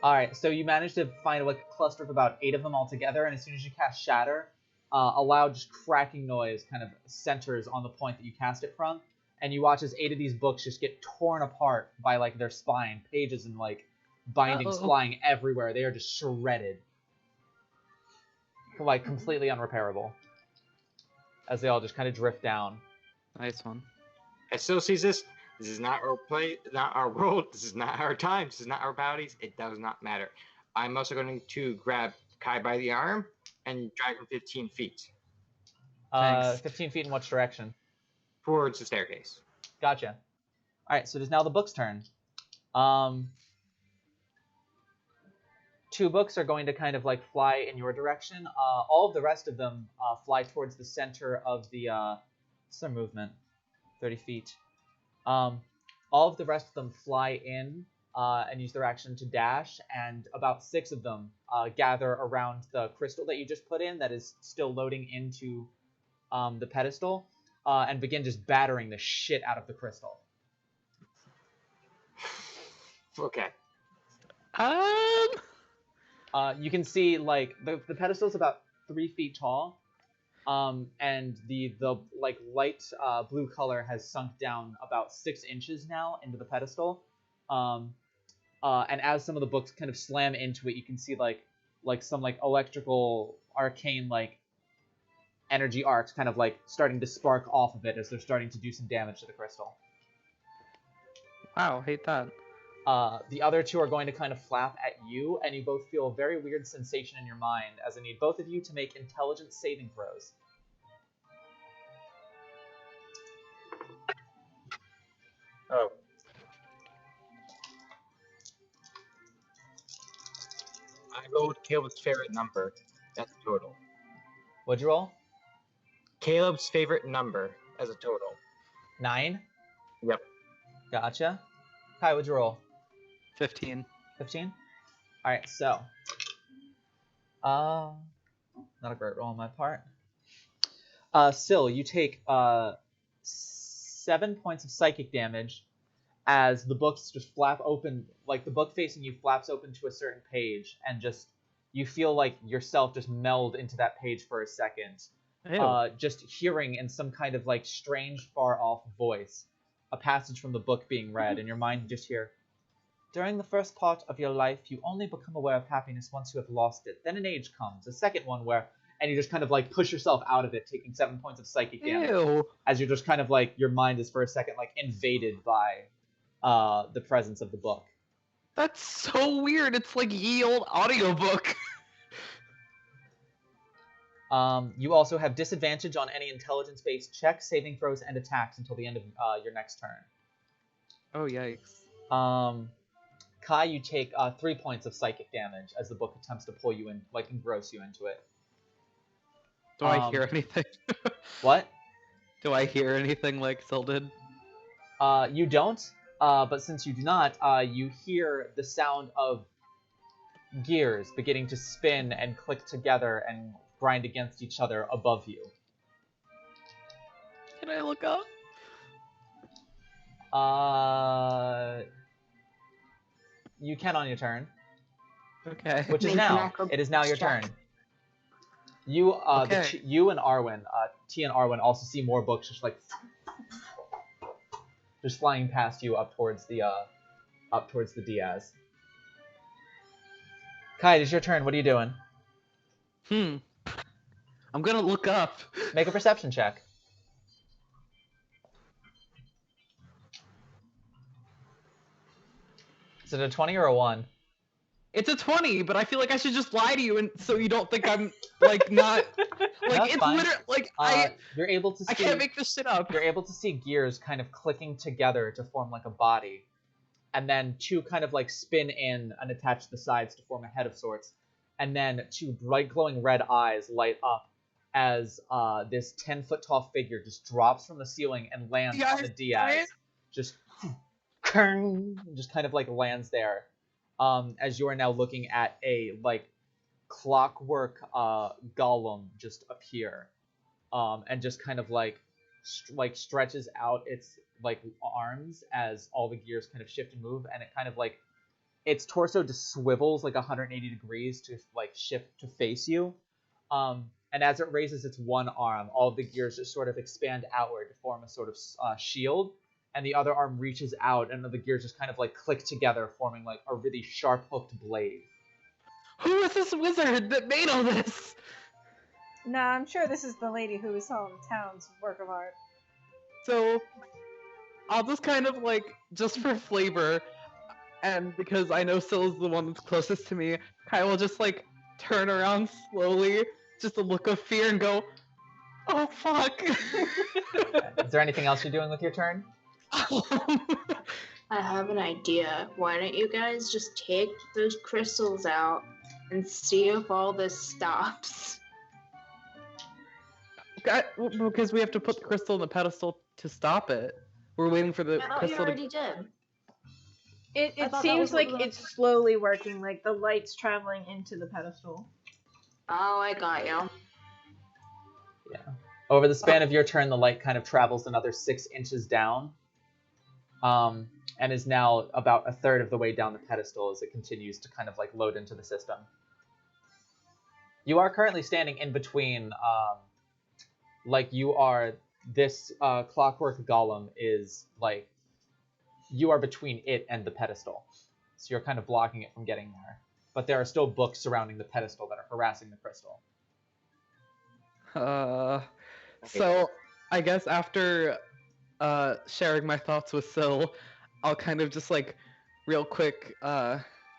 All right. So you managed to find like a cluster of about 8 of them all together, and as soon as you cast Shatter, a loud just cracking noise kind of centers on the point that you cast it from, and you watch as 8 of these books just get torn apart by like their spine, pages and like bindings flying everywhere. They are just shredded, like completely unrepairable, as they all just kind of drift down. Nice one. I still sees this. This is not our play, not our world. This is not our time. This is not our bounties. It does not matter. I'm also going to grab Kai by the arm and drag him 15 feet. Thanks. 15 feet in which direction? Towards the staircase. Gotcha. All right, so it is now the book's turn. 2 books are going to kind of like fly in your direction. All of the rest of them fly towards the center of the. What's their movement? 30 feet. All of the rest of them fly in and use their action to dash, and about 6 of them gather around the crystal that you just put in that is still loading into the pedestal, and begin just battering the shit out of the crystal. Okay. You can see like the pedestal is about 3 feet tall, and the like light blue color has sunk down about 6 inches now into the pedestal. And as some of the books kind of slam into it, you can see like some like electrical arcane like energy arcs kind of like starting to spark off of it as they're starting to do some damage to the crystal. Wow, hate that. The other 2 are going to kind of flap at you, and you both feel a very weird sensation in your mind as I need both of you to make intelligence saving throws. Oh. I rolled Caleb's favorite number. That's a total. What'd you roll? Caleb's favorite number as a total. 9? Yep. Gotcha. Kai, what'd you roll? 15. 15? Alright, so. Not a great roll on my part. Syl, you take 7 points of psychic damage as the books just flap open, like the book facing you flaps open to a certain page, and just you feel like yourself just meld into that page for a second. Ew. Just hearing in some kind of like strange far off voice a passage from the book being read, and your mind you just hear, during the first part of your life, you only become aware of happiness once you have lost it. Then an age comes, a second one where, and you just kind of like push yourself out of it, taking 7 points of psychic damage. Ew. As you're just kind of like, your mind is for a second like invaded by the presence of the book. That's so weird. It's like ye old audiobook. You also have disadvantage on any intelligence-based checks, saving throws, and attacks until the end of your next turn. Oh, yikes. Kai, you take 3 points of psychic damage as the book attempts to pull you in, like engross you into it. Do I hear anything? What? Do I hear anything like Syl did? You don't, but since you do not, you hear the sound of gears beginning to spin and click together and grind against each other above you. Can I look up? You can on your turn, Okay. which is Make an now. It is now your check. turn. You, Okay. you and Arwen, T and Arwen also see more books just like just flying past you up towards the Diaz. Kai, it is your turn. What are you doing? I'm gonna look up. Make a perception check. Is it a 20 or a 1? It's a 20, but I feel like I should just lie to you, and so you don't think I'm like not like That's it's fine. literally like You're able to see. I can't make this shit up. You're able to see gears kind of clicking together to form like a body, and then two kind of like spin in and attach to the sides to form a head of sorts, and then two bright glowing red eyes light up as this 10-foot tall figure just drops from the ceiling and lands on the Diaz. Just kind of like lands there. As you are now looking at a like clockwork golem just appear, and just kind of like stretches out its like arms as all the gears kind of shift and move, and it kind of like its torso just swivels like 180 degrees to like shift to face you. And as it raises its one arm, all of the gears just sort of expand outward to form a sort of shield. And the other arm reaches out, and the gears just kind of like click together, forming like a really sharp hooked blade. Who is this wizard that made all this? Nah, I'm sure this is the lady who we saw in the town's work of art. So I'll just kind of like, just for flavor, and because I know Syl is the one that's closest to me, Kai will just like turn around slowly, just a look of fear, and go, "Oh fuck." Is there anything else you're doing with your turn? I have an idea. Why don't you guys just take those crystals out and see if all this stops? Because we have to put the crystal on the pedestal to stop it. We're waiting for the I thought you crystal already did. I It thought that seems was like what the- it's slowly working, like the light's traveling into the pedestal. Oh, I got you. Yeah. Over the span of your turn, the light kind of travels another 6 inches down, and is now about a third of the way down the pedestal as it continues to kind of like load into the system. You are currently standing in between, like you are, this clockwork golem is like, you are between it and the pedestal. So you're kind of blocking it from getting there. But there are still books surrounding the pedestal that are harassing the crystal. So I guess after sharing my thoughts with Syl, I'll kind of just like real quick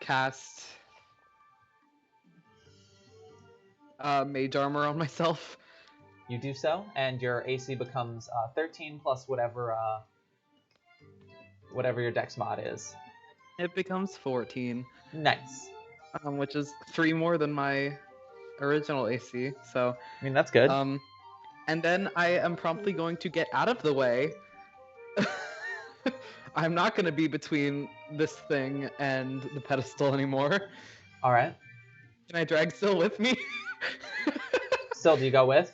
cast mage armor on myself. You do so, and your AC becomes 13 plus whatever your dex mod is. It becomes 14, Nice. which is 3 more than my original AC. So I mean, that's good. and then I am promptly going to get out of the way. I'm not going to be between this thing and the pedestal anymore. All right. Can I drag Syl with me? Syl, do you go with?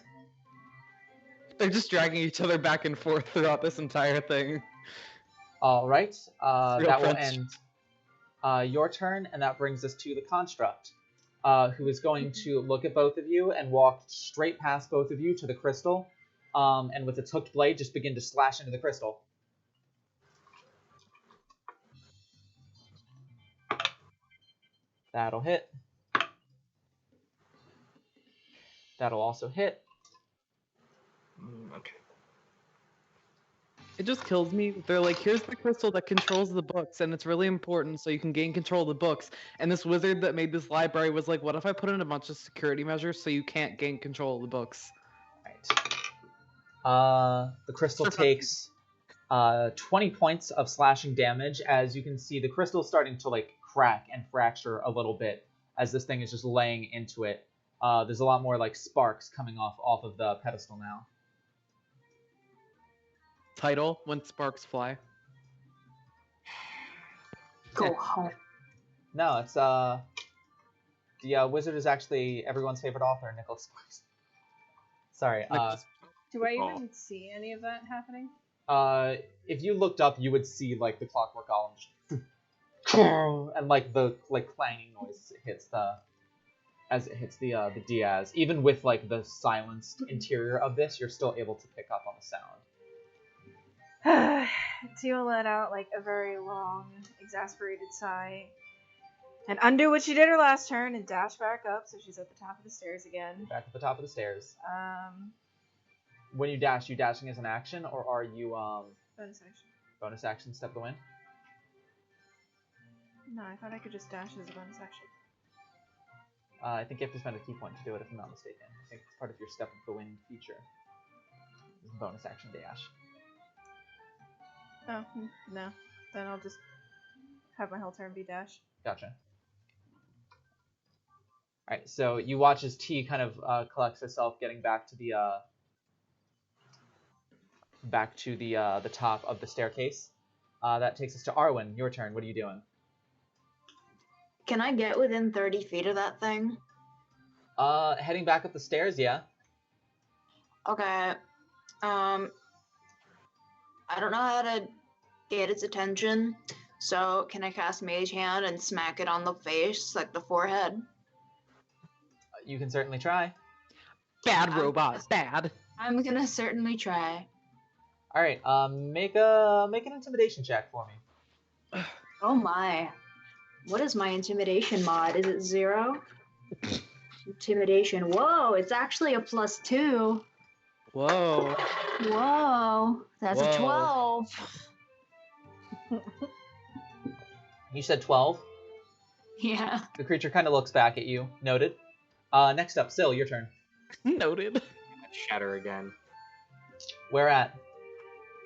They're just dragging each other back and forth throughout this entire thing. All right. Real That will French. end your turn, and that brings us to the construct, who is going to look at both of you and walk straight past both of you to the crystal, and with its hooked blade, just begin to slash into the crystal. That'll hit. That'll also hit. Okay. It just kills me. They're like, here's the crystal that controls the books, and it's really important so you can gain control of the books. And this wizard that made this library was like, what if I put in a bunch of security measures so you can't gain control of the books? Right. The crystal takes 20 points of slashing damage. As you can see, the crystal is starting to like crack and fracture a little bit as this thing is just laying into it. There's a lot more like sparks coming off of the pedestal now. Title, When Sparks Fly. Go home. No, it's the wizard is actually everyone's favorite author, Nicholas Sparks. Sorry. Do I even see any of that happening? If you looked up, you would see like the clockwork column, and like the clanging noise hits as it hits the Diaz. Even with like the silenced interior of this, you're still able to pick up on the sound. Teal let out like a very long, exasperated sigh, and undo what she did her last turn and dash back up, so she's at the top of the stairs again. Back at the top of the stairs. When you dashing as an action, or are you bonus action. bonus action step of the wind? No, I thought I could just dash as a bonus action. I think you have to spend a key point to do it, if I'm not mistaken. I think it's part of your step of the wind feature. Bonus action dash. Oh, no. Then I'll just have my whole turn be dash. Gotcha. Alright, so you watch as T kind of collects herself, getting back to the top of the staircase. That takes us to Arwen. Your turn. What are you doing? Can I get within 30 feet of that thing? Heading back up the stairs, yeah. Okay. I don't know how to get its attention, so can I cast Mage Hand and smack it on the face, like the forehead? You can certainly try. Bad robot, bad. I'm gonna certainly try. Alright, make an intimidation check for me. Oh my. What is my intimidation mod? Is it 0? Intimidation. Whoa, it's actually a +2. Whoa. Whoa, that's a Whoa. 12. You said 12. Yeah. The creature kind of looks back at you. Noted. Next up, Syl, your turn. Noted. Shatter again. Where at?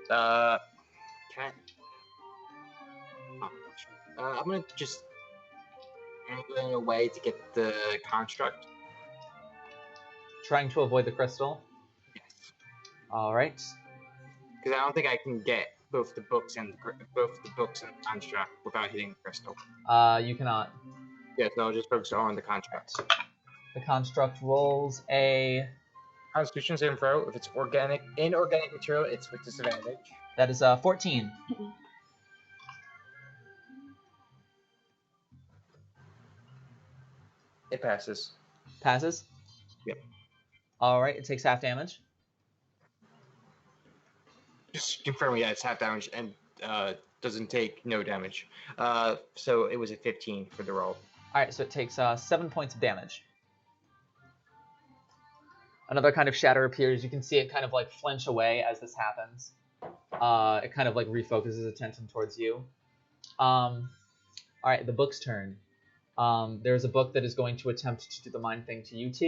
Can I? I'm gonna just angle in a way to get the construct. Trying to avoid the crystal. Yes. Alright. Because I don't think I can get both the books and the construct without hitting the crystal. You cannot. Yes, no, just focus on the construct. The construct rolls a... Constitution saving throw. If it's inorganic material, it's with disadvantage. That is 14. It passes. Passes? Yep. Alright, it takes half damage. Just confirming that it's half damage and doesn't take no damage. So it was a 15 for the roll. Alright, so it takes 7 points of damage. Another kind of shatter appears. You can see it kind of like flinch away as this happens. It kind of like refocuses attention towards you. Alright, the book's turn. There's a book that is going to attempt to do the mind thing to UT.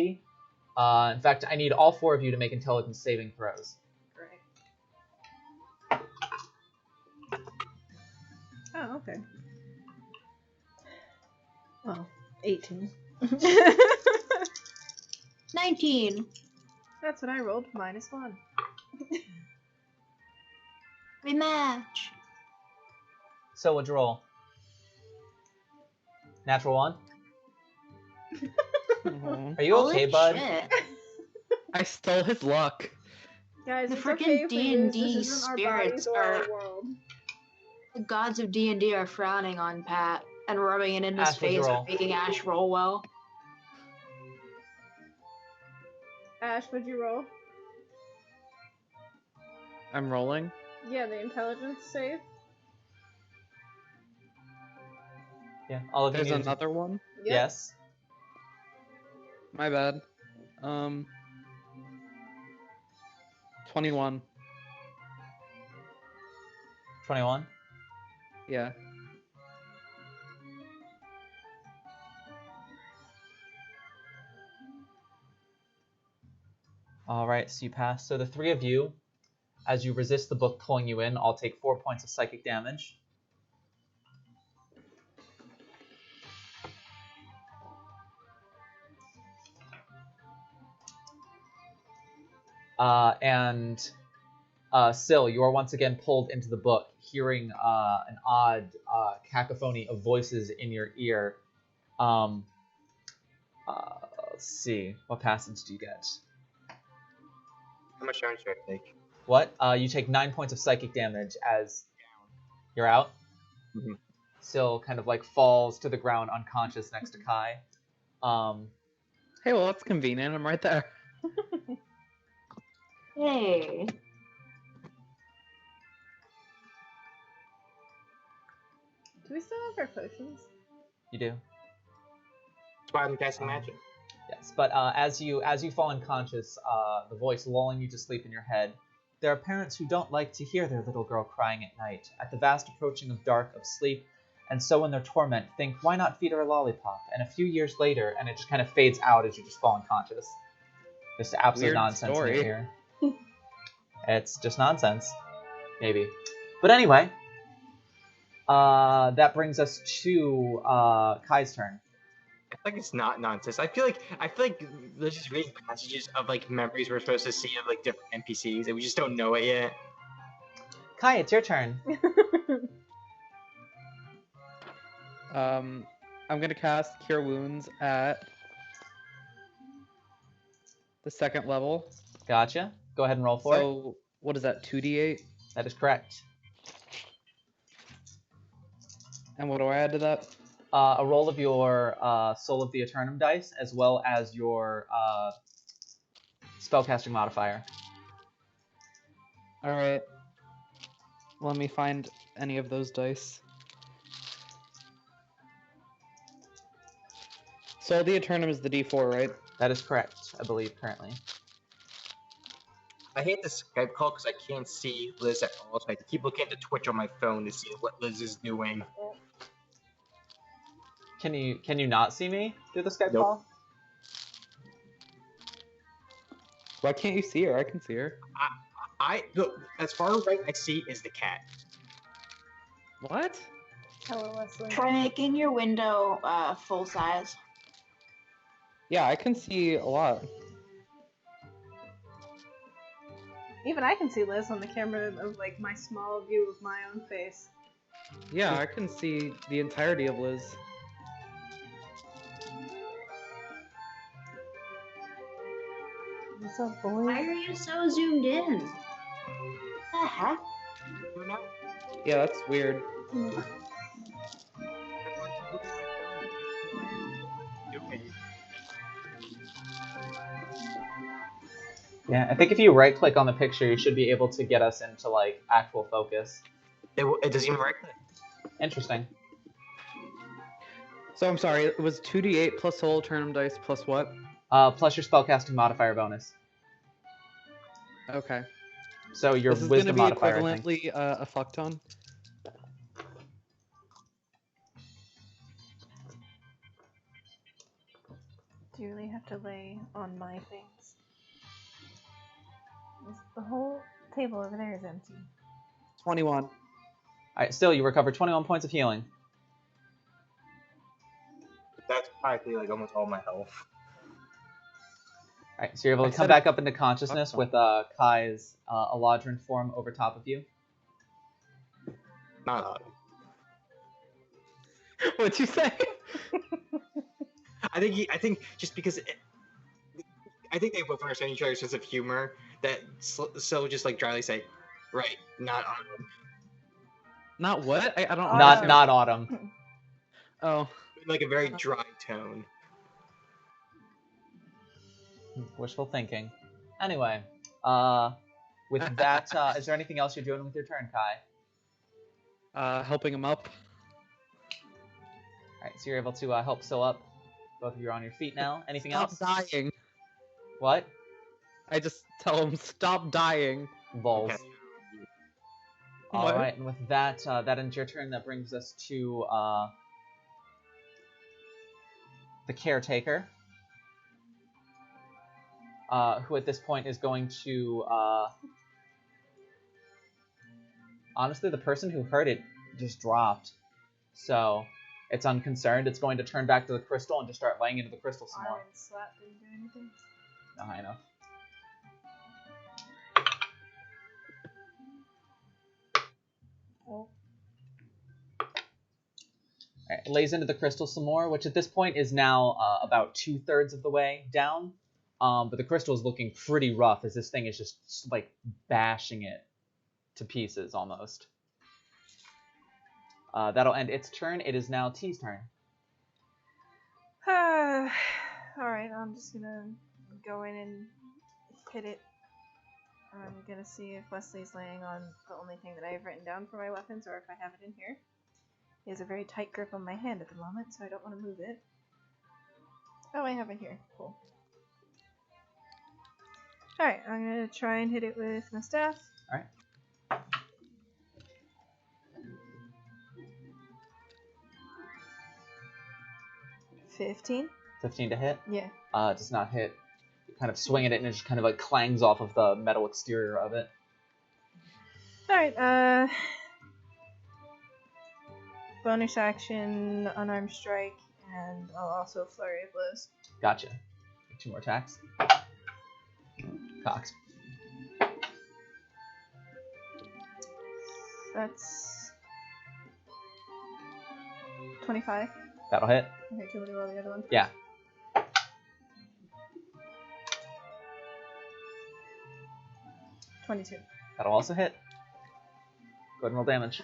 In fact, I need all 4 of you to make intelligence saving throws. Great. Oh, okay. Well, 18. 19. That's what I rolled, -1. Rematch. So what'd you roll? Natural 1? Aw. Are you Holy okay, bud? shit. I stole his luck. Guys, The it's freaking okay if we lose. D&D This isn't our spirits bodies or our are- world. The gods of D&D are frowning on Pat and rubbing it in his Ash, what'd you face roll? for making Ash roll well. Ash, what'd you roll? I'm rolling. Yeah, the intelligence save. Yeah, all of you There's need to- another one. Yep. Yes. My bad. 21. 21. Yeah. Alright, so you pass. So the three of you, as you resist the book pulling you in, all take 4 points of psychic damage. Syl, you are once again pulled into the book, hearing an odd cacophony of voices in your ear. Let's see, what passage do you get? How much damage do I take? What? You take 9 points of psychic damage as you're out. Mhm. Syl kind of like falls to the ground unconscious next to Kai. Hey, well, that's convenient. I'm right there. Hey. Do we still have our potions? You do. That's why I'm casting magic. Yes, but as you fall unconscious, the voice lulling you to sleep in your head. There are parents who don't like to hear their little girl crying at night, at the vast approaching of dark of sleep, and so in their torment think, why not feed her a lollipop? And a few years later, and it just kind of fades out as you just fall unconscious. Just absolute Weird nonsense story. in your ear. It's just nonsense, maybe. But anyway, that brings us to Kai's turn. I feel like it's not nonsense. I feel like there's just reading passages of like memories we're supposed to see of like different NPCs and we just don't know it yet. Kai, it's your turn. I'm gonna cast Cure Wounds at the 2nd level. Gotcha. Go ahead and roll for it. So, what is that, 2d8? That is correct. And what do I add to that? A roll of your Soul of the Eternum dice, as well as your spellcasting modifier. Alright. Let me find any of those dice. So the Eternum is the d4, right? That is correct, I believe, currently. I hate the Skype call because I can't see Liz at all, so I keep looking at the Twitch on my phone to see what Liz is doing. Can you not see me through the Skype Nope. call? Why can't you see her? I can see her. Look, as far right I see is the cat. What? Hello, Leslie. Try making your window full size. Yeah, I can see a lot. Even I can see Liz on the camera of like my small view of my own face. Yeah, I can see the entirety of Liz. What's up, boy? Why are you so zoomed in? The heck? You know? Yeah, that's weird. Okay. Yeah, I think if you right-click on the picture, you should be able to get us into like actual focus. It doesn't even right click. Interesting. So I'm sorry, it was 2d8 plus Soul Eternum dice plus what? Plus your spellcasting modifier bonus. Okay. So your This is wisdom gonna be modifier, I think. equivalently a fuck ton. Do you really have to lay on my things? The whole table over there is empty. 21. Alright, still, you recover 21 points of healing. That's practically like almost all my health. Alright, so you're able I to come said back up into consciousness fuck with Kai's Eladrin form over top of you. Not a lot. What'd you say? I think just because I think they both understand each other's sense of humor. that Syl just like dryly say, right, not Autumn. Not what? I don't Autumn. understand. Not Autumn. Oh. Like a very dry tone. Wishful thinking. Anyway, with that, is there anything else you're doing with your turn, Kai? Helping him up. Alright, so you're able to help Syl up. Both of you are on your feet now. Anything Stop else? dying. What? I just tell him, stop dying. Balls. Okay. What? Alright, and with that, that ends your turn. That brings us to the caretaker. Who at this point is going to... honestly, the person who heard it just dropped. So, it's unconcerned. It's going to turn back to the crystal and just start laying into the crystal some more. Iron slap didn't do anything. No, I know. Oh. Alright, it lays into the crystal some more, which at this point is now about 2/3 of the way down. But the crystal is looking pretty rough as this thing is just like bashing it to pieces almost. That'll end its turn. It is now T's turn. Alright, I'm just gonna go in and hit it. I'm gonna see if Wesley's laying on the only thing that I have written down for my weapons, or if I have it in here. He has a very tight grip on my hand at the moment, so I don't want to move it. Oh, I have it here. Cool. Alright, I'm gonna try and hit it with my staff. Alright. $15. 15 to hit. Yeah. Does not hit. You kind of swing at it and it just kind of like clangs off of the metal exterior of it. Alright, bonus action, unarmed strike, and I'll also flurry of blows. Gotcha. 2 more attacks. Cox. That's 25. That'll hit. Okay, do you want to roll the other one? Yeah. $22. That'll also hit. Go ahead and roll damage.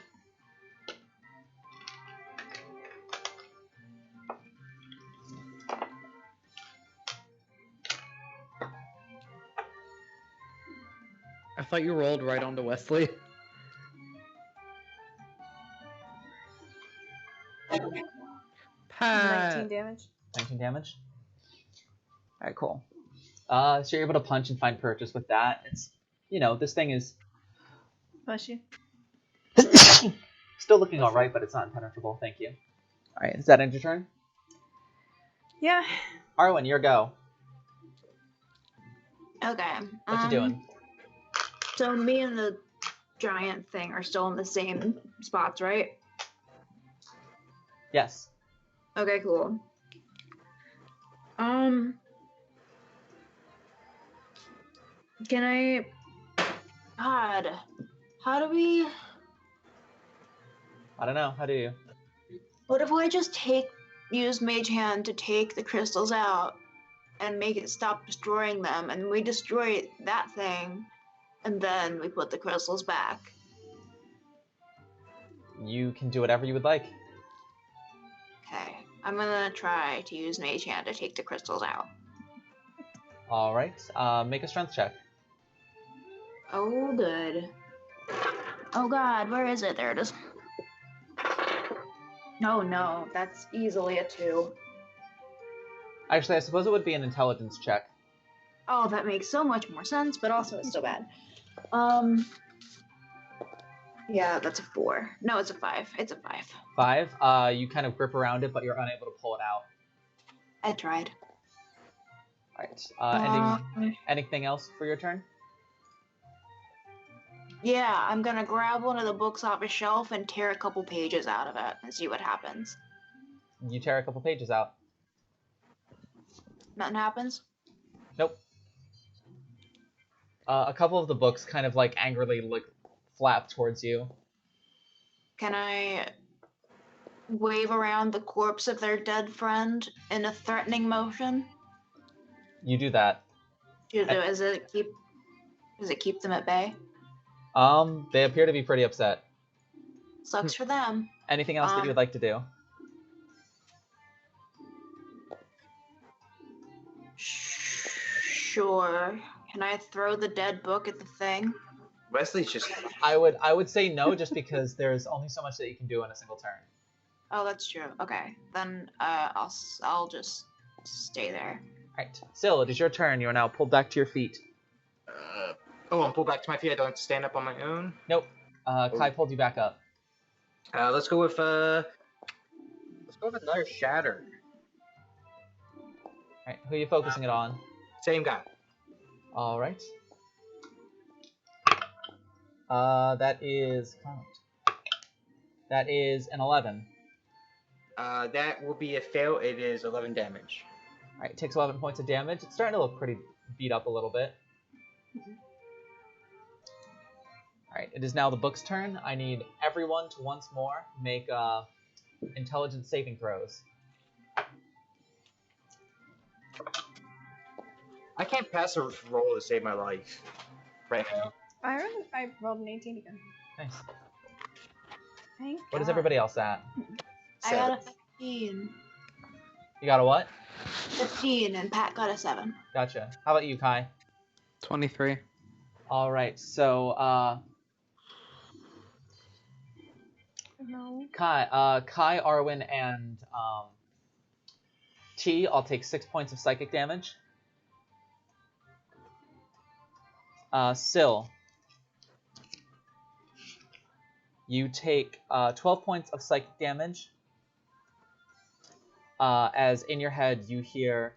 I thought you rolled right onto Wesley. Pat. 19 damage. 19 damage. Alright, cool. So you're able to punch and find purchase with that. It's, you know, this thing is Bless you. still looking alright, but it's not impenetrable. Thank you. Alright, is that end your turn? Yeah. Arwen, your go. Okay. What you doing? So me and the giant thing are still in the same spots, right? Yes. Okay, cool. Can I... God, how do we... I don't know. How do you? What if I just use Mage Hand to take the crystals out and make it stop destroying them, and we destroy that thing, and then we put the crystals back? You can do whatever you would like. Okay, I'm gonna try to use Mage Hand to take the crystals out. Alright. Make a strength check. Oh, good. Oh god, where is it? There it is. No, that's easily a 2. Actually, I suppose it would be an intelligence check. Oh, that makes so much more sense, but also it's still bad. Yeah, that's a 4. No, it's a 5. It's a 5. 5. You kind of grip around it, but you're unable to pull it out. I tried. Alright. Anything else for your turn? Yeah, I'm gonna grab one of the books off a shelf and tear a couple pages out of it and see what happens. You tear a couple pages out. Nothing happens? Nope. A couple of the books kind of like angrily flap towards you. Can I wave around the corpse of their dead friend in a threatening motion? You do that. Does it keep... Does it keep them at bay? They appear to be pretty upset. Sucks for them. Anything else that you would like to do? Sure. Can I throw the dead book at the thing? Wesley's just. I would say no, just because there's only so much that you can do in a single turn. Oh, that's true. Okay, then I'll just stay there. Alright, Syl, it is your turn. You are now pulled back to your feet. I'm pulled back to my feet. I don't have to stand up on my own. Nope. Kai pulled you back up. Let's go with another shatter. Alright, who are you focusing it on? Same guy. Alright. That is an 11. That will be a fail. It is 11 damage. Alright, it takes 11 points of damage. It's starting to look pretty beat up a little bit. Alright, it is now the book's turn. I need everyone to once more make intelligence saving throws. I can't pass a roll to save my life right now. I rolled an 18 again. Nice. Thank What is God. everybody else at? I got a 15. You got a what? 15, and Pat got a 7. Gotcha. How about you, Kai? 23. Alright, so, No. Kai, Arwen, and, T, I'll take 6 points of psychic damage. Syl, you take 12 points of psychic damage. As in your head you hear,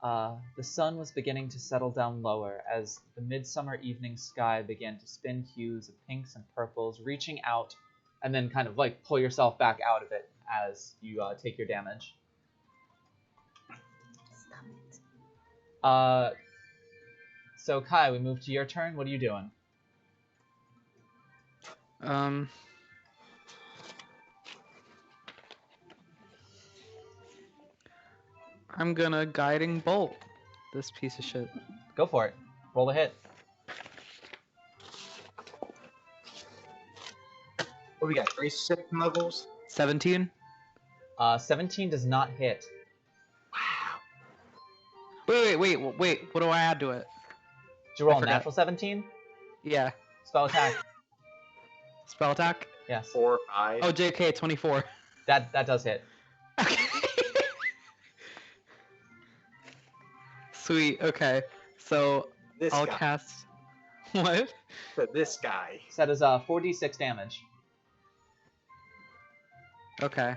the sun was beginning to settle down lower as the midsummer evening sky began to spin hues of pinks and purples, reaching out, and then kind of like pull yourself back out of it as you take your damage. Stop it. So Kai, we move to your turn. What are you doing? I'm gonna guiding bolt this piece of shit. Go for it. Roll a hit. What we got? 3 system levels. 17. 17 does not hit. Wait. What do I add to it? Did you roll I a forgot. natural 17? Yeah. Spell attack. Spell attack. Yes. 4, 5. Oh, JK 24. That does hit. Okay. Sweet. Okay. So This I'll guy. cast. What? So this guy. So that is 4d6 damage. Okay.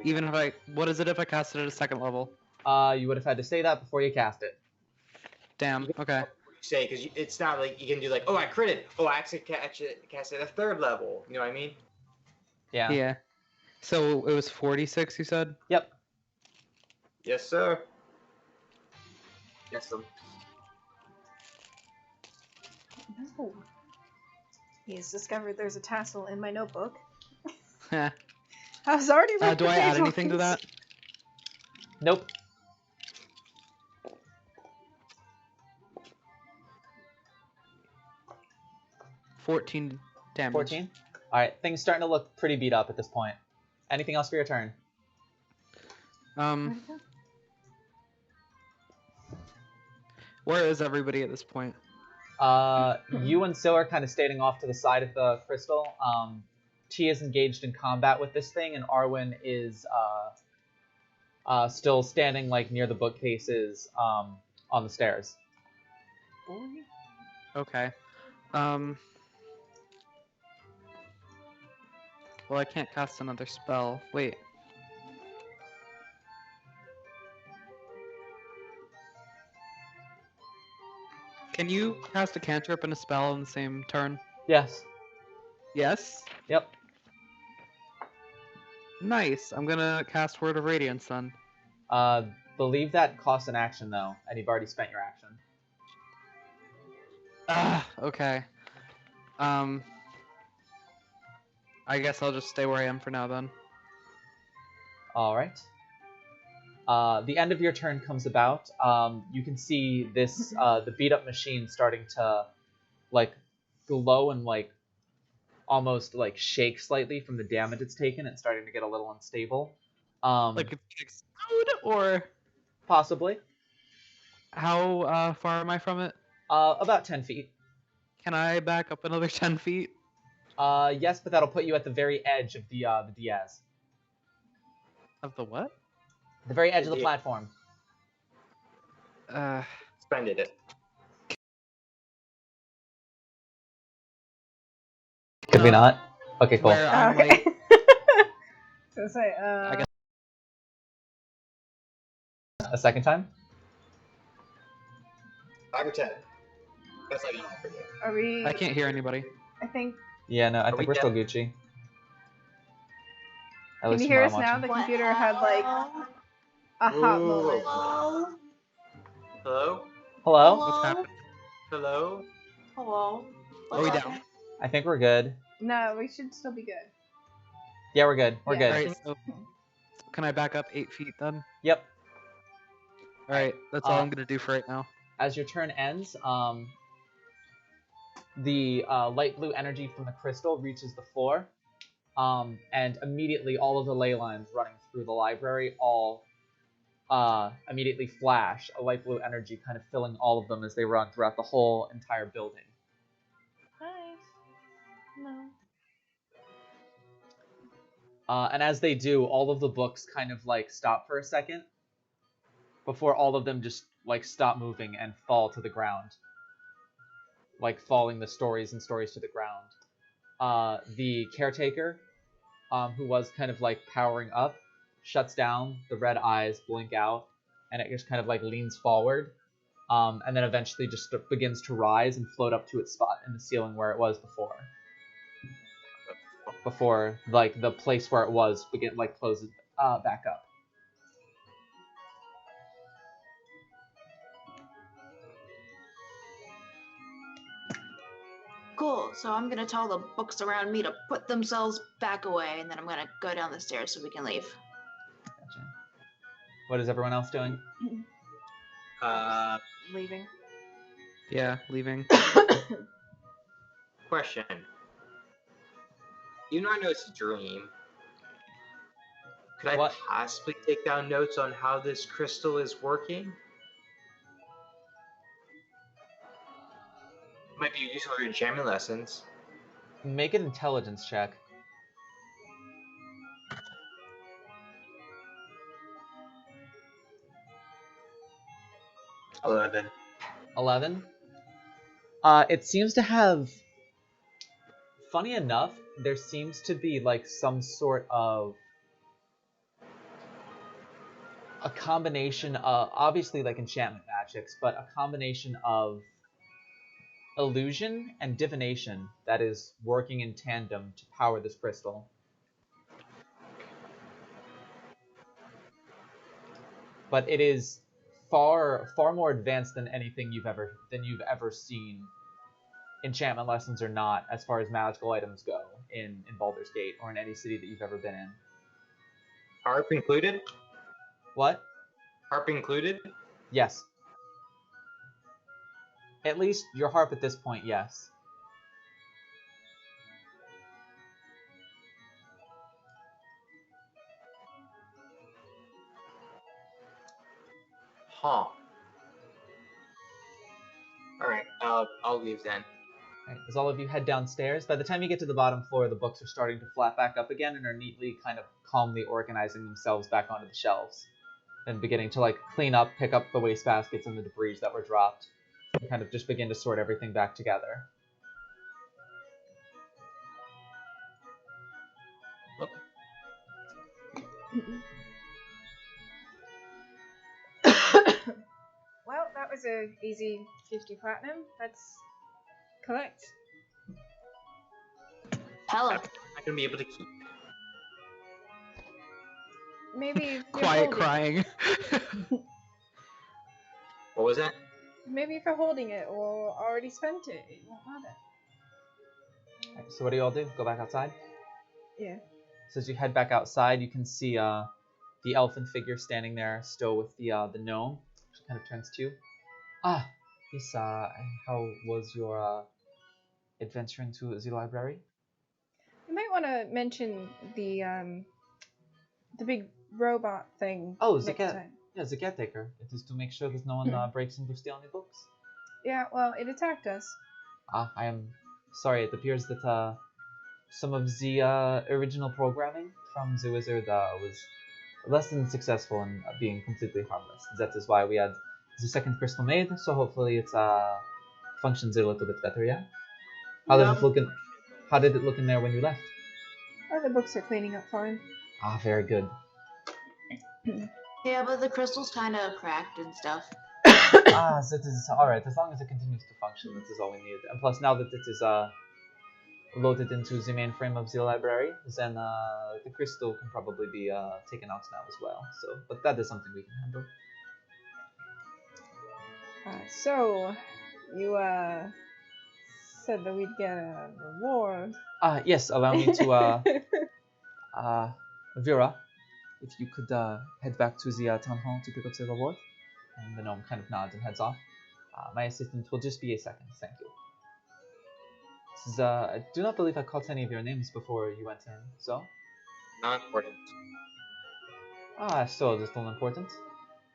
Even if I, what is it if I cast it at a second level? You would have had to say that before you cast it. Damn. Okay. Say, because it's not like you can do like, oh, I critted. Oh, I actually cast it at 3rd level. You know what I mean? Yeah. Yeah. So it was 46. You said. Yep. Yes, sir. Yes, sir. No. He's discovered there's a tassel in my notebook. Heh. I was already ready. Do I add anything to that? Nope. $14 damage. 14? Alright, things starting to look pretty beat up at this point. Anything else for your turn? Where is everybody at this point? You and Syl are kind of standing off to the side of the crystal. T is engaged in combat with this thing, and Arwen is still standing like near the bookcases on the stairs. Okay. Well, I can't cast another spell. Wait. Can you cast a cantrip and a spell in the same turn? Yes. Yes? Yep. Nice. I'm gonna cast Word of Radiance then. Believe that costs an action though, and you've already spent your action. Ah, okay. I guess I'll just stay where I am for now then. All right. The end of your turn comes about. You can see this the beat up machine starting to like glow and like almost like shake slightly from the damage it's taken. It's starting to get a little unstable. Like it's gonna explode, or Possibly. how far am I from it? About 10 feet. Can I back up another 10 feet? Yes, but that'll put you at the very edge of the Diaz. Of the what? The very edge of the The- platform. Splendid. Could we not? Okay, cool. Where I'm Okay. like, So say, I guess- A second time? 5 or 10. That's all you need for you. are we? I can't hear anybody. I think. Yeah, no, I we think we're still dead? Gucci. At Can least you from hear what us I'm now? watching. The computer had like a hot Ooh. moment. Hello? Hello? Hello? What's happening? Hello? Hello? Are we What's down? up? I think we're good. No, we should still be good. Yeah, we're good. We're Yeah. good. Alright, so can I back up 8 feet then? Yep. Alright, that's all I'm gonna do for right now. As your turn ends, the light blue energy from the crystal reaches the floor, and immediately all of the ley lines running through the library all immediately flash, a light blue energy kind of filling all of them as they run throughout the whole entire building. Nice. No. And as they do, all of the books kind of like stop for a second before all of them just like stop moving and fall to the ground. Like falling the stories and stories to the ground. The caretaker, who was kind of like powering up, shuts down, the red eyes blink out, and it just kind of like leans forward, and then eventually just begins to rise and float up to its spot in the ceiling where it was before. Before like the place where it was closes back up. Cool. So I'm gonna tell the books around me to put themselves back away, and then I'm gonna go down the stairs so we can leave. Gotcha. What is everyone else doing? Leaving. Yeah, leaving. Question. You know I know it's a dream. Could I What? possibly take down notes on how this crystal is working? Might be useful for enchantment lessons. Make an intelligence check. 11. 11. It seems to have. Funny enough, there seems to be like some sort of a combination of obviously like enchantment magics, but a combination of illusion and divination that is working in tandem to power this crystal. But it is far more advanced than anything you've ever seen, enchantment lessons or not, as far as magical items go in Baldur's Gate or in any city that you've ever been in. Harp included? What? Harp included? Yes. At least your harp at this point, yes. Huh. Alright, I'll leave then. Right, as all of you head downstairs, by the time you get to the bottom floor, the books are starting to flat back up again and are neatly kind of calmly organizing themselves back onto the shelves. And beginning to like clean up, pick up the wastebaskets and the debris that were dropped. And kind of just begin to sort everything back together. Well, that was a easy 50 platinum. Let's collect. Hella. I'm not gonna be able to keep. Maybe if you're Quiet holding crying. What was that? Maybe if you're holding it or already spent it, it won't matter. Right, so what do you all do? Go back outside? Yeah. So as you head back outside, you can see the elfin figure standing there, still with the gnome. She kind of turns to you. Ah, yes. How was your adventure into the library? You might want to mention the big robot thing. Oh, next time. Yeah, the caretaker. It is to make sure that no one breaks into steal any books. Yeah, well, it attacked us. I am sorry. It appears that some of the original programming from the wizard was less than successful in being completely harmless. That is why we had the second crystal made. So hopefully it functions a little bit better. Yeah. How did it look in there when you left? Oh, the books are cleaning up fine. Ah, very good. Yeah, but the crystal's kind of cracked and stuff. That is alright. As long as it continues to function, that is all we need. And plus, now that it is loaded into the mainframe of the library, then the crystal can probably be taken out now as well. So, but that is something we can handle. So, you said that we'd get a reward. Yes. Allow me to Vera, if you could head back to the town hall to pick up the reward. And the gnome kind of nods and heads off. My assistant will just be a second. Thank you. This is, I do not believe I caught any of your names before you went in, so? Not important. Still a little important.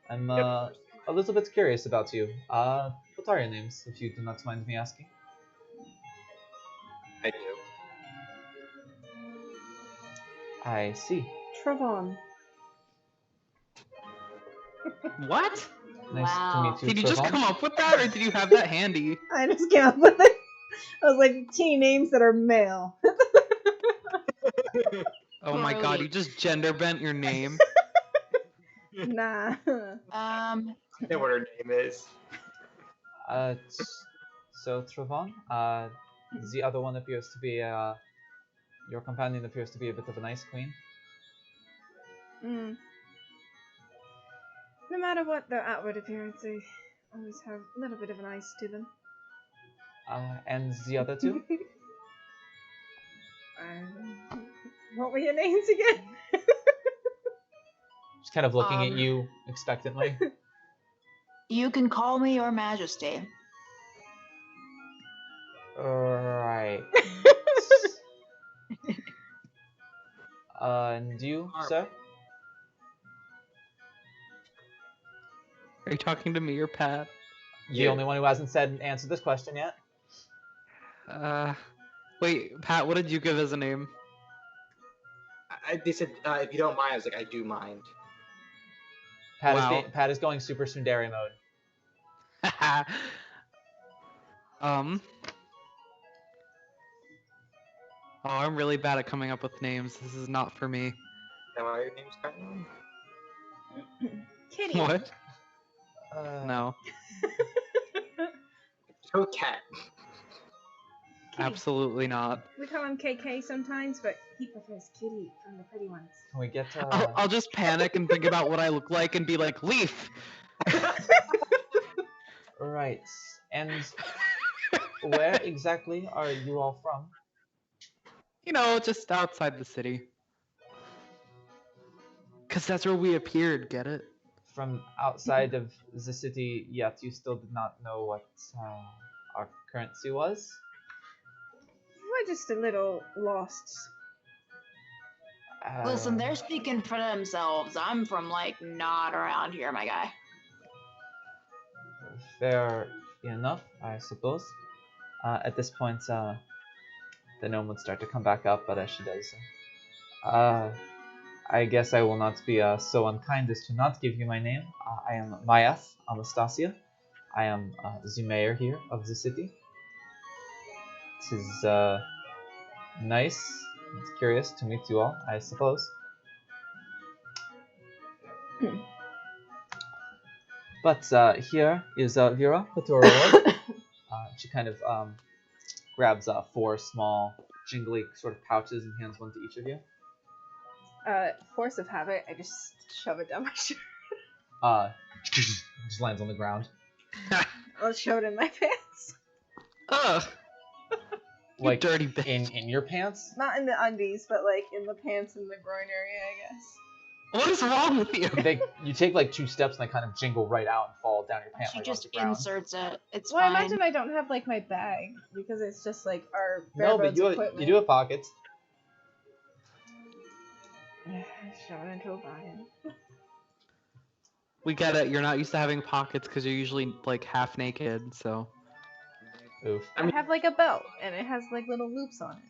I'm a little bit curious about you. What are your names, if you do not mind me asking? I do. I see. Trevon. What? Nice Wow. to meet you, Did you just Trevon. come up with that, or did you have that handy? I just came up with it. I was like, teen names that are male. Oh my god, Totally. you just gender bent your name. Nah. I know what her name is. So Trevon, the other one appears to be, your companion appears to be a bit of a nice queen. No matter what their outward appearance, they always have a little bit of an ice to them. And the other two? What were your names again? Just kind of looking at you expectantly. You can call me Your Majesty. Right. And you, sir? Are you talking to me or Pat? The only one who hasn't answered this question yet. Wait, Pat, what did you give as a name? They said, if you don't mind, I was like, I do mind. Wow. Pat is going super tsundere mode. Oh, I'm really bad at coming up with names. This is not for me. Is that why your name's Cotton? Kitty. What? Uh, No, So cat. absolutely not. We call him KK sometimes, but he prefers Kitty from the pretty ones. Can we get I'll just panic and think about what I look like and be like, Leaf! Right. And where exactly are you all from? You know, just outside the city. Because that's where we appeared, get it? From outside of the city, yet you still did not know what our currency was? We're just a little lost. Listen, they're speaking for themselves. I'm from, like, not around here, my guy. Fair enough, I suppose. At this point, the gnome would start to come back up, but as she does, I guess I will not be so unkind as to not give you my name. I am Mayath Anastasia. I am the mayor here of the city. It is nice and curious to meet you all, I suppose. But here is Vera with your reward. She kind of grabs 4 small, jingly sort of pouches and hands one to each of you. Force of habit, I just shove it down my shirt. Just lands on the ground. I'll shove it in my pants. Ugh! You Like dirty bitch. in your pants? Not in the undies, but like in the pants and the groin area, I guess. What is wrong with you? You take like 2 steps and they kind of jingle right out and fall down your pant She leg just onto the ground. inserts it. It's Well, I fine. imagine I don't have like my bag because it's just like our bare No, but bones equipment. you do have pockets. Shove it into a pocket. We get it. You're not used to having pockets because you're usually like half naked. So. Oof. I have like a belt and it has like little loops on it.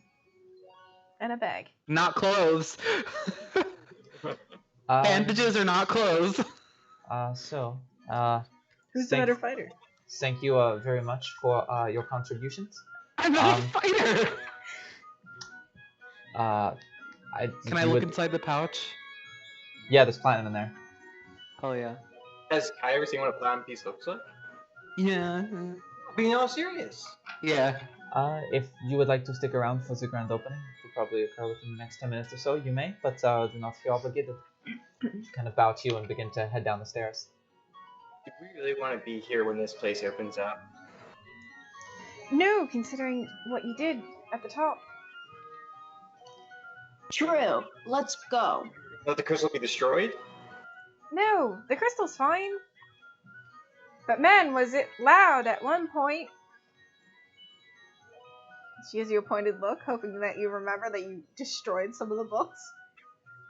And a bag. Not clothes. Bandages are not clothes. So, Who's the better fighter? thank you very much for your contributions. I'm not a fighter. Can I look inside the pouch? Yeah, there's platinum in there. Oh yeah. Has Kai ever seen what a platinum piece looks like? Yeah. Being all serious. Yeah. If you would like to stick around for the grand opening, which will probably occur within the next 10 minutes or so, you may, but do not feel obligated. Kind of bow to you and begin to head down the stairs. Do we really want to be here when this place opens up? No, considering what you did at the top. True. Let's go. Let the crystal be destroyed? No, the crystal's fine. But man, was it loud at one point. She gives you a pointed look, hoping that you remember that you destroyed some of the books.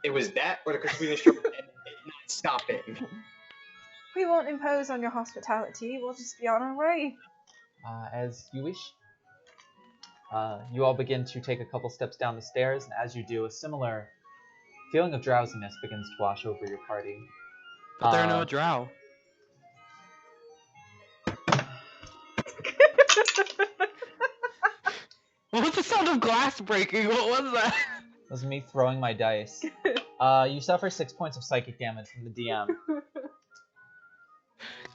It was that, or the crystal being destroyed and not stopping. We won't impose on your hospitality, we'll just be on our way. As you wish. You all begin to take a couple steps down the stairs, and as you do, a similar feeling of drowsiness begins to wash over your party. But there are no drow. What was the sound of glass breaking? What was that? It was me throwing my dice. You suffer 6 points of psychic damage from the DM.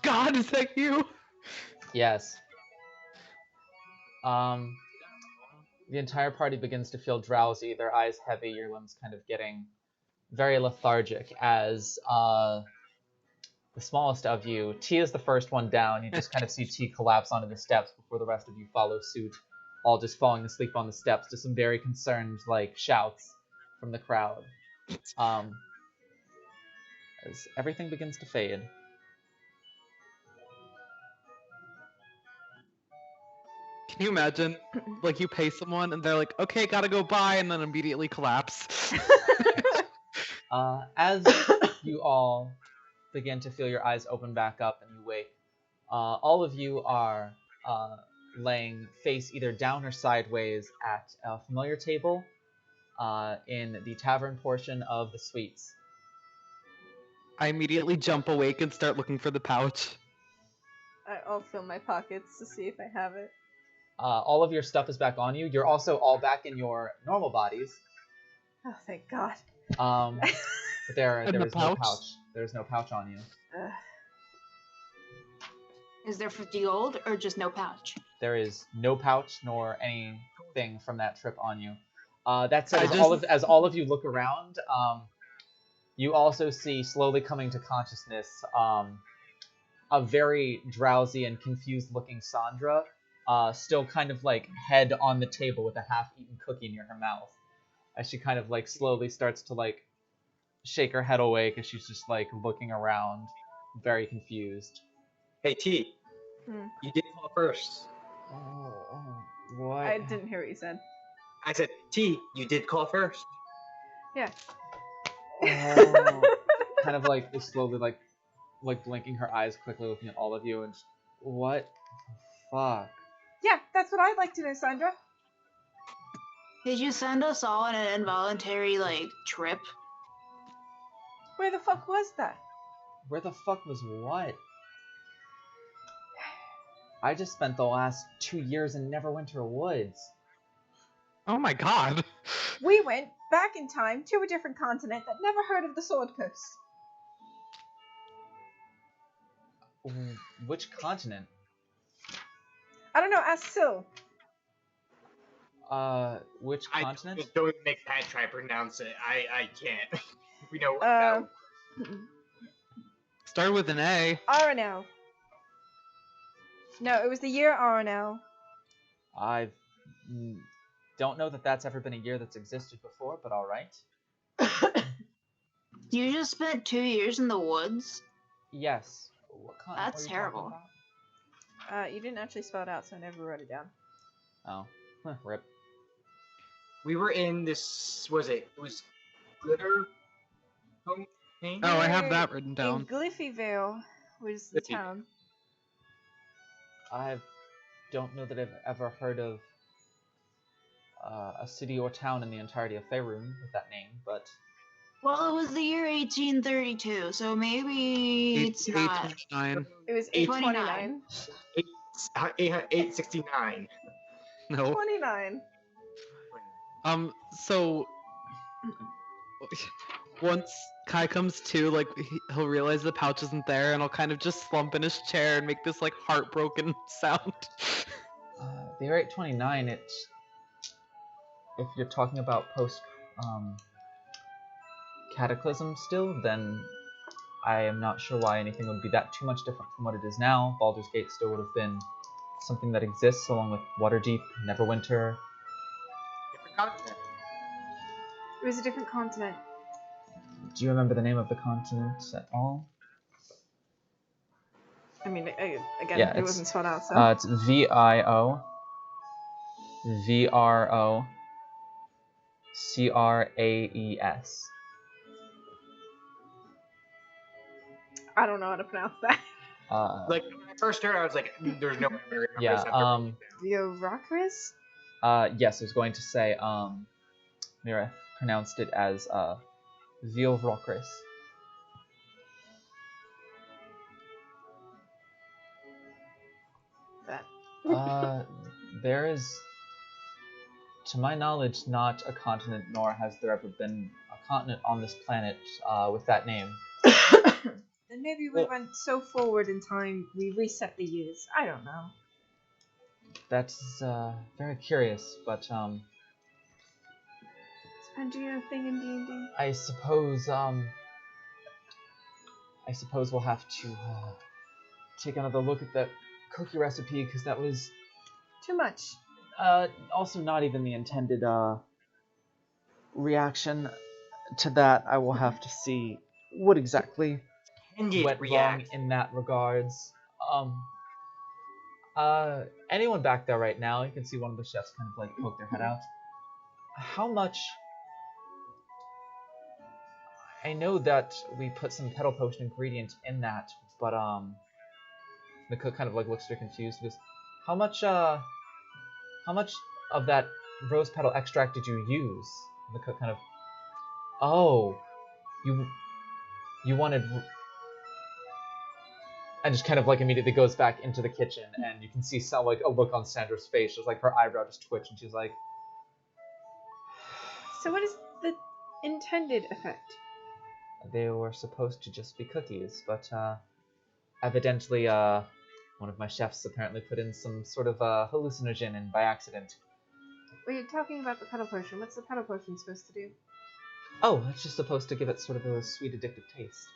God, is that you? Yes. The entire party begins to feel drowsy, their eyes heavy, your limbs kind of getting very lethargic as the smallest of you, T is the first one down. You just kind of see T collapse onto the steps before the rest of you follow suit, all just falling asleep on the steps to some very concerned like shouts from the crowd. As everything begins to fade. Can you imagine, like, you pay someone and they're like, okay, gotta go bye, and then immediately collapse? As you all begin to feel your eyes open back up and you wake, all of you are laying face either down or sideways at a familiar table in the tavern portion of the suites. I immediately jump awake and start looking for the pouch. I'll fill my pockets to see if I have it. All of your stuff is back on you. You're also all back in your normal bodies. Oh, thank God. But there And the is no pouch? pouch. There's no pouch on you. Is there 50 gold or just no pouch? There is no pouch nor anything from that trip on you. That said, I as all of you look around, you also see slowly coming to consciousness a very drowsy and confused-looking Sandra, still kind of like head on the table with a half-eaten cookie near her mouth, as she kind of like slowly starts to like shake her head awake as she's just like looking around, very confused. Hey, T. Hmm. You did call first. What? I didn't hear what you said. I said, T, you did call first. Yeah. Oh. Kind of like is slowly like blinking her eyes quickly, looking at all of you, and what the fuck? Yeah, that's what I'd like to know, Sandra. Did you send us all on an involuntary, like, trip? Where the fuck was that? Where the fuck was what? I just spent the last 2 years in Neverwinter Woods. Oh my god. We went back in time to a different continent that never heard of the Sword Coast. Which continent? I don't know, ask Syl. Which continent? Just don't make Pat try to pronounce it. I can't. We know what Start with an A. Aranel. No, it was the year Aranel. I don't know that that's ever been a year that's existed before, but alright. You just spent 2 years in the woods? Yes. What continent That's were you talking terrible. about? You didn't actually spell it out, so I never wrote it down. Oh, rip. We were in this. It was Glitter. Homecoming? Oh, I have Yay! that written In down. Glyphyvale was the Glyphy. town. I don't know that I've ever heard of a city or town in the entirety of Faerun with that name, but Well, it was the year 1832, so maybe it's not. 829. It was 829. 829. 869. No. 29. So once Kai comes to, like, he'll realize the pouch isn't there, and he'll kind of just slump in his chair and make this, like, heartbroken sound. the year 829, it's... If you're talking about post-Cataclysm still, then I am not sure why anything would be that too much different from what it is now. Baldur's Gate still would have been something that exists, along with Waterdeep, Neverwinter. Different continent. It was a different continent. Do you remember the name of the continent at all? I mean, again, Yeah, it it's- wasn't spelled out, so. It's VIOVROCRAES. I don't know how to pronounce that. Like when I first heard, I was like, "There's no way I'm gonna remember Yeah, this after Vioracris? Yes, I was going to say, Mireth pronounced it as, Vioracris. That. There is, to my knowledge, not a continent, nor has there ever been a continent on this planet, with that name. Then maybe we went so forward in time, we reset the years. I don't know. That's, very curious, but, Is Pangea a thing in D&D? I suppose we'll have to, take another look at that cookie recipe, because that was, Too much. also not even the intended, reaction to that. I will have to see what exactly Intended went wrong react. in that regards. Anyone back there right now, you can see one of the chefs kind of like poke their head out. How much... I know that we put some petal potion ingredient in that, but the cook kind of like looks very confused because how much of that rose petal extract did you use? The cook kind of, oh, you wanted, and just kind of like immediately goes back into the kitchen, and you can see some like a look on Sandra's face, just like her eyebrow just twitch, and she's like, So what is the intended effect? they were supposed to just be cookies, but evidently one of my chefs apparently put in some sort of hallucinogen in by accident. We're talking about the petal potion. What's the petal potion supposed to do? Oh, it's just supposed to give it sort of a sweet addictive taste.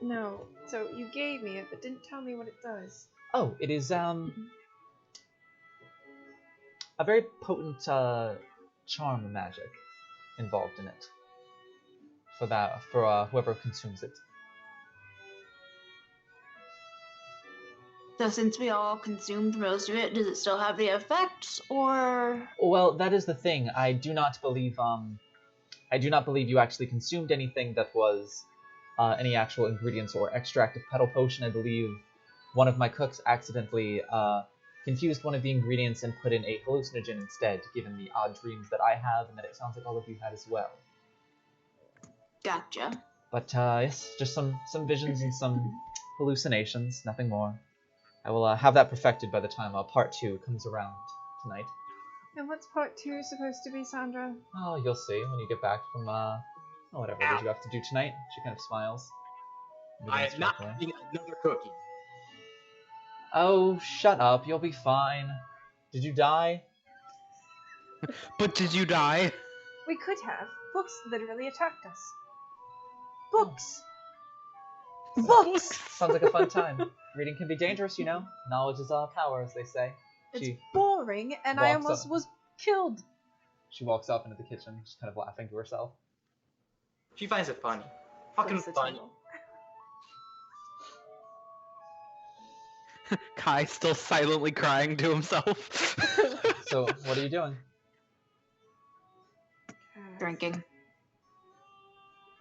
No. So you gave me it, but didn't tell me what it does. Oh, it is a very potent charm magic involved in it. For whoever consumes it. So since we all consumed most of it, does it still have the effects, or? Well, that is the thing. I do not believe you actually consumed anything that was any actual ingredients or extract of petal potion. I believe one of my cooks accidentally confused one of the ingredients and put in a hallucinogen instead, given the odd dreams that I have and that it sounds like all of you had as well. Gotcha. But yes, just some visions and some hallucinations, nothing more. I will have that perfected by the time part 2 comes around tonight. And what's part 2 supposed to be, Sandra? Oh, you'll see when you get back from whatever it is you have to do tonight. She kind of smiles. I am not Away. eating another cookie. Oh, shut up! You'll be fine. Did you die? But did you die? We could have. Books literally attacked us. Books! Books! Sounds like a fun time. Reading can be dangerous, you know. Knowledge is all power, as they say. It's She boring, and I walks almost up. was killed. She walks up into the kitchen, just kind of laughing to herself. She finds it funny. Fucking Flips the funny. table. Kai still silently crying to himself. So, what are you doing? Drinking.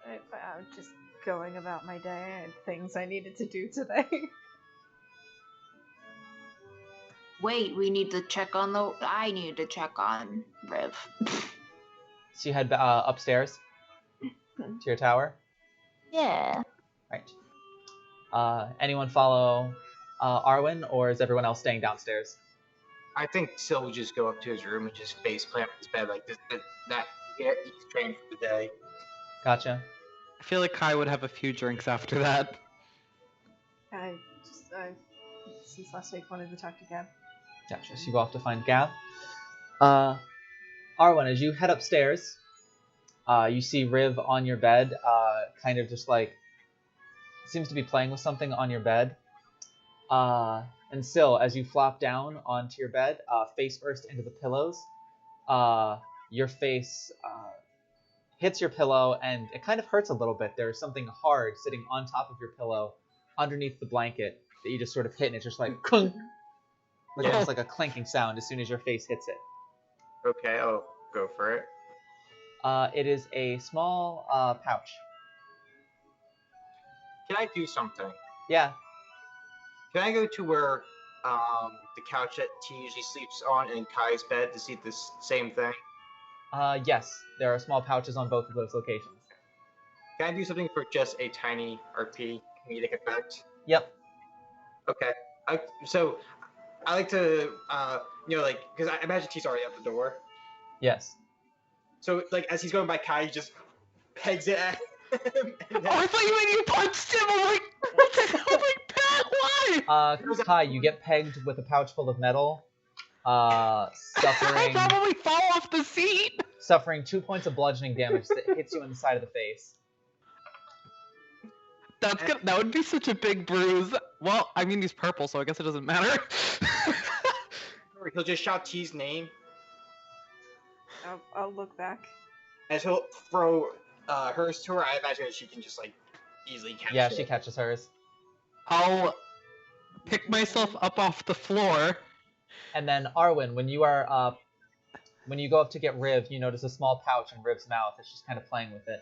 I'm just going about my day. I had things I needed to do today. Wait, we need to check on the. I need to check on Riv. So you head upstairs to your tower. Yeah. Right. Anyone follow Arwen, or is everyone else staying downstairs? I think Sil would just go up to his room and just face plant in his bed like this. Yeah, he's trained for the day. Gotcha. I feel like Kai would have a few drinks after that. I since last week wanted to talk to Gab. Gotcha. So you go off to find Gav. Arwen, as you head upstairs, you see Riv on your bed, kind of just like seems to be playing with something on your bed. And Sil, as you flop down onto your bed, face first into the pillows, your face hits your pillow and it kind of hurts a little bit. There's something hard sitting on top of your pillow underneath the blanket that you just sort of hit, and it's just like clunk, like almost like a clanking sound as soon as your face hits it. Okay, I'll go for it. It is a small pouch. Can I do something? Yeah. Can I go to where the couch that T usually sleeps on in Kai's bed to see this same thing? Yes, there are small pouches on both of those locations. Can I do something for just a tiny RP comedic effect? Yep. Okay. So I like to, because I imagine T's already at the door. Yes. So, like, as he's going by Kai, he just pegs it at him. And Oh, I thought you meant you punched him! I'm like, what the hell? I'm like, Pat, why? Kai, you get pegged with a pouch full of metal. I'll Suffering probably fall off the seat! suffering 2 points of bludgeoning damage that hits you in the side of the face. That would be such a big bruise. Well, I mean, he's purple, so I guess it doesn't matter. he'll just shout T's name, I'll look back. as he'll throw hers to her. I imagine that she can just, like, easily catch Yeah, it. she catches hers. I'll pick myself up off the floor. And then Arwen, when you are when you go up to get Riv, you notice a small pouch in Riv's mouth. It's just kind of playing with it.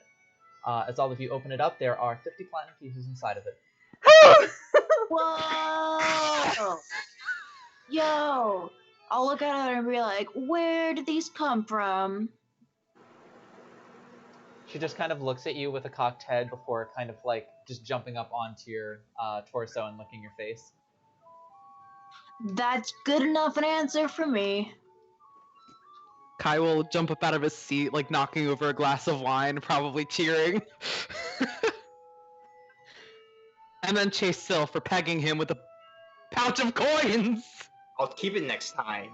As all of you open it up, there are 50 platinum pieces inside of it. Whoa! Yo! I'll look at her and be like, where did these come from? She just kind of looks at you with a cocked head before kind of like just jumping up onto your torso and licking your face. That's good enough an answer for me. Kai will jump up out of his seat, like knocking over a glass of wine, probably cheering. And then chase Sil for pegging him with a pouch of coins! I'll keep it next time.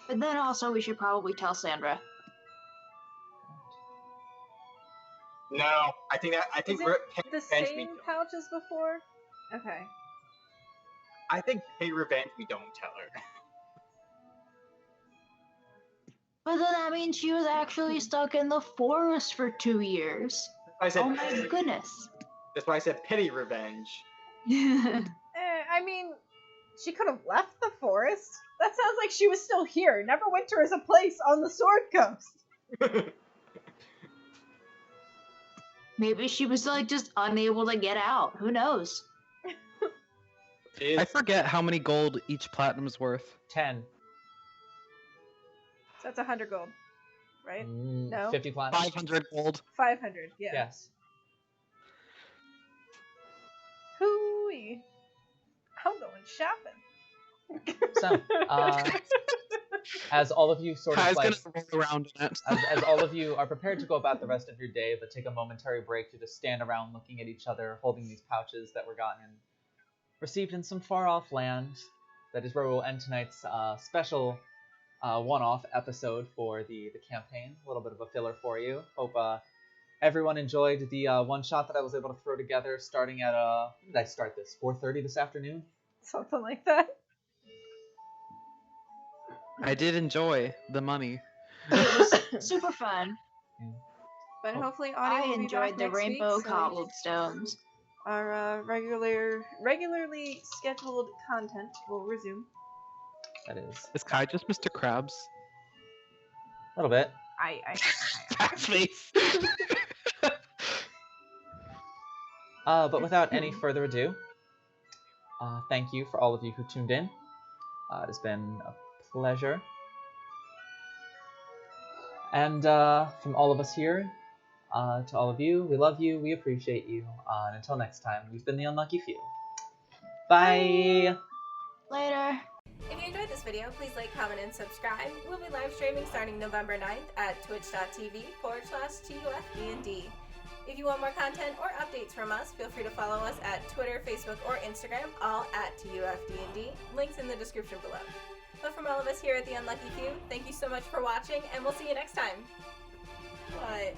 But then also we should probably tell Sandra. No, I think Is we're it the same pouch as before? Okay. I think pay revenge. We don't tell her. But then that means she was actually stuck in the forest for 2 years. I said, Oh my goodness. That's why I said pity revenge. I mean, she could have left the forest. That sounds like she was still here. Neverwinter is a place on the Sword Coast. Maybe she was like just unable to get out. Who knows? I forget how many gold each platinum's worth. 10. So that's 100 gold, right? No. 50 platinum. 500 gold. 500, yeah. Yes. Hooey. I'm going shopping. So, as all of you sort of Kai's like, gonna roll around in it. as all of you are prepared to go about the rest of your day, but take a momentary break to just stand around looking at each other, holding these pouches that were received in some far-off land. That is where we will end tonight's special one-off episode for the campaign. A little bit of a filler for you. Hope everyone enjoyed the one-shot that I was able to throw together starting at, when did I start this? 4:30 this afternoon? Something like that. I did enjoy the money. It was super fun. But Oh. hopefully audio I will be enjoyed back the next rainbow week, so cobblestones. our regularly scheduled content will resume. That is Is Kai just Mr. Krabs? a little bit. That face. But without any further ado, thank you for all of you who tuned in. It has been a pleasure. And from all of us here, to all of you, we love you, we appreciate you. And until next time, we've been the Unlucky Few. Bye! Later. If you enjoyed this video, please like, comment, and subscribe. We'll be live streaming starting November 9th at twitch.tv/TUFD&D. If you want more content or updates from us, feel free to follow us at Twitter, Facebook, or Instagram, all at TUFD&D. Links in the description below. But from all of us here at The Unlucky Few, thank you so much for watching, and we'll see you next time. What?